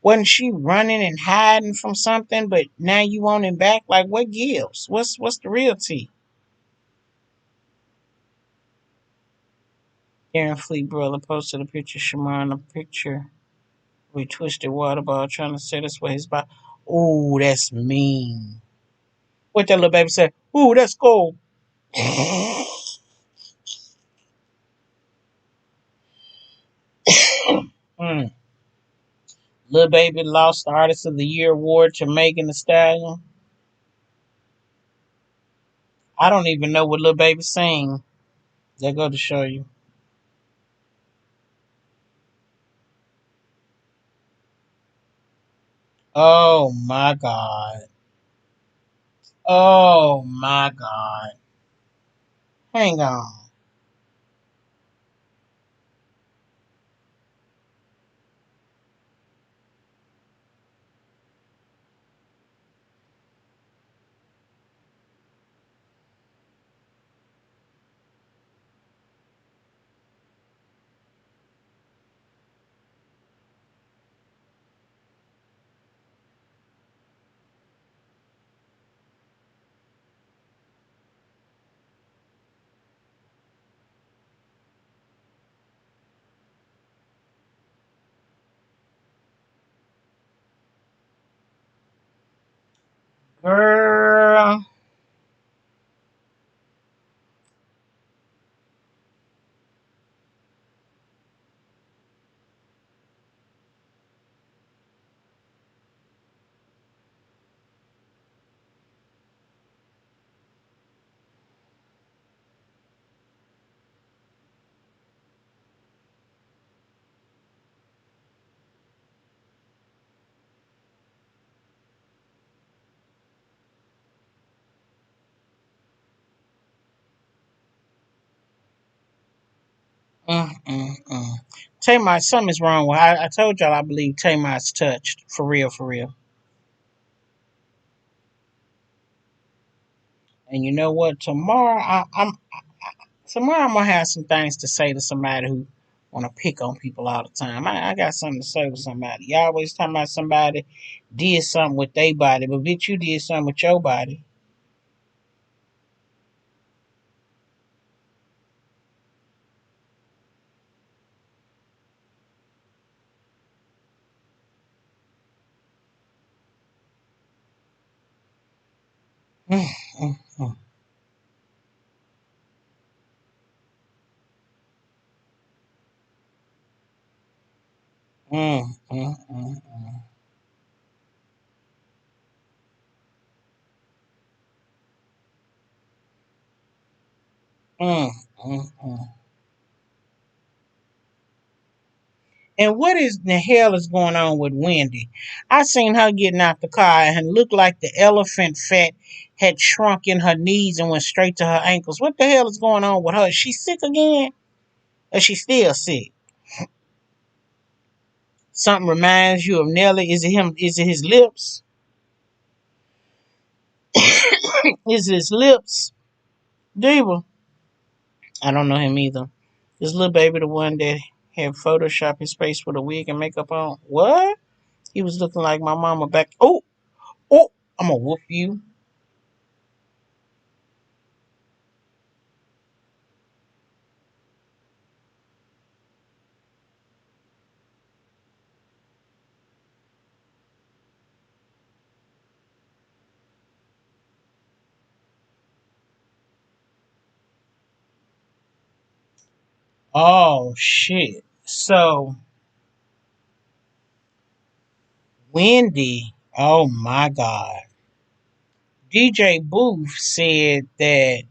Wasn't she running and hiding from something? But now you want him back? Like what gives? What's the real tea? Aaron Fleet brother posted a picture of Shamar in a picture. We twisted water ball trying to set us where his body. Ooh, that's mean. What that little baby said? Ooh, that's cold. Mm. Lil Baby lost the Artist of the Year award to Megan Thee Stallion. I don't even know what Lil Baby sing. They go to show you. Oh my God. Oh my God. Hang on. Girl. Mm. Tamar, something's wrong with. I told y'all I believe Tamar's touched for real, for real. And you know what? Tomorrow I'm gonna have some things to say to somebody who want to pick on people all the time. I got something to say to somebody. You always talking about somebody did something with their body, but bitch, you did something with your body. Mm, mm, mm, mm, mm, mm, mm, mm, mm. And what is the hell is going on with Wendy? I seen her getting out the car and looked like the elephant fat had shrunk in her knees and went straight to her ankles. What the hell is going on with her? Is she sick again? Or is she still sick? Something reminds you of Nelly. Is it him? Is it his lips? Is it his lips? Diva. I don't know him either. This little baby, the one that had Photoshop his face with a wig and makeup on. What? He was looking like my mama back. Oh, oh, I'm gonna whoop you. Oh shit. So Wendy, oh my God. DJ Booth said that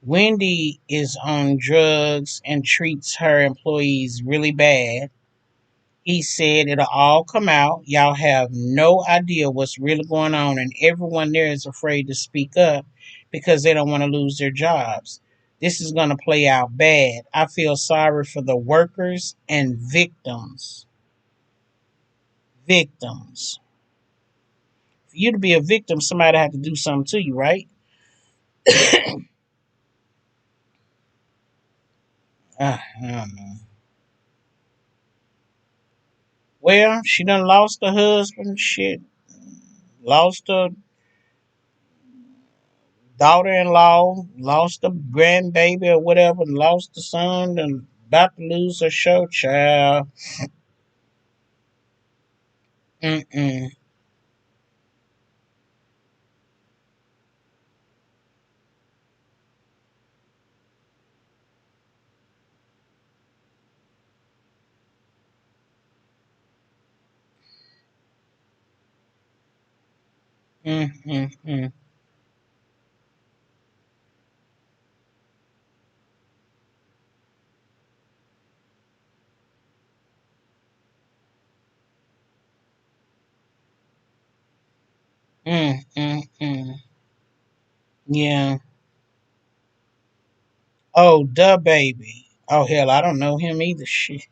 Wendy is on drugs and treats her employees really bad. He said it'll all come out. Y'all have no idea what's really going on, and everyone there is afraid to speak up because they don't want to lose their jobs. This is going to play out bad. I feel sorry for the workers and victims. Victims. For you to be a victim, somebody had to do something to you, right? I don't know. Well, she done lost her husband, shit. Lost her daughter-in-law, lost a grandbaby or whatever, and lost the son, and about to lose her show child. Mm-mm. mm, mm, mm, mm, mm, mm. Yeah. Oh, the baby. Oh hell, I don't know him either. Shit.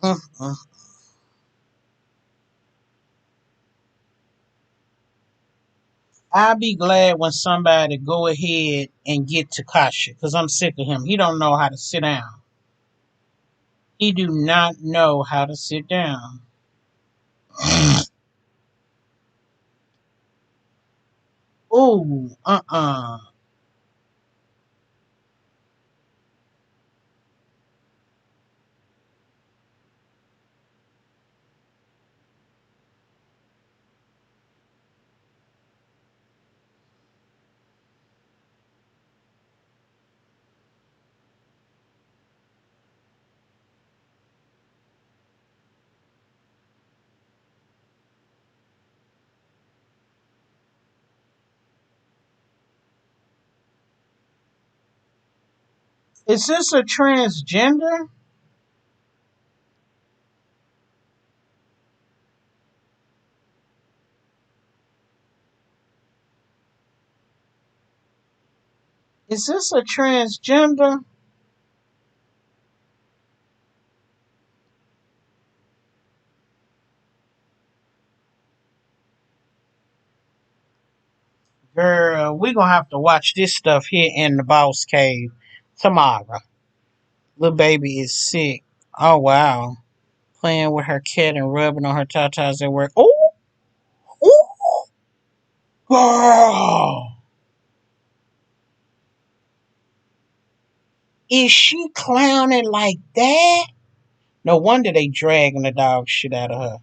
Mm, mm. I'll be glad when somebody go ahead and get Takashi because I'm sick of him. He don't know how to sit down. He do not know how to sit down. Ooh, uh-uh. Is this a transgender? Is this a transgender? Girl, we gonna have to watch this stuff here in the boss cave tomorrow. Little baby is sick. Oh wow. Playing with her cat and rubbing on her tatas at work. Oh, oh, girl. Is she clowning like that? No wonder they dragging the dog shit out of her.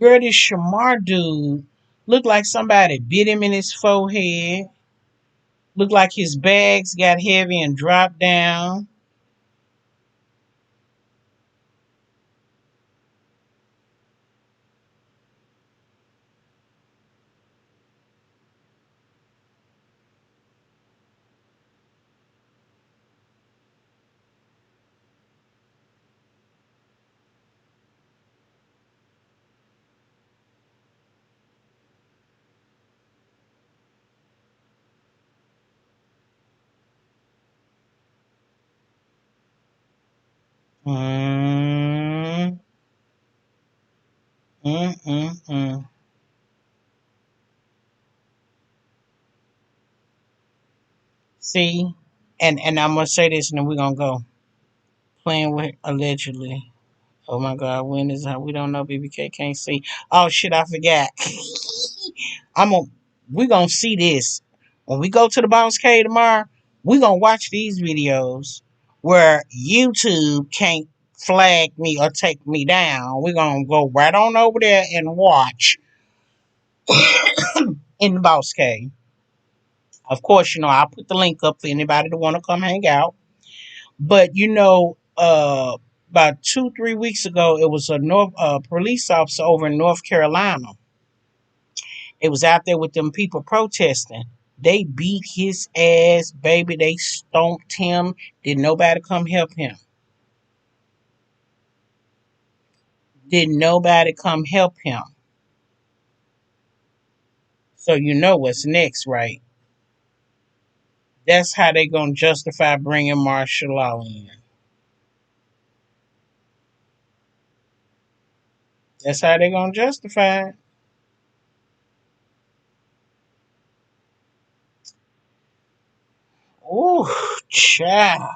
Girl, this Shamar dude looked like somebody bit him in his forehead. Looked like his bags got heavy and dropped down. Mm, mm. See, and I'm gonna say this, and then we're gonna go playing with allegedly. Oh my God, when is how we don't know? BBK can't see. Oh shit, I forgot. I'm gonna we gonna see this when we go to the Bounce Cave tomorrow. We gonna watch these videos where YouTube can't flag me or take me down. We're gonna go right on over there and watch in the Boss Cave. Of course, I'll put the link up for anybody to want to come hang out. But about 2, 3 weeks ago, it was a North police officer over in North Carolina. It was out there with them people protesting. They beat his ass, baby. They stomped him. Did nobody come help him? Did nobody come help him? So you know what's next, right? That's how they gonna justify bringing martial law in. That's how they gonna justify it. Ooh, child.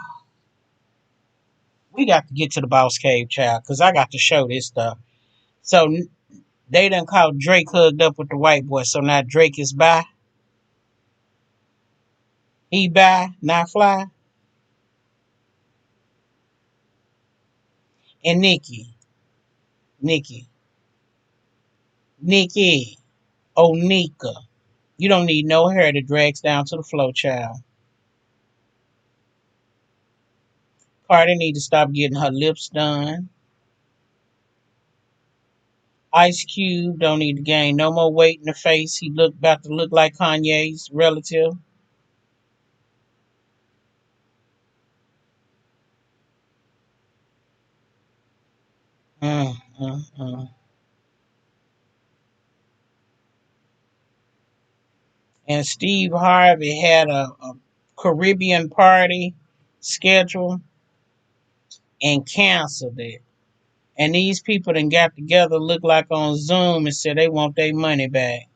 We got to get to the boss cave, child, because I got to show this stuff. So they done caught Drake hugged up with the white boy. So now Drake is by. He by, not fly. And Nikki, Nikki, oh Nika. You don't need no hair that drags down to the floor, child. Cardi need to stop getting her lips done. Ice Cube don't need to gain no more weight in the face. He look about to look like Kanye's relative. Mm, mm, mm. And Steve Harvey had a Caribbean party scheduled and canceled it. And these people then got together, look like on Zoom, and said they want their money back.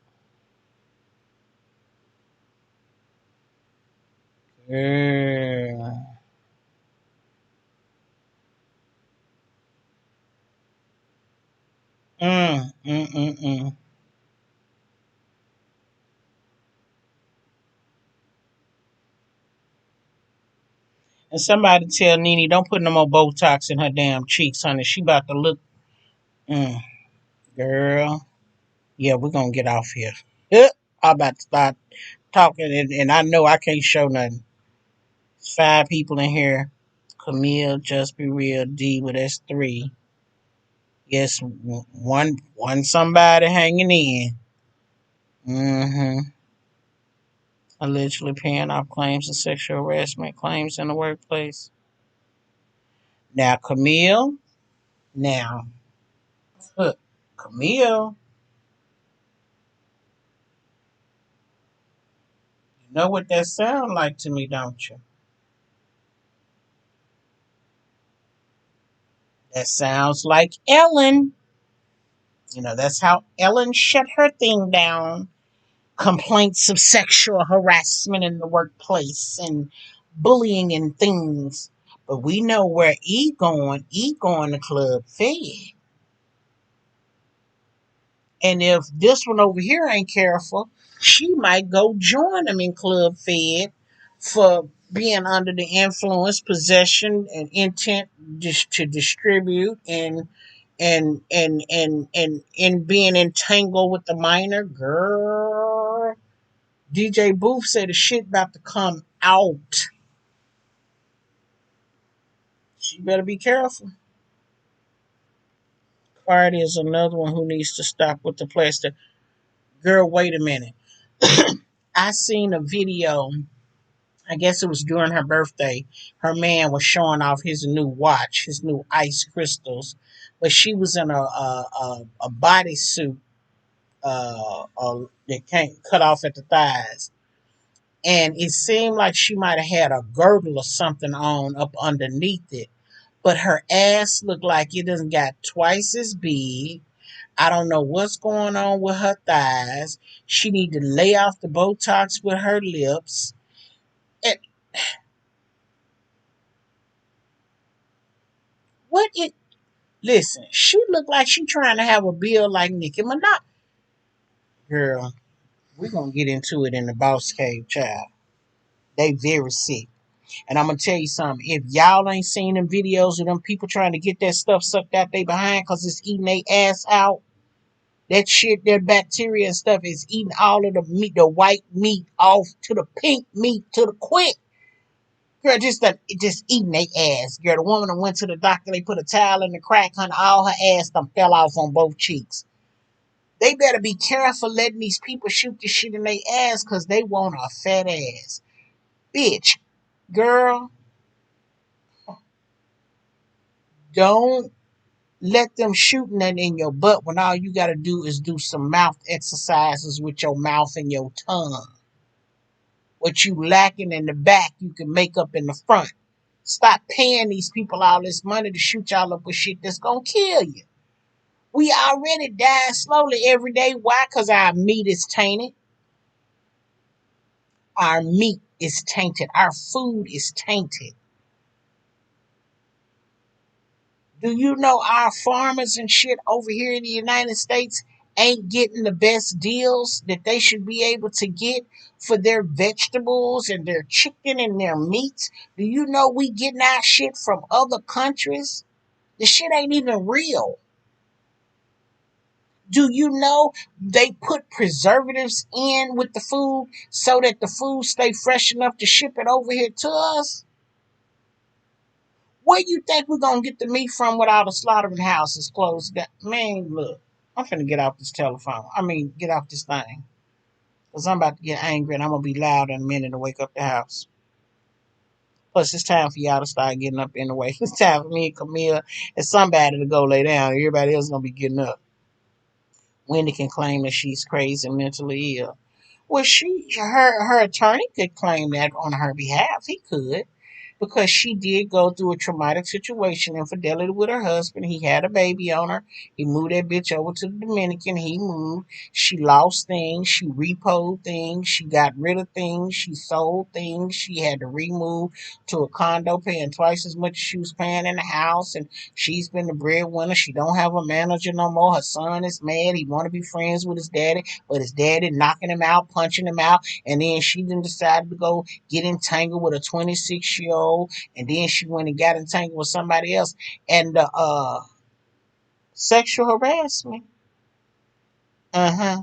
Girl. Mm, mm, mm, mm. And somebody tell Nene, don't put no more Botox in her damn cheeks, honey. She about to look. Mm, girl. Yeah, we're going to get off here. I'm about to start talking, and I know I can't show nothing. 5 people in here. Camille, Just Be Real, D, but that's 3. Yes, one somebody hanging in. Mm-hmm. Allegedly paying off claims of sexual harassment claims in the workplace. Now, Camille. Now, look, Camille. You know what that sound like to me, don't you? That sounds like Ellen. You know, that's how Ellen shut her thing down. Complaints of sexual harassment in the workplace and bullying and things. But we know where E going. E going to Club Fed. And if this one over here ain't careful, she might go join them in Club Fed for being under the influence, possession, and intent just to distribute and being entangled with the minor girl. DJ Booth said the shit about to come out. She better be careful. Cardi is another one who needs to stop with the plastic. Girl, wait a minute. I seen a video. I guess it was during her birthday. Her man was showing off his new watch, his new ice crystals, but she was in a bodysuit that can't cut off at the thighs, and it seemed like she might have had a girdle or something on up underneath it, but her ass looked like it doesn't got twice as big. I don't know what's going on with her thighs. She need to lay off the Botox with her lips. And what it listen, she looked like she trying to have a build like Nicki Minaj. Girl, we're gonna get into it in the boss cave, child. They very sick. And I'm gonna tell you something. If y'all ain't seen them videos of them people trying to get that stuff sucked out they behind because it's eating their ass out, that shit, that bacteria and stuff is eating all of the meat, the white meat off to the pink meat to the quick. Girl, just eating their ass. Girl, the woman that went to the doctor, they put a towel in the crack, honey, all her ass done fell off on both cheeks. They better be careful letting these people shoot the shit in their ass because they want a fat ass. Bitch, girl, don't let them shooting that in your butt when all you gotta do is do some mouth exercises with your mouth and your tongue. What you lacking in the back, you can make up in the front. Stop paying these people all this money to shoot y'all up with shit that's gonna kill you. We already die slowly every day. Why? Because our meat is tainted. Our meat is tainted. Our food is tainted. Do you know our farmers and shit over here in the United States ain't getting the best deals that they should be able to get for their vegetables and their chicken and their meats? Do you know we getting our shit from other countries? The shit ain't even real. Do you know they put preservatives in with the food so that the food stay fresh enough to ship it over here to us? Where you think we're gonna get the meat from with all the slaughtering houses closed down? Man, look, I'm finna get off this telephone. I mean, get off this thing. Because I'm about to get angry and I'm gonna be loud in a minute to wake up the house. Plus, it's time for y'all to start getting up anyway. It's time for me and Camille and somebody to go lay down. Everybody else gonna be getting up. Wendy can claim that she's crazy and mentally ill. Well, her attorney could claim that on her behalf. He could, because she did go through a traumatic situation, infidelity with her husband. He had a baby on her. He moved that bitch over to the Dominican. He moved. She lost things. She repoed things. She got rid of things. She sold things. She had to remove to a condo paying twice as much as she was paying in the house. And she's been the breadwinner. She don't have a manager no more. Her son is mad. He want to be friends with his daddy, but his daddy knocking him out, punching him out. And then she then decided to go get entangled with a 26-year-old, and then she went and got entangled with somebody else. And sexual harassment. Uh-huh.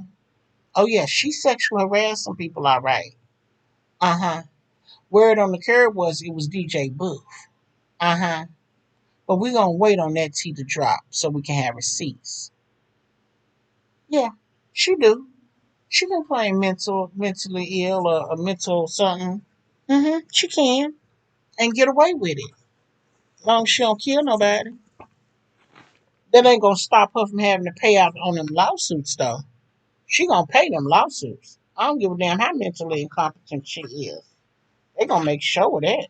Oh yeah, she sexual harassed some people, all right. Uh-huh. Word on the curb was it was DJ Booth. Uh-huh. But we're gonna wait on that tea to drop so we can have receipts. Yeah, she do. She can claim mentally ill or a mental something. She can and get away with it. As long as she don't kill nobody. That ain't gonna stop her from having to pay out on them lawsuits though. She gonna pay them lawsuits. I don't give a damn how mentally incompetent she is. They gonna make sure of that.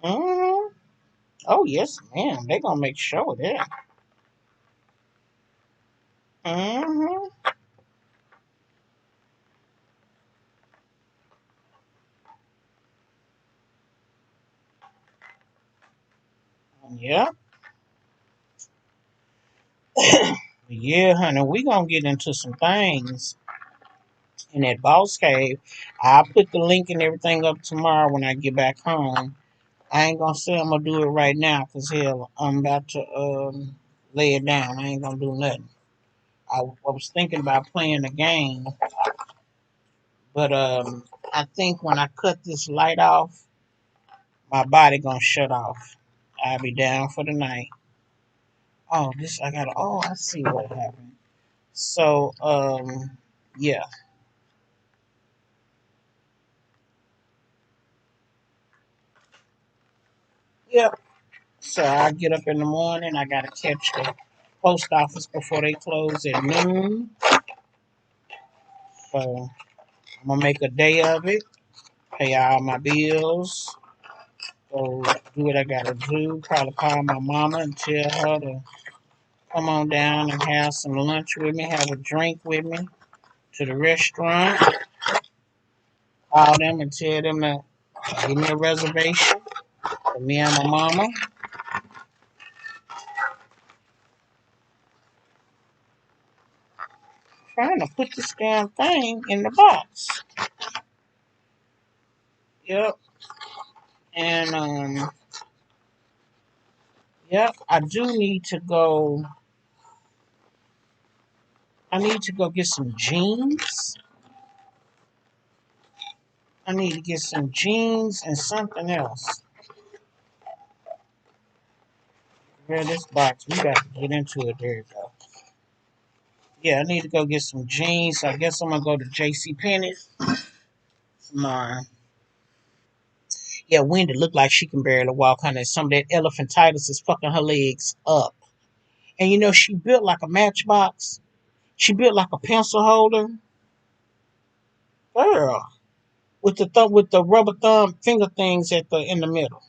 hmm Oh yes, ma'am. They gonna make sure of that. hmm Yeah. Yeah, honey. We gonna get into some things in that boss cave. I'll put the link and everything up tomorrow when I get back home. I ain't gonna say I'm gonna do it right now because hell, I'm about to lay it down. I ain't gonna do nothing. I was thinking about playing the game, but I think when I cut this light off, my body gonna shut off. I'll be down for the night. Oh, this I gotta. Oh, I see what happened. So yeah, yep. So I get up in the morning. I gotta catch the post office before they close at noon. So I'm gonna make a day of it. Pay all my bills. Go do what I gotta do. Probably call my mama and tell her to come on down and have some lunch with me, have a drink with me to the restaurant. Call them and tell them to give me a reservation for me and my mama. Trying to put this damn thing in the box. Yep. And yep, I do need to go. I need to go get some jeans. I need to get some jeans and something else. Where this box, we got to get into it. There you go. Yeah, I need to go get some jeans. I guess I'm gonna go to J.C. Penney's tomorrow. Yeah, Wendy looked like she can barely walk, honey. Some of that elephantitis is fucking her legs up. And you know, she built like a matchbox. She built like a pencil holder. Girl. With the with the rubber thumb finger things at the in the middle.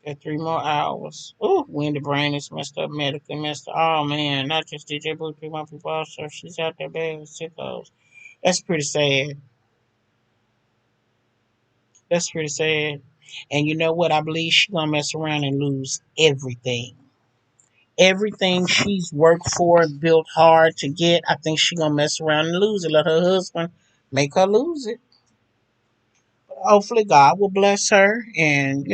Got 3 more hours. Ooh, Wendy brain is messed up, medically messed up. Oh man, not just DJ Boo, 3 more people also. She's out there bad with sickos. That's pretty sad. That's pretty sad. And you know what? I believe she's gonna mess around and lose everything. Everything she's worked for, built hard to get, I think she's gonna mess around and lose it. Let her husband make her lose it. But hopefully God will bless her and,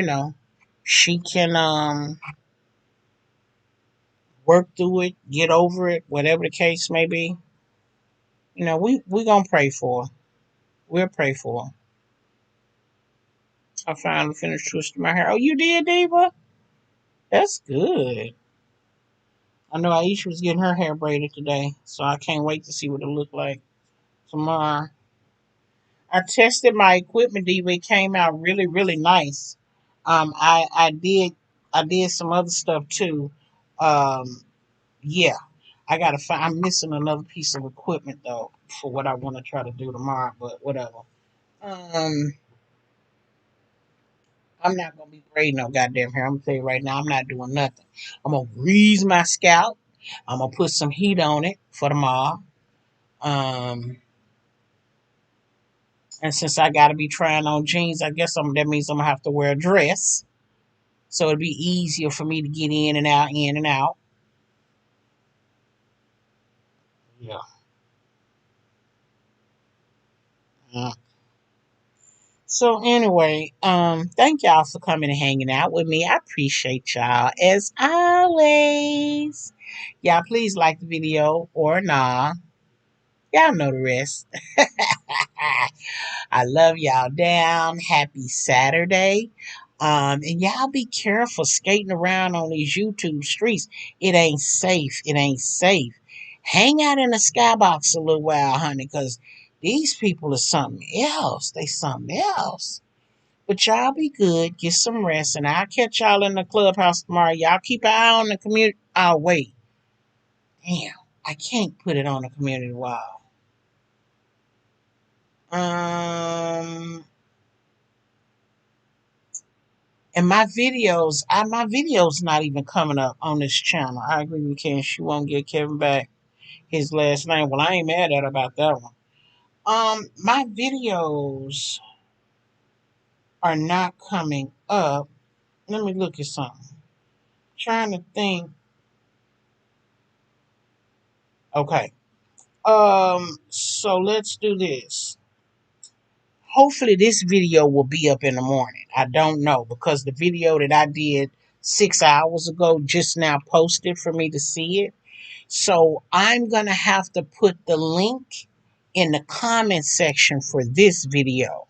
she can work through it, get over it, whatever the case may be. We gonna pray for her. We'll pray for her. I finally finished twisting my hair. Oh, you did, Diva? That's good. I know Aisha was getting her hair braided today, so I can't wait to see what it look like tomorrow. I tested my equipment, Diva. It came out really, really nice. I did some other stuff too. Um, yeah, I gotta find. I'm missing another piece of equipment though for what I want to try to do tomorrow. But whatever. Um, I'm not gonna be braiding no goddamn hair. I'm gonna tell you right now, I'm not doing nothing. I'm gonna grease my scalp. I'm gonna put some heat on it for tomorrow. Um, and since I gotta be trying on jeans, I guess that means I'm gonna have to wear a dress. So it'd be easier for me to get in and out, in and out. Yeah. Uh, So anyway, thank y'all for coming and hanging out with me. I appreciate y'all as always. Y'all please like the video or nah. Y'all know the rest. I love y'all down. Happy Saturday. And y'all be careful skating around on these YouTube streets. It ain't safe. It ain't safe. Hang out in the skybox a little while, honey, because these people are something else. They something else. But y'all be good. Get some rest. And I'll catch y'all in the clubhouse tomorrow. Y'all keep an eye on the community. Oh, wait. Damn. I can't put it on the community wall. Um, And my videos not even coming up on this channel. I agree with Ken. She won't get Kevin back his last name. Well, I ain't mad at her about that one. My videos are not coming up. Let me look at something. Trying to think. Okay. So let's do this. Hopefully this video will be up in the morning. I don't know because the video that I did 6 hours ago just now posted for me to see it. So I'm going to have to put the link in the comment section for this video.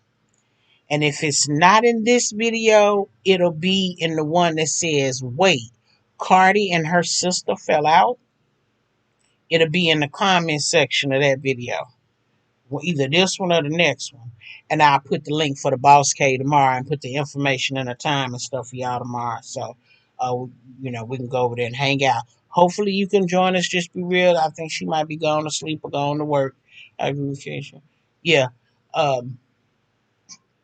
And if it's not in this video, it'll be in the one that says, wait, Cardi and her sister fell out. It'll be in the comment section of that video. Well, either this one or the next one. And I'll put the link for the Boss K tomorrow and put the information and the time and stuff for y'all tomorrow. So, uh, we can go over there and hang out. Hopefully you can join us. Just be real. I think she might be going to sleep or going to work. I agree with Keisha. Yeah. Um,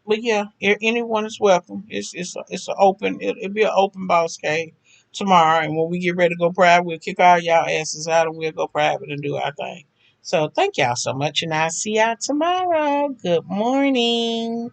but yeah, anyone is welcome. It's an open. It'll be an open Boss K tomorrow. And when we get ready to go private, we'll kick all y'all asses out and we'll go private and do our thing. So thank y'all so much, and I'll see y'all tomorrow. Good morning.